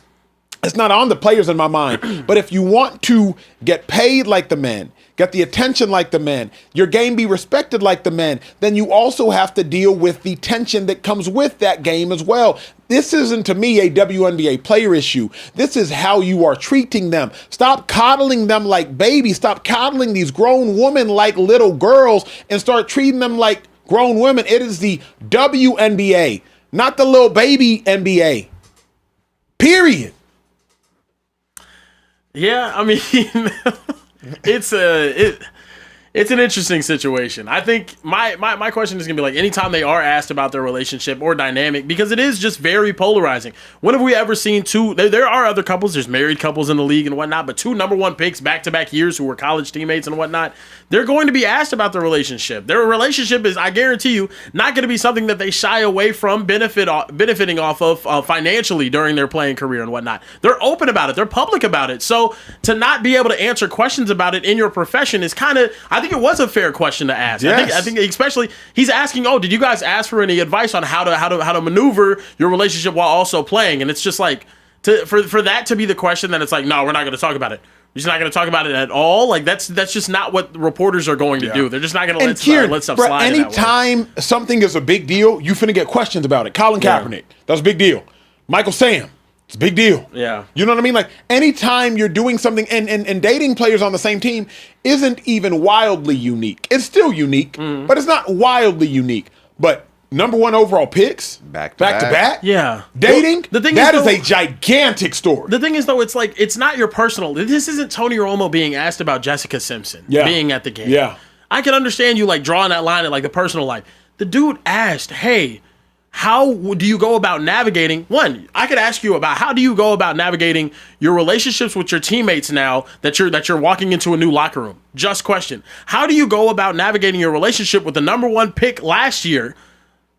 [SPEAKER 1] It's not on the players in my mind. But if you want to get paid like the men, get the attention like the men, your game be respected like the men, then you also have to deal with the tension that comes with that game as well. This isn't, to me, a WNBA player issue. This is how you are treating them. Stop coddling them like babies. Stop coddling these grown women like little girls and start treating them like grown women. It is the WNBA, not the little baby NBA. Period.
[SPEAKER 2] Yeah, I mean, it's an interesting situation. I think my question is going to be like anytime they are asked about their relationship or dynamic, because it is just very polarizing. When have we ever seen two? There are other couples. There's married couples in the league and whatnot, but 2 number 1 picks back-to-back years who were college teammates and whatnot, they're going to be asked about their relationship. Their relationship is, I guarantee you, not going to be something that they shy away from benefiting off of financially during their playing career and whatnot. They're open about it. They're public about it. So to not be able to answer questions about it in your profession is kind of, I think it was a fair question to ask.
[SPEAKER 1] Yes.
[SPEAKER 2] I think especially he's asking, did you guys ask for any advice on how to maneuver your relationship while also playing? And it's just like for that to be the question, then it's like, no, we're not going to talk about it. We're just not going to talk about it at all. Like that's just not what reporters are going to do. They're just not going to let stuff slide.
[SPEAKER 1] Anytime something is a big deal, you finna get questions about it. Colin Kaepernick, that was a big deal. Michael Sam, it's a big deal.
[SPEAKER 2] Yeah.
[SPEAKER 1] You know what I mean? Like anytime you're doing something and dating players on the same team isn't even wildly unique. It's still unique, but it's not wildly unique. But number 1 overall picks, back to back.
[SPEAKER 2] Yeah.
[SPEAKER 1] Dating,
[SPEAKER 2] the thing
[SPEAKER 1] is a gigantic story.
[SPEAKER 2] The thing is, though, it's like, it's not your personal. This isn't Tony Romo being asked about Jessica Simpson being at the game.
[SPEAKER 1] Yeah.
[SPEAKER 2] I can understand you like drawing that line at like the personal life. The dude asked, hey, how do you go about navigating? One, I could ask you about how do you go about navigating your relationships with your teammates now that you're walking into a new locker room? Just question. How do you go about navigating your relationship with the number 1 pick last year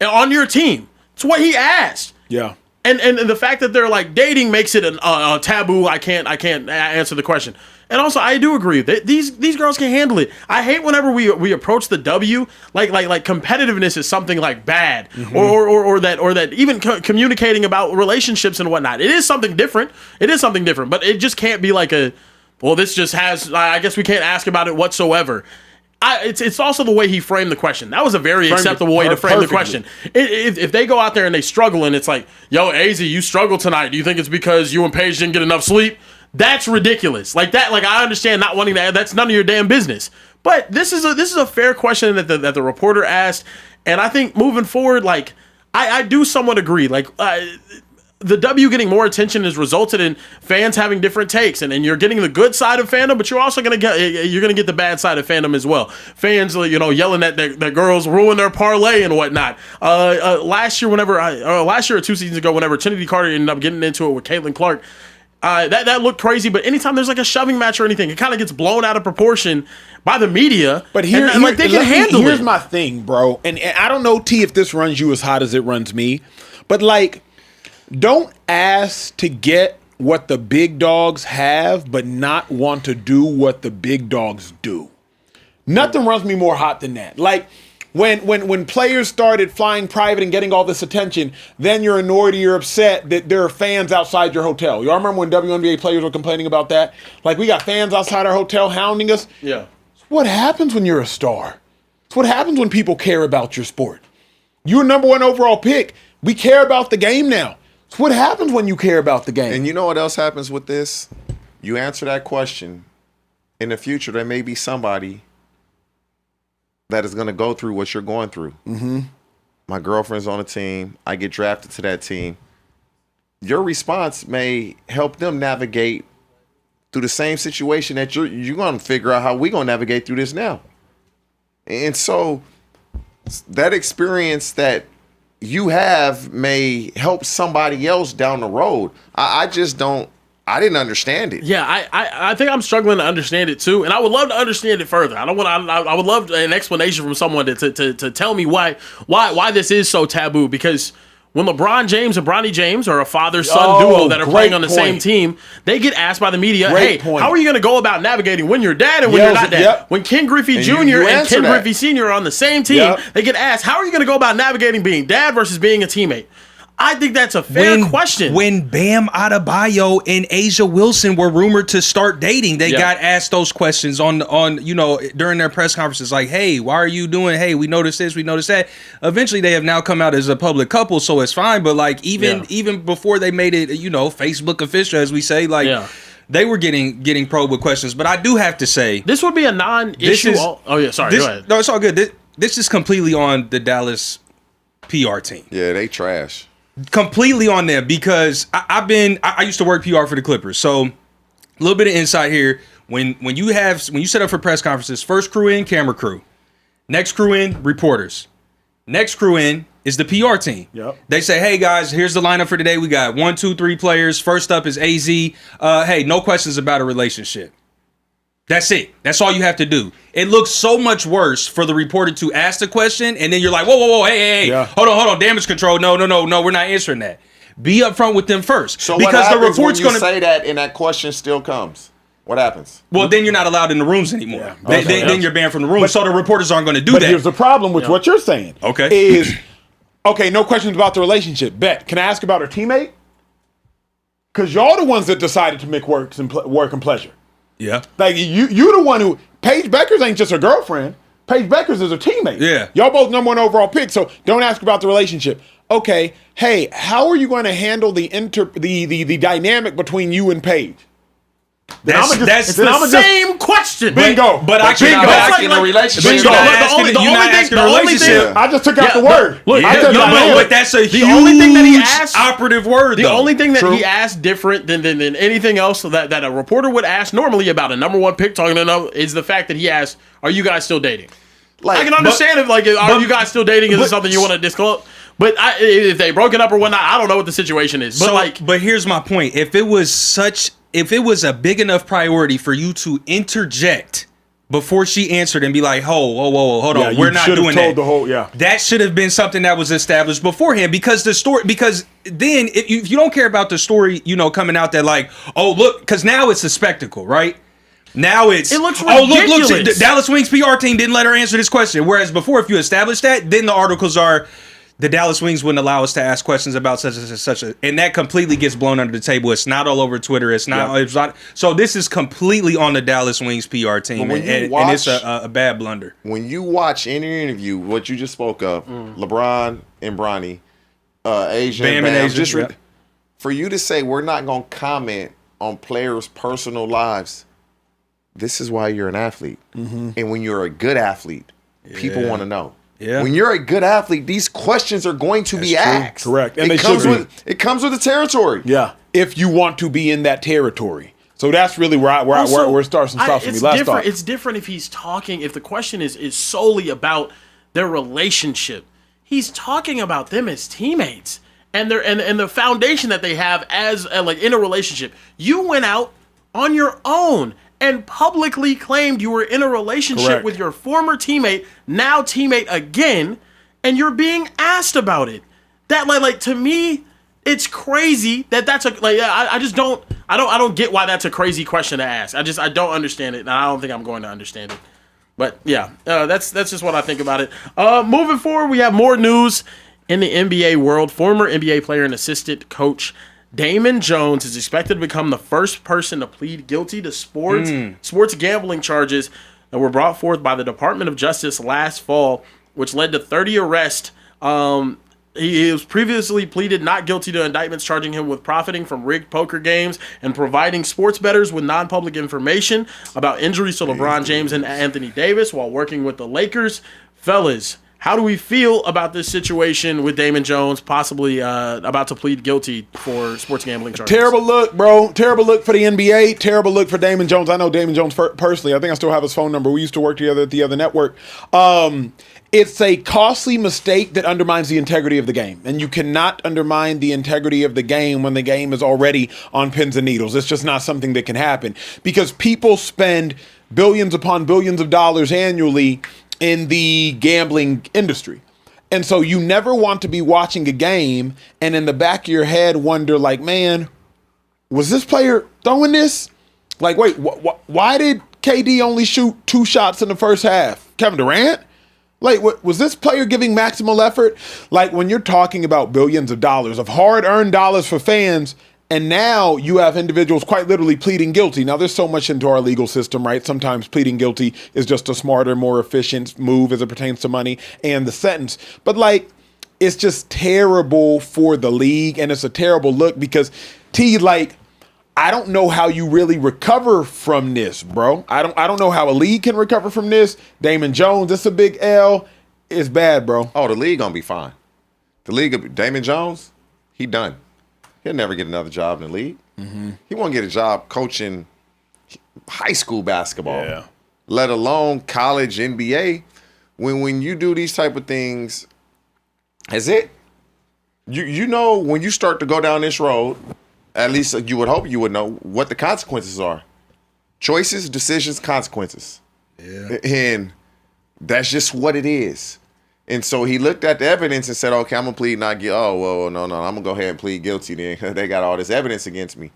[SPEAKER 2] on your team? It's what he asked.
[SPEAKER 1] Yeah.
[SPEAKER 2] And the fact that they're like dating makes it a taboo. I can't answer the question. And also, I do agree that these girls can handle it. I hate whenever we approach the W like competitiveness is something like bad, or that even communicating about relationships and whatnot. It is something different. But it just can't be like this just has. I guess we can't ask about it whatsoever. It's also the way he framed the question. That was a very acceptable way to frame the question. If they go out there and they struggle and it's like, yo, Azzi, you struggled tonight. Do you think it's because you and Paige didn't get enough sleep? That's ridiculous. Like that. Like I understand not wanting that. That's none of your damn business. But this is a fair question that the reporter asked, and I think moving forward, like I do somewhat agree. Like the W getting more attention has resulted in fans having different takes, and you're getting the good side of fandom, but you're also gonna get the bad side of fandom as well. Fans, yelling that their girls ruin their parlay and whatnot. Last year or 2 seasons ago, whenever Trinity Carter ended up getting into it with Caitlin Clark, that looked crazy. But anytime there's like a shoving match or anything, it kind of gets blown out of proportion by the media.
[SPEAKER 1] But they can handle it. Here's my thing, bro, and I don't know, T, if this runs you as hot as it runs me, but like, don't ask to get what the big dogs have, but not want to do what the big dogs do. Nothing runs me more hot than that. Like, when players started flying private and getting all this attention, then you're annoyed or you're upset that there are fans outside your hotel. Y'all remember when WNBA players were complaining about that? Like, we got fans outside our hotel hounding us.
[SPEAKER 2] Yeah.
[SPEAKER 1] It's what happens when you're a star. It's what happens when people care about your sport. You're number 1 overall pick. We care about the game now. It's what happens when you care about the game.
[SPEAKER 3] And you know what else happens with this? You answer that question, in the future, there may be somebody that is going to go through what you're going through.
[SPEAKER 1] Mm-hmm.
[SPEAKER 3] My girlfriend's on a team. I get drafted to that team. Your response may help them navigate through the same situation that you're going to figure out how we're going to navigate through this now. And so that experience that you have may help somebody else down the road. I didn't understand it.
[SPEAKER 2] Yeah, I think I'm struggling to understand it too, and I would love to understand it further. I would love an explanation from someone to tell me why this is so taboo. Because when LeBron James and Bronny James are a father-son duo that are playing on the same team, they get asked by the media, how are you going to go about navigating when you're dad and when you're not dad?
[SPEAKER 1] Yep.
[SPEAKER 2] When Ken Griffey Jr. and Ken Griffey Sr. are on the same team, they get asked, how are you going to go about navigating being dad versus being a teammate? I think that's a fair question.
[SPEAKER 4] When Bam Adebayo and Asia Wilson were rumored to start dating, they got asked those questions on during their press conferences, like, hey, why are you doing? Hey, we noticed this, we noticed that. Eventually, they have now come out as a public couple, so it's fine. But like even before they made it, Facebook official, as we say, like. They were getting probed with questions, but I do have to say
[SPEAKER 2] this would be a non-issue. Go ahead.
[SPEAKER 4] No, it's all good. This is completely on the Dallas PR team.
[SPEAKER 3] Yeah, they trash.
[SPEAKER 4] Completely on them, because I used to work PR for the Clippers, so a little bit of insight here. When you set up for press conferences, first crew in, camera crew, next crew in, reporters, next crew in is the PR team.
[SPEAKER 1] Yep.
[SPEAKER 4] They say, hey guys, here's the lineup for today. We got 1, 2, 3 players. First up is Azzi. Hey, no questions about a relationship. That's it. That's all you have to do. It looks so much worse for the reporter to ask the question, and then you're like, whoa, hey, hold on, damage control. No, we're not answering that. Be upfront with them first.
[SPEAKER 3] So because what happens the report's when you say that and that question still comes? What happens?
[SPEAKER 4] Well, then you're not allowed in the rooms anymore. Yeah. Then you're banned from the room. So the reporters aren't going to do that.
[SPEAKER 1] But here's the problem with what you're saying.
[SPEAKER 4] Okay.
[SPEAKER 1] No questions about the relationship. Bet. Can I ask about her teammate? Because y'all the ones that decided to make work and pleasure.
[SPEAKER 4] Yeah.
[SPEAKER 1] Like, you the one who... Paige Beckers ain't just her girlfriend. Paige Beckers is her teammate.
[SPEAKER 4] Yeah.
[SPEAKER 1] Y'all both number 1 overall pick, so don't ask about the relationship. Okay, hey, how are you going to handle the dynamic between you and Paige?
[SPEAKER 4] That's the same question.
[SPEAKER 1] Bingo.
[SPEAKER 3] But I can't ask in a relationship.
[SPEAKER 1] The only thing I just took out the word.
[SPEAKER 4] But that's a huge operative word.
[SPEAKER 2] The only thing that he asked different than anything else that a reporter would ask normally about a number 1 pick talking to another is the fact that he asked, "Are you guys still dating?" I can understand are you guys still dating? Is it something you want to disclose? But if they broken up or whatnot, I don't know what the situation is.
[SPEAKER 4] But here's my point: if it was a big enough priority for you to interject before she answered and be like, whoa, hold on, we're not doing that. That should have been something that was established beforehand, because then if you don't care about the story, coming out that like, oh, look, because now it's a spectacle, right? Now it
[SPEAKER 2] looks ridiculous.
[SPEAKER 4] Look, the Dallas Wings PR team didn't let her answer this question. Whereas before, if you establish that, then the articles are, the Dallas Wings wouldn't allow us to ask questions about such a, and that completely gets blown under the table. It's not all over Twitter. It's not. So this is completely on the Dallas Wings PR team, and it's a bad blunder.
[SPEAKER 3] When you watch any interview, what you just spoke of, LeBron and Bronny, Asia,
[SPEAKER 4] Bam and Asia,
[SPEAKER 3] for you to say we're not going to comment on players' personal lives, this is why you're an athlete. And when you're a good athlete, people want to know.
[SPEAKER 4] Yeah.
[SPEAKER 3] When you're a good athlete, these questions are going to be asked.
[SPEAKER 1] Correct. And
[SPEAKER 3] it
[SPEAKER 1] they
[SPEAKER 3] comes
[SPEAKER 1] should be.
[SPEAKER 3] with the territory.
[SPEAKER 1] Yeah. If you want to be in that territory. So that's really where it starts and stops for me. Last thought.
[SPEAKER 2] It's different if he's talking, if the question is solely about their relationship. He's talking about them as teammates and the foundation that they have as like in a relationship. You went out on your own and publicly claimed you were in a relationship with your former teammate, now teammate again, and you're being asked about it. That like to me, it's crazy that's a like I don't get why that's a crazy question to ask. I don't understand it, and I don't think I'm going to understand it. But yeah, that's just what I think about it. Moving forward, we have more news in the NBA world. Former NBA player and assistant coach Damon Jones is expected to become the first person to plead guilty to sports gambling charges that were brought forth by the Department of Justice last fall, which led to 30 arrests. He was previously pleaded not guilty to indictments charging him with profiting from rigged poker games and providing sports bettors with non-public information about injuries to LeBron James and Anthony Davis while working with the Lakers. Fellas, how do we feel about this situation with Damon Jones possibly about to plead guilty for sports gambling charges?
[SPEAKER 1] Terrible look, bro. Terrible look for the NBA. Terrible look for Damon Jones. I know Damon Jones personally. I think I still have his phone number. We used to work together at the other network. It's a costly mistake that undermines the integrity of the game. And you cannot undermine the integrity of the game when the game is already on pins and needles. It's just not something that can happen because people spend billions upon billions of dollars annually in the gambling industry. And so you never want to be watching a game and in the back of your head wonder like, man, was this player throwing this? Like, wait, why did KD only shoot 2 shots in the first half? Kevin Durant? Like, was this player giving maximal effort? Like, when you're talking about billions of dollars, of hard-earned dollars for fans, and now you have individuals quite literally pleading guilty. Now, there's so much into our legal system, right? Sometimes pleading guilty is just a smarter, more efficient move as it pertains to money and the sentence. But, like, it's just terrible for the league, and it's a terrible look because, I don't know how you really recover from this, bro. I don't know how a league can recover from this. Damon Jones, it's a big L. It's bad, bro.
[SPEAKER 3] Oh, the league gonna be fine. The league, Damon Jones, he done. He'll never get another job in the league. Mm-hmm. He won't get a job coaching high school basketball, let alone college NBA. When you do these type of things, that's it. You know when you start to go down this road. At least you would hope you would know what the consequences are. Choices, decisions, consequences. Yeah. And that's just what it is. And so he looked at the evidence and said, okay, I'm going to plead not guilty. Oh, well, no, I'm going to go ahead and plead guilty then. They got all this evidence against me.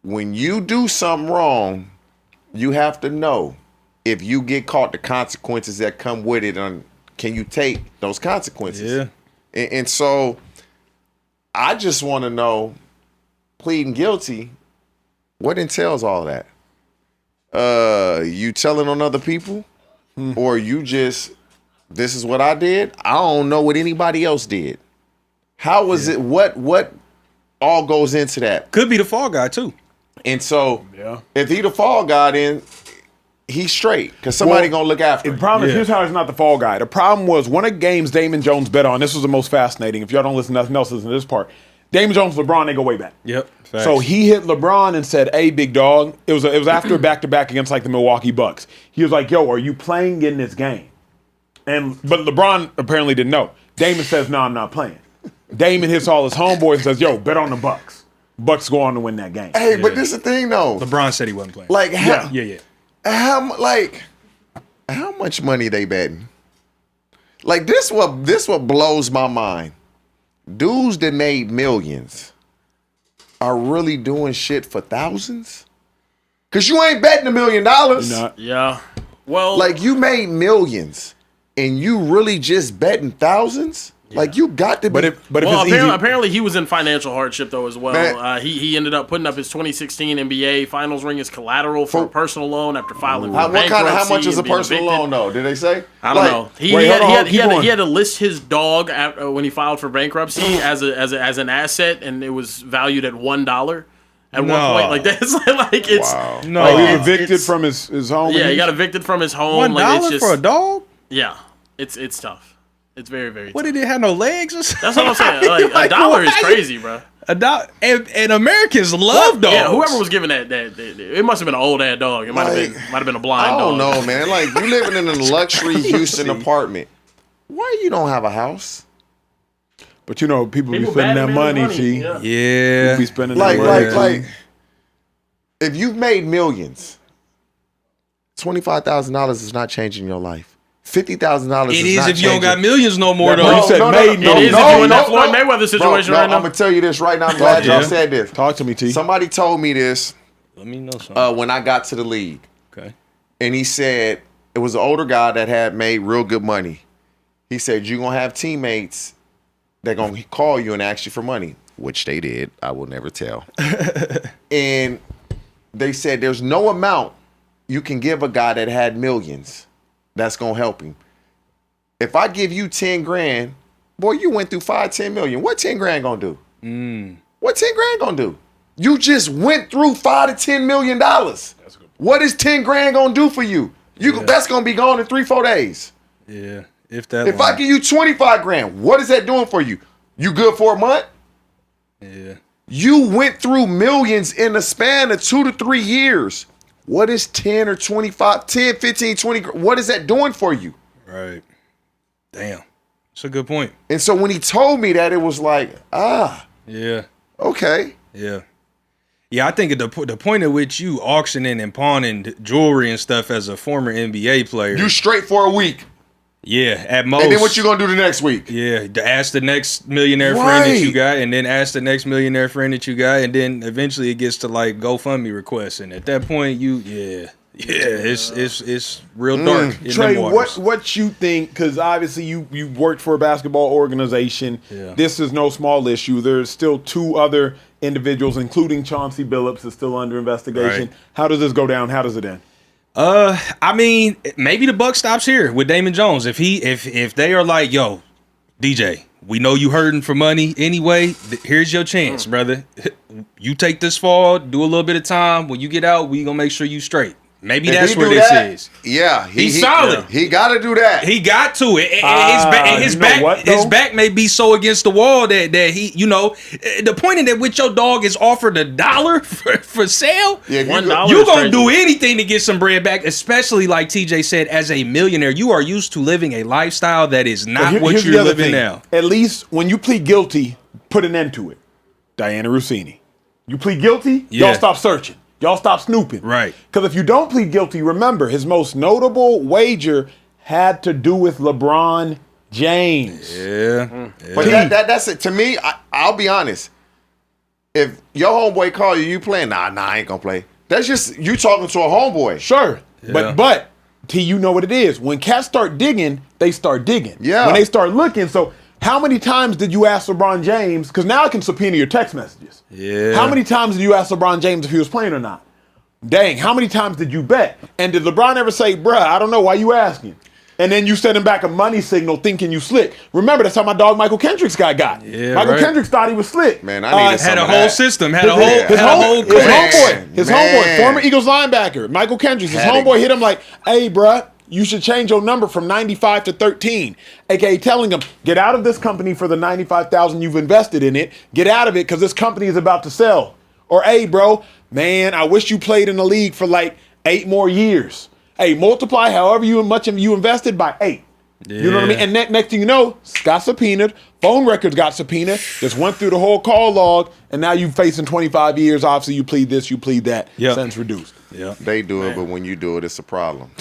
[SPEAKER 3] When you do something wrong, you have to know if you get caught, the consequences that come with it. Can you take those consequences? Yeah. And so I just want to know, pleading guilty, what entails all that? You telling on other people? Or you just, this is what I did? I don't know what anybody else did. How was it? What all goes into that?
[SPEAKER 4] Could be the fall guy too.
[SPEAKER 3] And so if he the fall guy, then he's straight because somebody gonna look after him.
[SPEAKER 1] The problem is, here's how he's not the fall guy. The problem was one of the games Damon Jones bet on. This was the most fascinating. If y'all don't listen to nothing else, listen to this part. Damon Jones, LeBron, they go way back.
[SPEAKER 4] Yep. Facts.
[SPEAKER 1] So he hit LeBron and said, "Hey, big dog." It was after a back-to-back against like the Milwaukee Bucks. He was like, "Yo, are you playing in this game?" But LeBron apparently didn't know. Damon says, "No, I'm not playing." Damon hits all his homeboys and says, "Yo, bet on the Bucks. Bucks go on to win that game."
[SPEAKER 3] Hey, but this is the thing though.
[SPEAKER 4] LeBron said he wasn't playing.
[SPEAKER 3] Like,
[SPEAKER 4] yeah.
[SPEAKER 3] How much money they betting? Like this what blows my mind. Dudes that made millions are really doing shit for thousands? Cause you ain't betting $1 million.
[SPEAKER 1] You're not.
[SPEAKER 2] Yeah. Well,
[SPEAKER 3] like you made millions and you really just betting thousands? Yeah. Like you got to be.
[SPEAKER 1] But
[SPEAKER 2] apparently he was in financial hardship though as well. He ended up putting up his 2016 NBA Finals ring as collateral for a personal loan after filing for bankruptcy.
[SPEAKER 3] How much is a personal loan though? Did they say?
[SPEAKER 2] I don't know. He had to list his dog when he filed for bankruptcy as an asset, and it was valued at $1. At one point, like that's like it's
[SPEAKER 3] wow.
[SPEAKER 4] No.
[SPEAKER 1] Like he was evicted from his home.
[SPEAKER 2] Yeah, he got evicted from his home.
[SPEAKER 4] $1 for a dog?
[SPEAKER 2] Yeah. It's tough. It's very, very
[SPEAKER 4] What
[SPEAKER 2] tough.
[SPEAKER 4] did it have no legs or something?
[SPEAKER 2] That's what I'm saying. Like, $1 is crazy, bro.
[SPEAKER 4] And Americans love dogs.
[SPEAKER 2] Yeah, whoever was giving that, it must have been an old ass dog. It might have been a blind dog.
[SPEAKER 3] I don't know, man. Like, you living in a luxury Houston apartment. Why you don't have a house?
[SPEAKER 1] But you know, people be spending that money, T.
[SPEAKER 2] Yeah.
[SPEAKER 1] People be spending that money.
[SPEAKER 3] Like, if you've made millions, $25,000 is not changing your life. $50,000
[SPEAKER 4] It
[SPEAKER 3] is not
[SPEAKER 4] if you don't
[SPEAKER 3] changing.
[SPEAKER 4] got millions no more, though.
[SPEAKER 1] You said made
[SPEAKER 2] It is if you're in that Floyd Mayweather situation right now.
[SPEAKER 3] I'm going to tell you this right now. I'm glad y'all said this.
[SPEAKER 1] Talk to me, T.
[SPEAKER 3] Somebody told me this
[SPEAKER 4] Let me know something.
[SPEAKER 3] when I got to the league.
[SPEAKER 4] Okay.
[SPEAKER 3] And he said, it was an older guy that had made real good money. He said, you're going to have teammates that going to call you and ask you for money, which they did. I will never tell. And they said, there's no amount you can give a guy that had millions that's going to help him. If I give you 10 grand, boy, you went through 10 million. What 10 grand going to do? What 10 grand going to do? You just went through $5 to $10 million. What is 10 grand going to do for you? That's going to be gone in 3-4 days.
[SPEAKER 4] Yeah. If
[SPEAKER 3] I give you 25 grand, what is that doing for you? You good for a month?
[SPEAKER 4] Yeah.
[SPEAKER 3] You went through millions in the span of 2 to 3 years. What is 10 or 25, 10, 15, 20, what is that doing for you?
[SPEAKER 4] Right. Damn. That's a good point.
[SPEAKER 3] And so when he told me that, it was like,
[SPEAKER 4] Yeah.
[SPEAKER 3] okay.
[SPEAKER 4] Yeah. Yeah, I think the point at which you auctioning and pawning jewelry and stuff as a former NBA player.
[SPEAKER 3] You straight for a week.
[SPEAKER 4] Yeah, at most.
[SPEAKER 3] And then what you gonna do the next week?
[SPEAKER 4] Yeah, ask the next millionaire friend that you got, and then ask the next millionaire friend that you got, and then eventually it gets to like GoFundMe requests, and at that point it's real dark. In
[SPEAKER 1] Trey,
[SPEAKER 4] them waters.
[SPEAKER 1] what you think? Because obviously you worked for a basketball organization.
[SPEAKER 4] Yeah.
[SPEAKER 1] This is no small issue. There's still 2 other individuals, including Chauncey Billups, is still under investigation.
[SPEAKER 4] Right.
[SPEAKER 1] How does this go down? How does it end?
[SPEAKER 4] I mean, maybe the buck stops here with Damon Jones. If they are like, yo, DJ, we know you hurting for money anyway. Here's your chance, brother. You take this fall, do a little bit of time. When you get out, we gonna make sure you straight. Maybe that's where this is.
[SPEAKER 3] Yeah,
[SPEAKER 4] he's solid.
[SPEAKER 3] He got to do that.
[SPEAKER 4] He got to it. His back may be so against the wall that he, the point at which your dog is offered $1 for sale.
[SPEAKER 3] Yeah,
[SPEAKER 2] $1
[SPEAKER 4] you gonna do anything to get some bread back, especially like TJ said, as a millionaire, you are used to living a lifestyle that is not what you're living now.
[SPEAKER 1] At least when you plead guilty, put an end to it. Diana Rossini. You plead guilty, y'all stop searching. Y'all stop snooping.
[SPEAKER 4] Right.
[SPEAKER 1] Because if you don't plead guilty, remember, his most notable wager had to do with LeBron James.
[SPEAKER 4] Yeah.
[SPEAKER 3] But that's it. To me, I'll be honest. If your homeboy call you, you playing? Nah, I ain't gonna play. That's just you talking to a homeboy.
[SPEAKER 1] Sure.
[SPEAKER 4] Yeah.
[SPEAKER 1] But T, you know what it is. When cats start digging, they start digging.
[SPEAKER 3] Yeah.
[SPEAKER 1] When they start looking, so how many times did you ask LeBron James? Because now I can subpoena your text messages.
[SPEAKER 4] Yeah.
[SPEAKER 1] How many times did you ask LeBron James if he was playing or not? Dang, how many times did you bet? And did LeBron ever say, bruh, I don't know, why you asking? And then you send him back a money signal thinking you slick. Remember, that's how my dog Michael Kendricks got.
[SPEAKER 4] Yeah,
[SPEAKER 1] Michael Kendricks thought he was slick.
[SPEAKER 3] Man, I needed
[SPEAKER 4] had a
[SPEAKER 3] some of
[SPEAKER 4] whole
[SPEAKER 3] that.
[SPEAKER 4] system.
[SPEAKER 1] His homeboy, former Eagles linebacker, Michael Kendricks, his homeboy hit him like, hey, bruh, you should change your number from 95 to 13. AKA telling him, get out of this company for the $95,000 you've invested in it. Get out of it because this company is about to sell. Or, hey, bro, man, I wish you played in the league for like 8 more years. Hey, multiply however much you invested by 8. Yeah. You know what I mean? And next thing you know, got subpoenaed. Phone records got subpoenaed. Just went through the whole call log, and now you facing 25 years. Obviously, you plead this, you plead that. Sentence reduced.
[SPEAKER 4] Yeah,
[SPEAKER 3] they do it, but when you do it, it's a problem.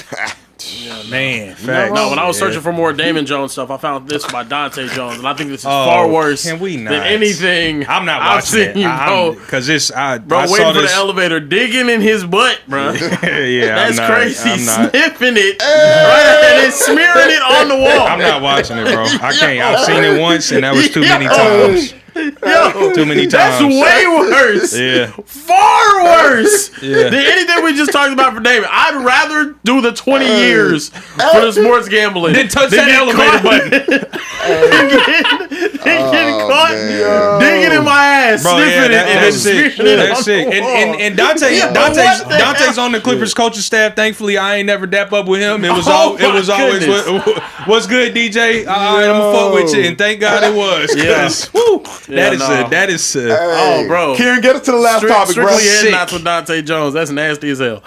[SPEAKER 2] Yeah,
[SPEAKER 4] man.
[SPEAKER 2] No, when I was searching for more Damon Jones stuff, I found this by Dante Jones, and I think this is far worse than anything
[SPEAKER 4] I'm not
[SPEAKER 2] I've
[SPEAKER 4] watching
[SPEAKER 2] seen, bro.
[SPEAKER 4] Because it's I
[SPEAKER 2] waiting
[SPEAKER 4] saw
[SPEAKER 2] for
[SPEAKER 4] this.
[SPEAKER 2] the elevator, digging in his butt, bro.
[SPEAKER 4] Yeah,
[SPEAKER 2] that's crazy.
[SPEAKER 4] I'm not.
[SPEAKER 2] Sniffing it right and smearing it on the wall.
[SPEAKER 4] I'm not watching it, bro. I can't. I've seen it once, and that was too many times.
[SPEAKER 2] Yo,
[SPEAKER 4] too many times.
[SPEAKER 2] That's way worse.
[SPEAKER 4] Yeah.
[SPEAKER 2] Far worse than anything we just talked about for Damon. I'd rather do the 20 years for the sports gambling
[SPEAKER 4] than touch that elevator button.
[SPEAKER 2] Getting caught digging in my ass, sniffing it, and
[SPEAKER 4] that's
[SPEAKER 2] then
[SPEAKER 4] sick.
[SPEAKER 2] smearing it on
[SPEAKER 4] That's
[SPEAKER 2] the
[SPEAKER 4] sick.
[SPEAKER 2] wall.
[SPEAKER 4] And Dante's on the Clippers coaching staff. Thankfully, I ain't never dap up with him. It was always what's good, DJ. All right, I'm gonna fuck with you, and thank God it was. That is
[SPEAKER 2] oh, bro.
[SPEAKER 1] Kieran, get us to the last topic, bro.
[SPEAKER 2] Strictly head knots with Dante Jones. That's nasty as hell.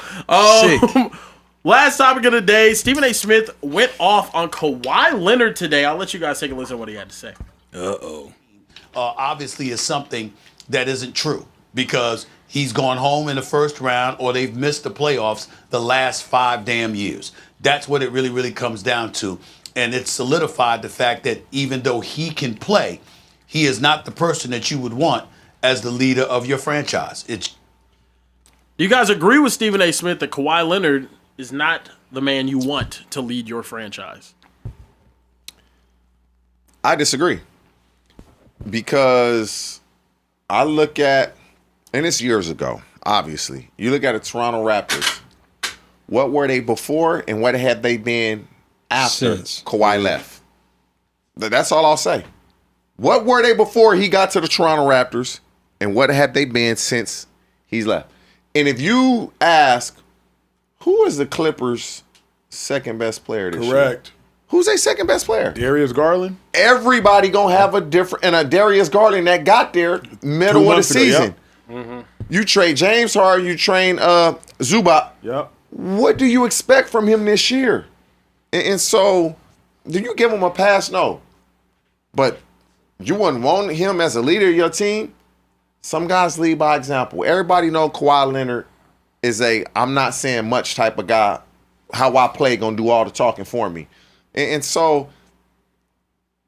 [SPEAKER 2] Last topic of the day. Stephen A. Smith went off on Kawhi Leonard today. I'll let you guys take a listen to what he had to say.
[SPEAKER 11] Obviously, it's something that isn't true because he's gone home in the first round or they've missed the playoffs the last 5 damn years. That's what it really, really comes down to. And it's solidified the fact that even though he can play, he is not the person that you would want as the leader of your franchise.
[SPEAKER 2] Do you guys agree with Stephen A. Smith that Kawhi Leonard is not the man you want to lead your franchise?
[SPEAKER 3] I disagree. Because I look at, and it's years ago, obviously. You look at the Toronto Raptors. What were they before and what had they been after Kawhi left? That's all I'll say. What were they before he got to the Toronto Raptors and what have they been since he's left? And if you ask, who is the Clippers' second best player this year?
[SPEAKER 1] Correct.
[SPEAKER 3] Who's their second best player?
[SPEAKER 1] Darius Garland.
[SPEAKER 3] Everybody gonna have a different, and a Darius Garland that got there middle of the season. You trade James Harden, you train Zubac.
[SPEAKER 1] Yep.
[SPEAKER 3] What do you expect from him this year? And so, do you give him a pass? No. But you wouldn't want him as a leader of your team? Some guys lead by example. Everybody know Kawhi Leonard is I'm not saying much type of guy. How I play gonna do all the talking for me. And so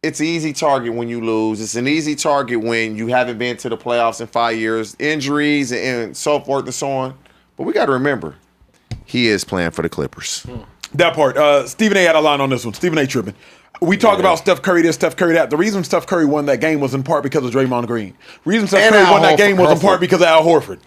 [SPEAKER 3] it's an easy target when you lose. It's an easy target when you haven't been to the playoffs in 5 years, injuries and so forth and so on. But we got to remember, he is playing for the Clippers.
[SPEAKER 1] That part. Stephen A. had a line on this one. Stephen A. tripping. We talk about Steph Curry this, Steph Curry that. The reason Steph Curry won that game was in part because of Draymond Green. The reason Steph Curry won that game was in part because of Al Horford.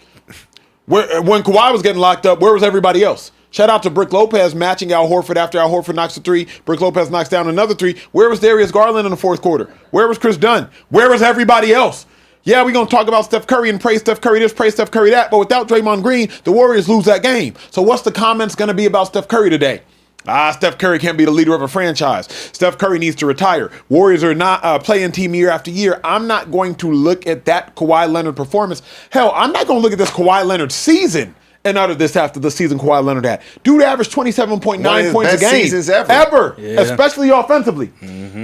[SPEAKER 1] When Kawhi was getting locked up, where was everybody else? Shout out to Brick Lopez matching Al Horford after Al Horford knocks a 3. Brick Lopez knocks down another 3. Where was Darius Garland in the fourth quarter? Where was Chris Dunn? Where was everybody else? Yeah, we're going to talk about Steph Curry and praise Steph Curry this, praise Steph Curry that, but without Draymond Green, the Warriors lose that game. So what's the comments going to be about Steph Curry today? Steph Curry can't be the leader of a franchise. Steph Curry needs to retire. Warriors are not a play-in team year after year. I'm not going to look at that Kawhi Leonard performance. Hell, I'm not going to look at this Kawhi Leonard season and utter this after the season Kawhi Leonard had. Dude averaged 27.9 points a game.
[SPEAKER 3] Seasons ever.
[SPEAKER 1] Especially offensively.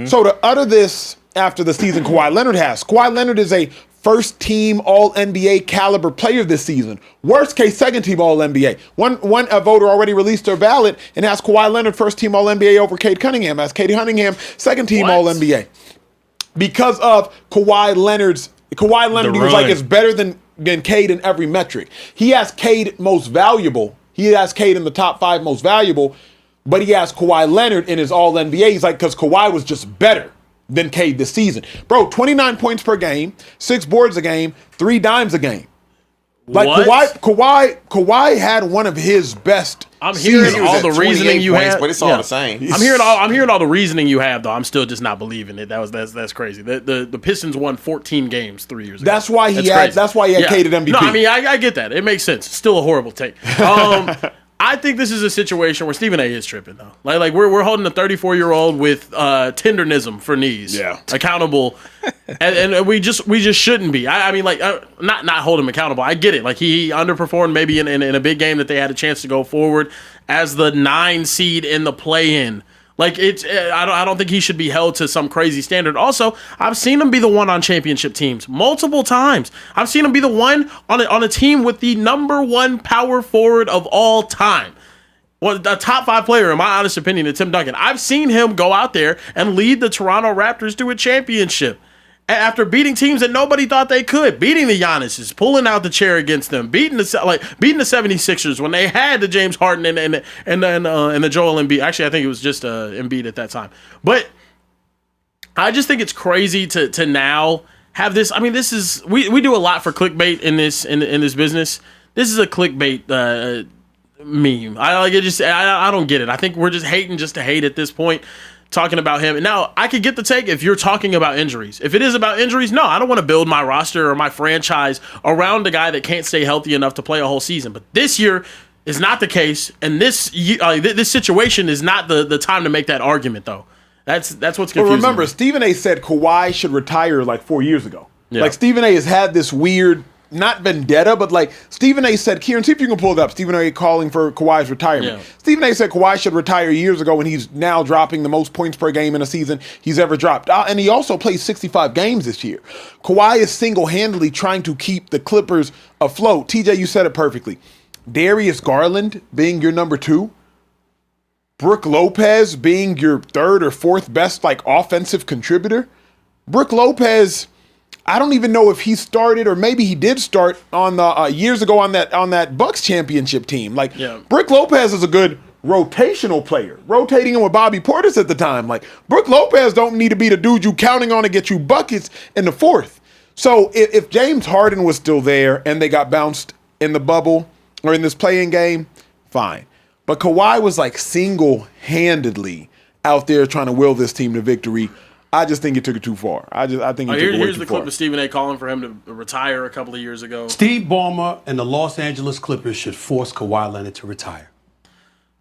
[SPEAKER 1] So to utter this after the season Kawhi Leonard has, Kawhi Leonard is a first-team All-NBA caliber player this season. Worst case, second-team All-NBA. One voter already released their ballot and has Kawhi Leonard first-team All-NBA over Cade Cunningham. Has Cade Cunningham second-team All-NBA. Because of Kawhi Leonard, he was like, it's better than Cade in every metric. He has Cade most valuable. He has Cade in the top 5 most valuable, but he has Kawhi Leonard in his All-NBA. He's like, because Kawhi was just better than Cade this season. Bro, 29 points per game, 6 boards a game, 3 dimes a game. Like Kawhi had one of his best.
[SPEAKER 2] I'm hearing all the reasoning you have,
[SPEAKER 3] but it's all the same.
[SPEAKER 2] I'm hearing all the reasoning you have, though. I'm still just not believing it. That's crazy. The Pistons won 14 games 3 years ago.
[SPEAKER 1] That's why he had Cade at MVP.
[SPEAKER 2] No, I mean I get that. It makes sense. Still a horrible take. I think this is a situation where Stephen A. is tripping though. Like we're holding a 34-year-old with tendernism for knees, accountable, and we just shouldn't be. I mean, like not hold him accountable. I get it. Like he underperformed maybe in a big game that they had a chance to go forward as the 9 seed in the play-in. Like I don't think he should be held to some crazy standard. Also, I've seen him be the one on championship teams multiple times. I've seen him be the one on a team with the #1 power forward of all time. Well, a top 5 player, in my honest opinion, is Tim Duncan. I've seen him go out there and lead the Toronto Raptors to a championship after beating teams that nobody thought they could, beating the Giannis's, pulling out the chair against them, beating the 76ers when they had the James Harden and the Joel Embiid. Actually, I think it was just Embiid at that time. But I just think it's crazy to now have this. I mean, this is we do a lot for clickbait in this business. This is a clickbait meme. I don't get it. I think we're just hating just to hate at this point. talking about him. Now, I could get the take if you're talking about injuries. If it is about injuries, no, I don't want to build my roster or my franchise around a guy that can't stay healthy enough to play a whole season. But this year is not the case, and this situation is not the time to make that argument, though. That's what's confusing.
[SPEAKER 1] But remember, Stephen A. said Kawhi should retire like 4 years ago.
[SPEAKER 2] Yeah.
[SPEAKER 1] Like Stephen A. has had this weird, not vendetta, but like Stephen A. said, Kieran, see if you can pull it up. Stephen A. calling for Kawhi's retirement.
[SPEAKER 2] Yeah.
[SPEAKER 1] Stephen A. said Kawhi should retire years ago, and he's now dropping the most points per game in a season he's ever dropped. And he also plays 65 games this year. Kawhi is single-handedly trying to keep the Clippers afloat. TJ, you said it perfectly. Darius Garland being your number 2. Brook Lopez being your 3rd or 4th best like offensive contributor. Brook Lopez, I don't even know if he started or maybe he did start on the years ago on that Bucks championship team. Like Brook Lopez is a good rotational player, rotating him with Bobby Portis at the time. Like Brook Lopez don't need to be the dude you counting on to get you buckets in the 4th. So if James Harden was still there and they got bounced in the bubble or in this play-in game, fine. But Kawhi was like single-handedly out there trying to will this team to victory. I just think he took it too far. I think he took it way too far.
[SPEAKER 2] Here's the clip of Stephen A. calling for him to retire a couple of years ago.
[SPEAKER 11] Steve Ballmer and the Los Angeles Clippers should force Kawhi Leonard to retire.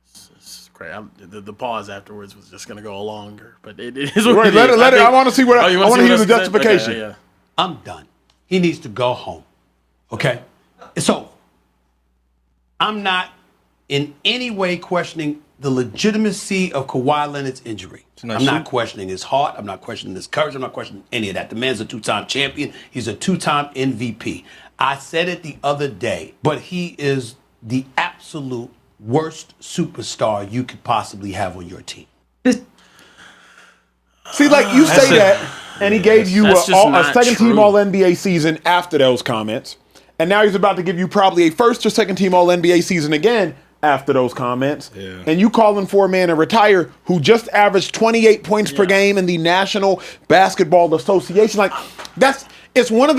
[SPEAKER 2] It's crazy. The pause afterwards was just going to go longer, but it is what
[SPEAKER 1] Right,
[SPEAKER 2] it
[SPEAKER 1] let
[SPEAKER 2] is.
[SPEAKER 1] it. I want to see what.
[SPEAKER 2] Oh,
[SPEAKER 1] I want to hear the
[SPEAKER 2] what else he said?
[SPEAKER 1] justification.
[SPEAKER 2] Okay, yeah.
[SPEAKER 11] I'm done. He needs to go home. Okay? So, I'm not in any way questioning the legitimacy of Kawhi Leonard's injury. I'm not questioning his heart. I'm not questioning his courage. I'm not questioning any of that. The man's a 2-time champion. He's a 2-time MVP. I said it the other day, but he is the absolute worst superstar you could possibly have on your team.
[SPEAKER 1] See, like you say that, and he gave you a second-team
[SPEAKER 2] true.
[SPEAKER 1] All-NBA season after those comments, and now he's about to give you probably a first or second-team All-NBA season again after those comments, and you calling for a man to retire who just averaged 28 points per game in the National Basketball Association. Like it's one of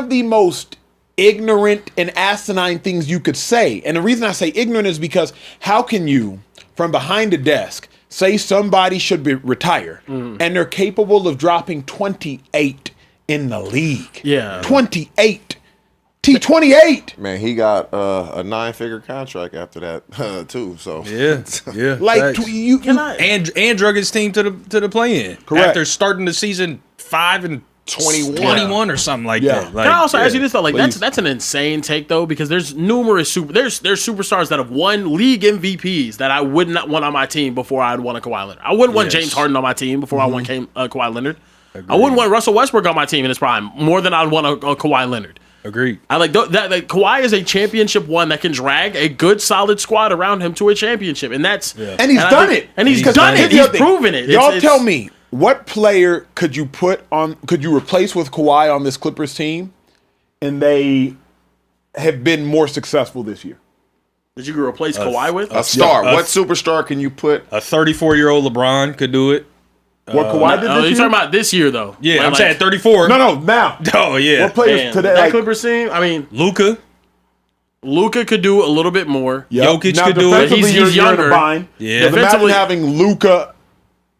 [SPEAKER 1] the most ignorant and asinine things you could say. And the reason I say ignorant is because how can you, from behind a desk, say somebody should be retire and they're capable of dropping 28 in the league? 28. T28.
[SPEAKER 3] Man, he got a 9-figure contract after that too. So
[SPEAKER 4] yeah.
[SPEAKER 1] Like
[SPEAKER 4] and drug his team to the play-in.
[SPEAKER 1] Correct.
[SPEAKER 4] After starting the season 5-21 or something like that. Like,
[SPEAKER 2] Can I also ask you this though? Like that's an insane take though, because there's numerous there's superstars that have won league MVPs that I would not want on my team before I'd want a Kawhi Leonard. I wouldn't want James Harden on my team before I want Kawhi Leonard. Agreed. I wouldn't want Russell Westbrook on my team in his prime more than I'd want a Kawhi Leonard.
[SPEAKER 4] Agreed.
[SPEAKER 2] I like that. Like, Kawhi is a championship one that can drag a good, solid squad around him to a championship, and that's
[SPEAKER 1] and he's done it.
[SPEAKER 2] And he's done it. He's proven it.
[SPEAKER 1] Y'all tell me, what player could you replace with Kawhi on this Clippers team, and they have been more successful this year?
[SPEAKER 2] That you could replace Kawhi with
[SPEAKER 3] a star? What superstar can you put?
[SPEAKER 4] A 34-year-old LeBron could do it.
[SPEAKER 1] What Kawhi did this year?
[SPEAKER 2] You're talking about this year, though.
[SPEAKER 4] Yeah, I'm saying 34.
[SPEAKER 1] No, now.
[SPEAKER 4] Oh, yeah.
[SPEAKER 1] What players today?
[SPEAKER 2] That Clippers team, I mean,
[SPEAKER 4] Luka
[SPEAKER 2] could do a little bit more.
[SPEAKER 4] Jokic
[SPEAKER 1] now,
[SPEAKER 4] could do it.
[SPEAKER 2] He's younger.
[SPEAKER 1] Yeah. Imagine having Luka,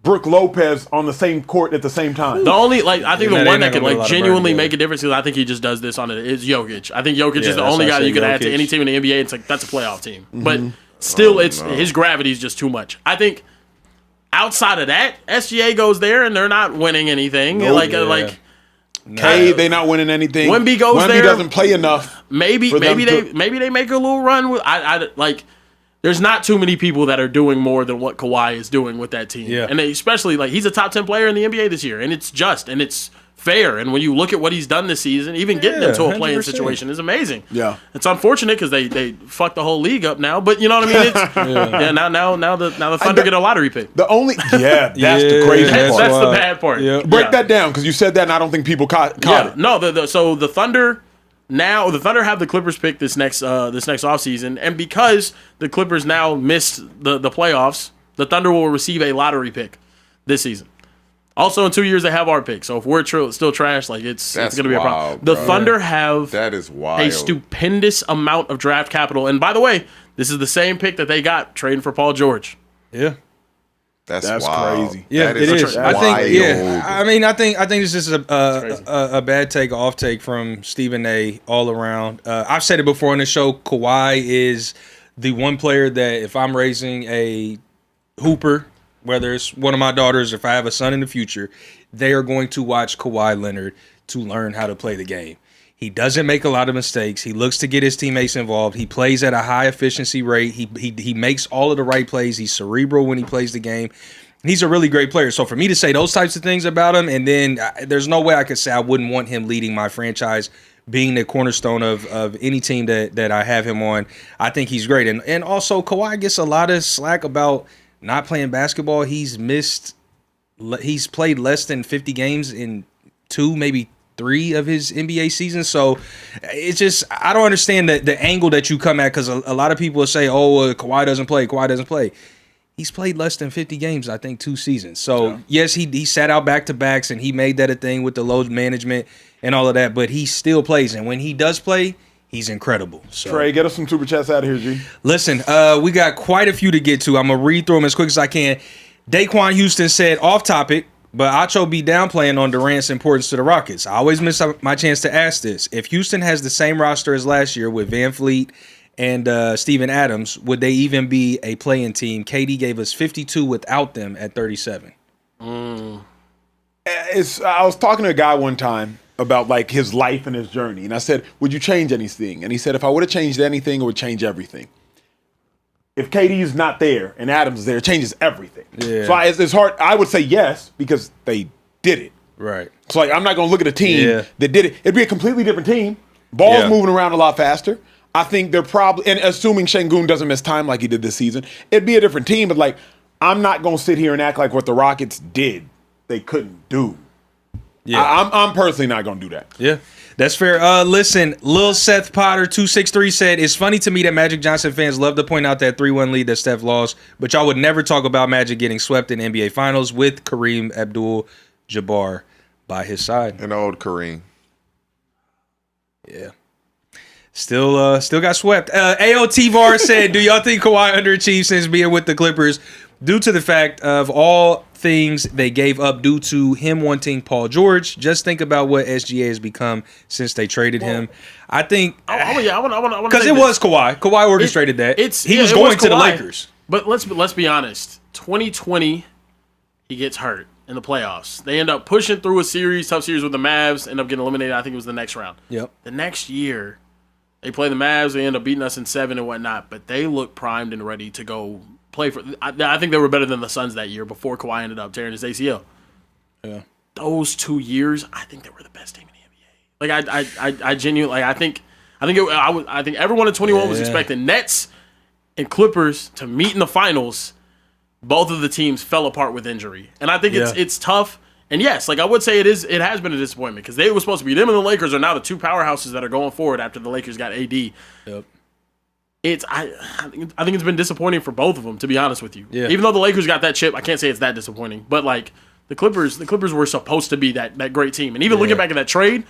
[SPEAKER 1] Brook Lopez on the same court at the same time.
[SPEAKER 2] The only, I think the one that could, genuinely make a difference, because I think he just does this on it, is Jokic. I think Jokic is the only guy that you could add to any team in the NBA. It's like, that's a playoff team. But still, his gravity is just too much. I think outside of that, SGA goes there and they're not winning anything.
[SPEAKER 1] Cade, they not winning anything.
[SPEAKER 2] Wemby goes there.
[SPEAKER 1] Wemby doesn't play enough.
[SPEAKER 2] Maybe they make a little run with. There's not too many people that are doing more than what Kawhi is doing with that team.
[SPEAKER 4] Yeah.
[SPEAKER 2] And especially he's a top 10 player in the NBA this year, and it's just and it's fair. And when you look at what he's done this season, even getting them to a play-in
[SPEAKER 4] 100%.
[SPEAKER 2] situation is amazing.
[SPEAKER 1] Yeah,
[SPEAKER 2] it's unfortunate because they fucked the whole league up now. But you know what I mean? It's now the Thunder get a lottery pick.
[SPEAKER 1] That's the crazy part.
[SPEAKER 2] That's the bad part.
[SPEAKER 1] Break that down, because you said that, and I don't think people caught it.
[SPEAKER 2] No, so the Thunder. Now the Thunder have the Clippers pick this next offseason, and because the Clippers now missed the playoffs, the Thunder will receive a lottery pick this season. Also, in 2 years they have our pick. So if we're still trash, it's going to be a problem. The Thunder have
[SPEAKER 3] that is wild.
[SPEAKER 2] A stupendous amount of draft capital, and by the way, this is the same pick that they got trading for Paul George.
[SPEAKER 4] Yeah.
[SPEAKER 3] That's
[SPEAKER 1] wild.
[SPEAKER 3] crazy.
[SPEAKER 4] Yeah,
[SPEAKER 3] that
[SPEAKER 4] it is.
[SPEAKER 3] Wild.
[SPEAKER 4] I think this is a bad take, off take from Stephen A. all around. I've said it before on the show. Kawhi is the one player that if I'm raising a hooper, whether it's one of my daughters, or if I have a son in the future, they are going to watch Kawhi Leonard to learn how to play the game. He doesn't make a lot of mistakes. He looks to get his teammates involved. He plays at a high efficiency rate. He makes all of the right plays. He's cerebral when he plays the game. He's a really great player. So for me to say those types of things about him, and then there's no way I could say I wouldn't want him leading my franchise, being the cornerstone of any team that I have him on. I think he's great. And also Kawhi gets a lot of slack about not playing basketball. He's played less than 50 games in 2, maybe 3 of his NBA seasons. So it's just, I don't understand the angle that you come at, because a lot of people will say, Kawhi doesn't play. He's played less than 50 games, I think, 2 seasons. So yes, he sat out back-to-backs and he made that a thing with the load management and all of that, but he still plays. And when he does play, he's incredible. So,
[SPEAKER 1] Trey, get us some super chats out of here, G.
[SPEAKER 4] Listen, we got quite a few to get to. I'm going to read through them as quick as I can. Daquan Houston said, off topic, but Acho be downplaying on Durant's importance to the Rockets. I always miss my chance to ask this. If Houston has the same roster as last year with Van Fleet and Steven Adams, would they even be a play-in team? KD gave us 52 without them at 37.
[SPEAKER 1] I was talking to a guy one time about like his life and his journey, and I said, would you change anything? And he said, if I would have changed anything, it would change everything. If KD is not there and Adams is there, it changes everything.
[SPEAKER 4] Yeah.
[SPEAKER 1] So it's hard. I would say yes, because they did it.
[SPEAKER 4] Right.
[SPEAKER 1] So like, I'm not going to look at a team that did it. It'd be a completely different team. Ball's moving around a lot faster. I think they're probably, and assuming Şengün doesn't miss time like he did this season, it'd be a different team. But like, I'm not going to sit here and act like what the Rockets did, they couldn't do. Yeah. I'm personally not going to do that.
[SPEAKER 4] Yeah. That's fair. Listen, Lil Seth Potter 263 said, it's funny to me that Magic Johnson fans love to point out that 3-1 lead that Steph lost, but y'all would never talk about Magic getting swept in NBA Finals with Kareem Abdul-Jabbar by his side.
[SPEAKER 3] An old Kareem.
[SPEAKER 4] Yeah. Still got swept. AOT VAR said, do y'all think Kawhi underachieved since being with the Clippers due to the fact of all things they gave up due to him wanting Paul George? Just think about what SGA has become since they traded him. I think because it was Kawhi. Kawhi orchestrated that. He was going to the Lakers.
[SPEAKER 2] But let's be honest. 2020, he gets hurt in the playoffs. They end up pushing through a tough series with the Mavs. End up getting eliminated. I think it was the next round.
[SPEAKER 4] Yep.
[SPEAKER 2] The next year, they play the Mavs. They end up beating us in 7 and whatnot. But they look primed and ready to go play for. I think they were better than the Suns that year before Kawhi ended up tearing his ACL.
[SPEAKER 4] Yeah.
[SPEAKER 2] Those 2 years, I think they were the best team in the NBA. Like I genuinely, like, I think everyone in 21 was expecting Nets and Clippers to meet in the finals. Both of the teams fell apart with injury, and I think it's tough. And yes, like I would say, it has been a disappointment because they were supposed to be, them and the Lakers are now the 2 powerhouses that are going forward after the Lakers got AD.
[SPEAKER 4] Yep.
[SPEAKER 2] I think it's been disappointing for both of them, to be honest with you.
[SPEAKER 4] Yeah.
[SPEAKER 2] Even though the Lakers got that chip, I can't say it's that disappointing. But like the Clippers were supposed to be that great team. And even looking back at that trade,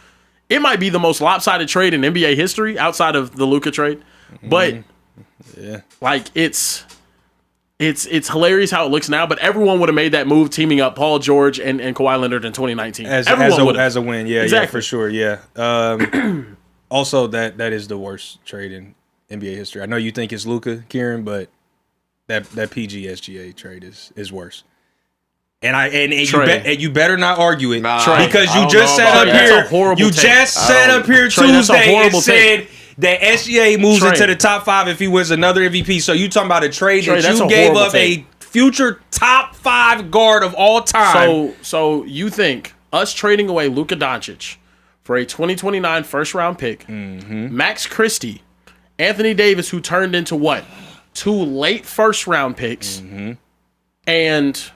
[SPEAKER 2] it might be the most lopsided trade in NBA history outside of the Luka trade. But like it's hilarious how it looks now. But everyone would have made that move, teaming up Paul George and Kawhi Leonard in 2019
[SPEAKER 4] as a win. Yeah, exactly. Yeah, for sure. Yeah. Also, that is the worst trade in NBA history. I know you think it's Luka, Kieran, but that PG SGA trade is worse. And you better not argue it because you just sat up here. You just sat up here Tuesday and said that SGA moves into the top 5 if he wins another MVP. So you talking about a trade that you gave up a future top 5 guard of all time.
[SPEAKER 2] So you think us trading away Luka Doncic for a 2029 first round pick, Max Christie, Anthony Davis, who turned into what? 2 late first round picks, and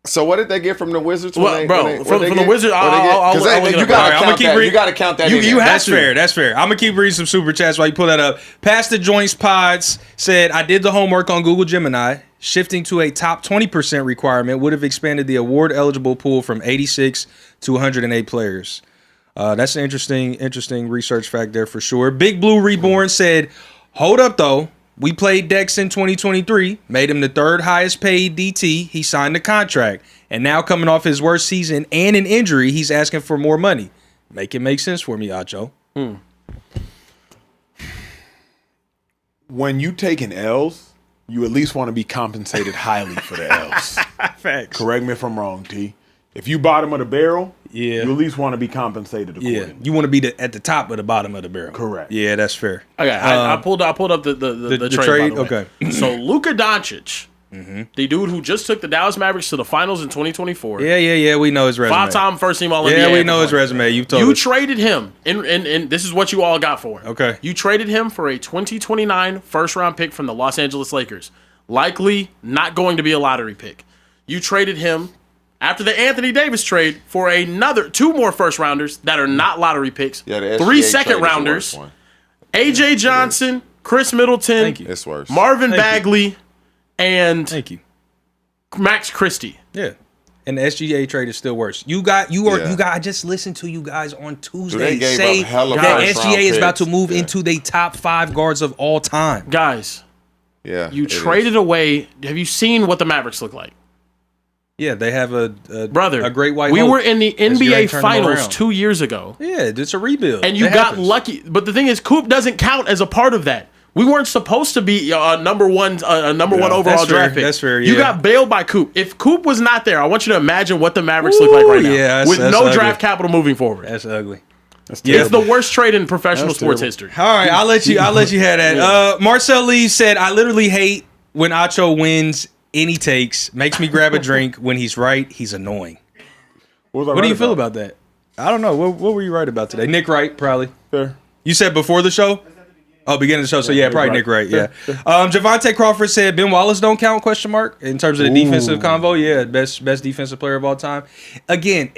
[SPEAKER 3] so what did they get from the Wizards?
[SPEAKER 2] From the Wizards,
[SPEAKER 3] you got to count that.
[SPEAKER 4] That's fair. I'm gonna keep reading some super chats while you pull that up. Past the Joints Pods said, I did the homework on Google Gemini. Shifting to a top 20% requirement would have expanded the award eligible pool from 86 to 108 players. That's an interesting research fact there for sure. Big Blue Reborn said, hold up though. We played Dex in 2023, made him the third highest paid DT. He signed the contract. And now coming off his worst season and an injury, he's asking for more money. Make it make sense for me, Acho.
[SPEAKER 1] When you taking L's, you at least want to be compensated highly for the L's.
[SPEAKER 4] Facts.
[SPEAKER 1] Correct me if I'm wrong, T. If you bottom of the barrel,
[SPEAKER 4] Yeah.
[SPEAKER 1] you at least want to be compensated accordingly.
[SPEAKER 4] Yeah, you want to be at the top of the bottom of the barrel.
[SPEAKER 1] Correct.
[SPEAKER 4] Yeah, that's fair.
[SPEAKER 2] Okay, I pulled up the trade. By the way.
[SPEAKER 4] Okay.
[SPEAKER 2] So Luka Doncic, the dude who just took the Dallas Mavericks to the finals in 2024.
[SPEAKER 4] Yeah. We know his resume.
[SPEAKER 2] 5-time first team All-NBA.
[SPEAKER 4] Yeah, we know his resume. You've told
[SPEAKER 2] You
[SPEAKER 4] us.
[SPEAKER 2] traded him, and this is what you all got for him.
[SPEAKER 4] Okay.
[SPEAKER 2] You traded him for a 2029 first-round pick from the Los Angeles Lakers. Likely not going to be a lottery pick. You traded him after the Anthony Davis trade for two more first-rounders that are not lottery picks.
[SPEAKER 3] Yeah, the
[SPEAKER 2] 3
[SPEAKER 3] SGA
[SPEAKER 2] second-rounders.
[SPEAKER 3] trade is the worst
[SPEAKER 2] A.J. Johnson, Chris Middleton,
[SPEAKER 4] Thank you.
[SPEAKER 3] It's worse.
[SPEAKER 2] Marvin
[SPEAKER 4] Thank
[SPEAKER 2] Bagley, and
[SPEAKER 4] Thank you.
[SPEAKER 2] Max Christie.
[SPEAKER 4] Yeah. And the SGA trade is still worse. I just listened to you guys on Tuesday
[SPEAKER 3] they gave
[SPEAKER 4] say
[SPEAKER 3] up hella
[SPEAKER 4] that
[SPEAKER 3] first-round
[SPEAKER 4] SGA is about to
[SPEAKER 3] picks.
[SPEAKER 4] move
[SPEAKER 3] Yeah.
[SPEAKER 4] into the top 5 guards of all time.
[SPEAKER 2] Guys,
[SPEAKER 3] Yeah,
[SPEAKER 2] you
[SPEAKER 3] it
[SPEAKER 2] traded
[SPEAKER 3] is.
[SPEAKER 2] away. Have you seen what the Mavericks look like?
[SPEAKER 4] Yeah, they have a great white
[SPEAKER 2] We
[SPEAKER 4] hope.
[SPEAKER 2] were in the
[SPEAKER 4] SGA
[SPEAKER 2] NBA
[SPEAKER 4] turned them
[SPEAKER 2] Finals
[SPEAKER 4] around.
[SPEAKER 2] 2 years ago.
[SPEAKER 4] Yeah, it's a rebuild.
[SPEAKER 2] And you
[SPEAKER 4] It
[SPEAKER 2] got
[SPEAKER 4] happens.
[SPEAKER 2] lucky. But the thing is, Coop doesn't count as a part of that. We weren't supposed to be a number one overall
[SPEAKER 4] That's fair.
[SPEAKER 2] draft pick.
[SPEAKER 4] That's fair,
[SPEAKER 2] You
[SPEAKER 4] yeah.
[SPEAKER 2] got bailed by Coop. If Coop was not there, I want you to imagine what the Mavericks look like right now.
[SPEAKER 4] yeah,
[SPEAKER 2] with
[SPEAKER 4] that's
[SPEAKER 2] no
[SPEAKER 4] ugly.
[SPEAKER 2] draft capital moving forward.
[SPEAKER 4] That's ugly.
[SPEAKER 2] It's the worst trade in professional sports
[SPEAKER 1] terrible.
[SPEAKER 2] history.
[SPEAKER 4] All right, I'll let you have that. Marcel Lee said, I literally hate when Acho wins any takes. Makes me grab a drink. When he's right, he's annoying. What do you feel about that? I don't know. What were you right about today? Nick Wright, probably.
[SPEAKER 1] Fair.
[SPEAKER 4] You said before the show? Oh, beginning of the show. So yeah, probably Nick Wright. Yeah. Javante Crawford said Ben Wallace don't count ? In terms of the defensive convo. Yeah, best defensive player of all time. Again,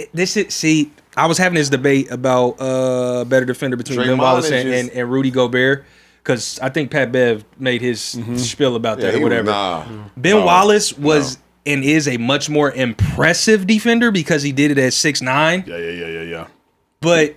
[SPEAKER 4] I was having this debate about better defender between Ben
[SPEAKER 3] Draymond
[SPEAKER 4] Wallace
[SPEAKER 3] is
[SPEAKER 4] and Rudy Gobert. Because I think Pat Bev made his spiel about that or whatever. Ben Wallace was and is a much more impressive defender because he did it at 6'9".
[SPEAKER 1] Yeah.
[SPEAKER 4] But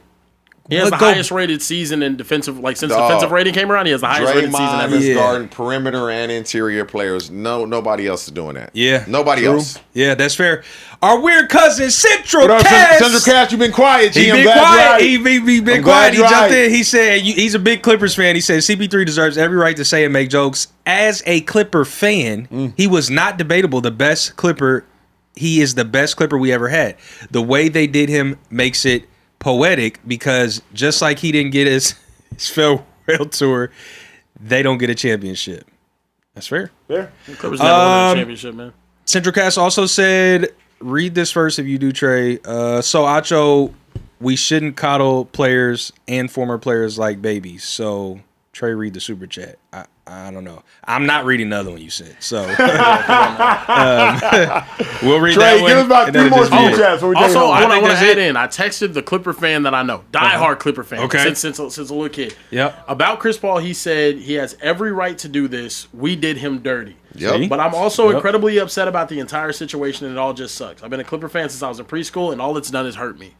[SPEAKER 2] He has the highest rated season in defensive, since defensive rating came around. He has the highest rated season
[SPEAKER 3] Draymond
[SPEAKER 2] ever.
[SPEAKER 3] is guarding perimeter and interior players. Nobody else is doing that.
[SPEAKER 4] Yeah.
[SPEAKER 3] Nobody else.
[SPEAKER 4] Yeah, that's fair. Our weird cousin, Central
[SPEAKER 1] What up,
[SPEAKER 4] Cass.
[SPEAKER 1] Central Cass? You've been quiet, G.
[SPEAKER 4] He
[SPEAKER 1] I'm
[SPEAKER 4] been
[SPEAKER 1] glad you're
[SPEAKER 4] quiet.
[SPEAKER 1] right.
[SPEAKER 4] He been
[SPEAKER 1] I'm glad
[SPEAKER 4] quiet. He
[SPEAKER 1] you're
[SPEAKER 4] jumped
[SPEAKER 1] right.
[SPEAKER 4] in. He said he's a big Clippers fan. He said CP3 deserves every right to say and make jokes. As a Clipper fan, he was not debatable the best Clipper. He is the best Clipper we ever had. The way they did him makes it poetic because just like he didn't get his farewell tour, they don't get a championship. That's fair.
[SPEAKER 1] Fair.
[SPEAKER 2] Clippers never won a championship, man.
[SPEAKER 4] Central Cast also said, read this first if you do, Trey. So, Acho, we shouldn't coddle players and former players like babies. So, Trey, read the super chat. I don't know. I'm not reading the other one you said. So, we'll read
[SPEAKER 1] Trey,
[SPEAKER 4] that one.
[SPEAKER 1] give us about
[SPEAKER 4] and then
[SPEAKER 1] 3 more
[SPEAKER 4] just read
[SPEAKER 1] super
[SPEAKER 4] it.
[SPEAKER 1] chats. before we take it
[SPEAKER 2] Also,
[SPEAKER 1] home.
[SPEAKER 2] I want
[SPEAKER 4] that's
[SPEAKER 2] to
[SPEAKER 4] it.
[SPEAKER 2] add in. I texted the Clipper fan that I know, diehard Clipper fan,
[SPEAKER 4] Okay.
[SPEAKER 2] since a little kid.
[SPEAKER 4] Yep.
[SPEAKER 2] About Chris Paul, he said he has every right to do this. We did him dirty.
[SPEAKER 3] Yep.
[SPEAKER 2] But I'm also incredibly upset about the entire situation, and it all just sucks. I've been a Clipper fan since I was in preschool, and all it's done is hurt me.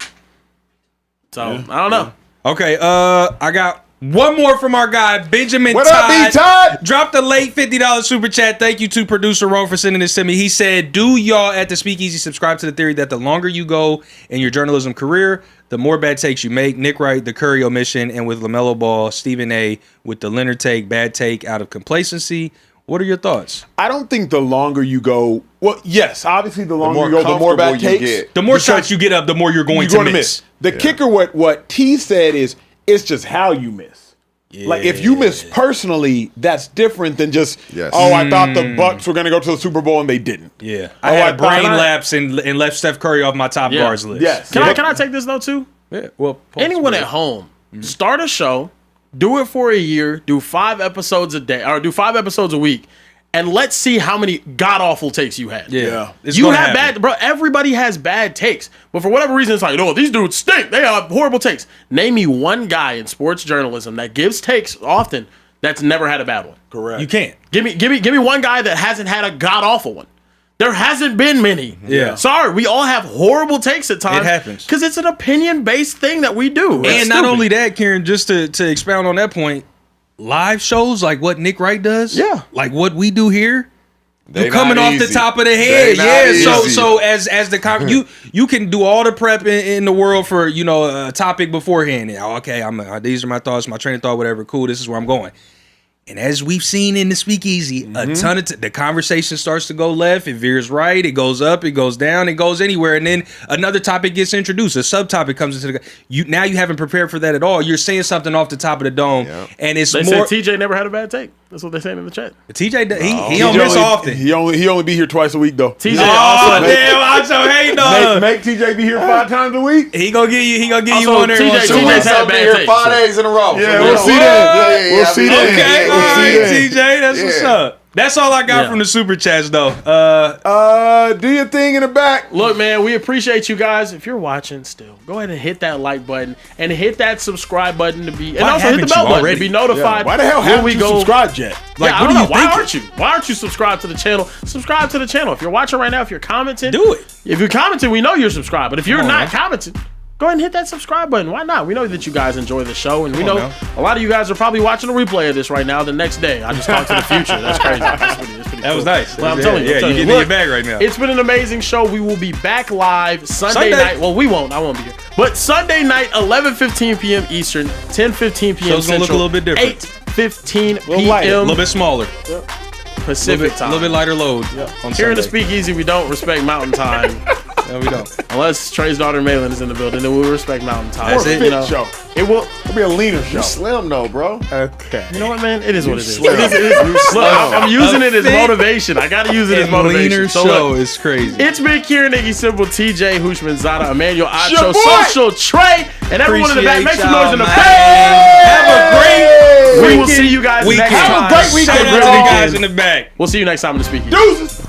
[SPEAKER 2] So I don't know.
[SPEAKER 4] Okay, I got one more from our guy, Benjamin
[SPEAKER 1] What up,
[SPEAKER 4] Todd.
[SPEAKER 1] B-Todd?
[SPEAKER 4] Dropped a late $50 super chat. Thank you to producer Ron for sending this to me. He said, do y'all at the Speakeasy subscribe to the theory that the longer you go in your journalism career, the more bad takes you make? Nick Wright, the Curry omission, and with LaMelo Ball, Stephen A. with the Leonard take, bad take out of complacency. What are your thoughts?
[SPEAKER 1] I don't think the longer you go, well, yes, obviously the longer
[SPEAKER 3] more
[SPEAKER 1] you go, the more bad
[SPEAKER 3] comfortable you
[SPEAKER 1] takes.
[SPEAKER 3] get.
[SPEAKER 4] The more
[SPEAKER 1] Because
[SPEAKER 4] shots you get up, the more you're going to miss.
[SPEAKER 1] The kicker, what T said is, it's just how you miss. Like if you miss personally, that's different than just, I thought the Bucks were going to go to the Super Bowl and they didn't.
[SPEAKER 4] Yeah. I had a brain lapse and left Steph Curry off my top guards list.
[SPEAKER 1] Yes.
[SPEAKER 2] Can I take this though too?
[SPEAKER 4] Yeah. Well,
[SPEAKER 2] Anyone at home, start a show, do it for a year, do 5 episodes a day, or do 5 episodes a week, and let's see how many god awful takes you had.
[SPEAKER 4] Yeah.
[SPEAKER 2] You have bad, bro. Everybody has bad takes, but for whatever reason, it's like, oh, these dudes stink. They have horrible takes. Name me one guy in sports journalism that gives takes often that's never had a bad one.
[SPEAKER 1] Correct.
[SPEAKER 4] You can't.
[SPEAKER 2] Give me one guy that hasn't had a god awful one. There hasn't been many.
[SPEAKER 4] Yeah.
[SPEAKER 2] Sorry, we all have horrible takes at times.
[SPEAKER 4] It happens.
[SPEAKER 2] Because it's an opinion-based thing that we do.
[SPEAKER 4] And not only that, Kieran, just to expound on that point, live shows like what Nick Wright does, like what we do here,
[SPEAKER 3] They
[SPEAKER 4] you're coming
[SPEAKER 3] not
[SPEAKER 4] off the
[SPEAKER 3] easy.
[SPEAKER 4] top of the
[SPEAKER 3] They
[SPEAKER 4] head.
[SPEAKER 3] not
[SPEAKER 4] Yeah.
[SPEAKER 3] easy.
[SPEAKER 4] So as the you can do all the prep in the world for a topic beforehand. Okay, these are my thoughts, my train of thought, whatever. Cool. This is where I'm going. And as we've seen in the Speakeasy, a ton of the conversation starts to go left, it veers right, it goes up, it goes down, it goes anywhere, and then another topic gets introduced. A subtopic comes into now you haven't prepared for that at all. You're saying something off the top of the dome, and it's
[SPEAKER 2] They
[SPEAKER 4] more.
[SPEAKER 2] said TJ never had a bad take. That's what they're saying in the chat.
[SPEAKER 4] TJ, he don't miss often.
[SPEAKER 1] He only be here twice a week though.
[SPEAKER 2] TJ
[SPEAKER 4] Oh damn! Acho, hey no.
[SPEAKER 1] Make TJ be here 5 times a week.
[SPEAKER 4] He gonna give you
[SPEAKER 2] Also,
[SPEAKER 4] one there.
[SPEAKER 2] TJ
[SPEAKER 3] 2 weeks
[SPEAKER 2] had a
[SPEAKER 3] I'll be
[SPEAKER 2] bad
[SPEAKER 3] here
[SPEAKER 2] take,
[SPEAKER 3] 5
[SPEAKER 2] so-
[SPEAKER 3] days in a row.
[SPEAKER 1] Yeah,
[SPEAKER 3] So
[SPEAKER 1] we'll see that.
[SPEAKER 3] Yeah,
[SPEAKER 1] We'll see that.
[SPEAKER 4] Okay,
[SPEAKER 1] We'll
[SPEAKER 4] all
[SPEAKER 1] see
[SPEAKER 4] right,
[SPEAKER 1] that.
[SPEAKER 4] TJ, that's what's up. That's all I got from the super chats, though.
[SPEAKER 1] Do your thing in the back.
[SPEAKER 2] Look, man, we appreciate you guys. If you're watching still, go ahead and hit that like button and hit that subscribe button to be, and
[SPEAKER 4] Why
[SPEAKER 2] also hit the
[SPEAKER 4] haven't
[SPEAKER 2] bell
[SPEAKER 4] you
[SPEAKER 2] button
[SPEAKER 4] already?
[SPEAKER 2] to be notified.
[SPEAKER 1] Why the hell
[SPEAKER 2] when
[SPEAKER 1] haven't
[SPEAKER 2] we
[SPEAKER 1] you
[SPEAKER 2] go
[SPEAKER 1] subscribed yet?
[SPEAKER 4] Like,
[SPEAKER 2] yeah,
[SPEAKER 4] what
[SPEAKER 2] I
[SPEAKER 4] do
[SPEAKER 2] don't
[SPEAKER 4] you
[SPEAKER 2] know. Why
[SPEAKER 4] think?
[SPEAKER 2] aren't you? Why aren't you subscribed to the channel? Subscribe to the channel. If you're watching right now, if you're commenting,
[SPEAKER 4] Do it.
[SPEAKER 2] If you're commenting, we know you're subscribed. But if you're
[SPEAKER 4] on,
[SPEAKER 2] not
[SPEAKER 4] man.
[SPEAKER 2] commenting, go ahead and hit that subscribe button. Why not? We know that you guys enjoy the show, and we know
[SPEAKER 4] now.
[SPEAKER 2] a lot of you guys are probably watching a replay of this right now the next day. I just talked to the future. That's crazy. That's pretty
[SPEAKER 4] That was
[SPEAKER 2] cool.
[SPEAKER 4] nice.
[SPEAKER 2] Well, I'm
[SPEAKER 4] Yeah,
[SPEAKER 2] telling you.
[SPEAKER 4] yeah,
[SPEAKER 2] I'm telling
[SPEAKER 4] you're
[SPEAKER 2] you.
[SPEAKER 4] getting in your
[SPEAKER 2] Look,
[SPEAKER 4] bag right now.
[SPEAKER 2] It's been an amazing show. We will be back live Sunday night. Well, we won't. I won't be here. But Sunday night, 11:15 p.m. Eastern, 10:15 p.m.
[SPEAKER 4] Show's gonna look a
[SPEAKER 2] Central,
[SPEAKER 4] little bit different.
[SPEAKER 2] 8:15
[SPEAKER 4] A little
[SPEAKER 2] p.m.
[SPEAKER 4] bit smaller,
[SPEAKER 2] Pacific
[SPEAKER 4] a
[SPEAKER 2] time.
[SPEAKER 4] little bit lighter load. On
[SPEAKER 2] Here in the
[SPEAKER 4] Sunday.
[SPEAKER 2] Speakeasy, we don't respect Mountain Time.
[SPEAKER 4] No, we don't.
[SPEAKER 2] Unless Trey's daughter Malin is in the building, then we'll respect Mountain Time.
[SPEAKER 4] That's it.
[SPEAKER 2] You know,
[SPEAKER 1] Show.
[SPEAKER 2] it will.
[SPEAKER 1] It'll be a leaner show.
[SPEAKER 3] You slim though, bro.
[SPEAKER 1] Okay.
[SPEAKER 2] You know what, man? It is what it is.
[SPEAKER 3] slim.
[SPEAKER 2] It is. Look, I'm using it as
[SPEAKER 4] fit
[SPEAKER 2] motivation. I got to use it as
[SPEAKER 4] And
[SPEAKER 2] motivation.
[SPEAKER 4] leaner
[SPEAKER 2] So
[SPEAKER 4] show
[SPEAKER 2] look,
[SPEAKER 4] is crazy.
[SPEAKER 2] it's been Kieran, Iggy Simple, TJ, Hushman, Zada, Emmanuel,
[SPEAKER 1] your
[SPEAKER 2] Acho,
[SPEAKER 1] boy.
[SPEAKER 2] Social, Trey, and everyone in the back. Make some
[SPEAKER 4] Appreciate
[SPEAKER 2] noise in the
[SPEAKER 4] y'all,
[SPEAKER 2] back.
[SPEAKER 4] man. Have a great
[SPEAKER 2] We will see you guys next
[SPEAKER 4] weekend.
[SPEAKER 2] time.
[SPEAKER 1] Have a great weekend,
[SPEAKER 4] Shout out to the
[SPEAKER 1] bro.
[SPEAKER 4] guys in the back.
[SPEAKER 2] We'll see you next time in the Speakeasy.
[SPEAKER 1] Deuces.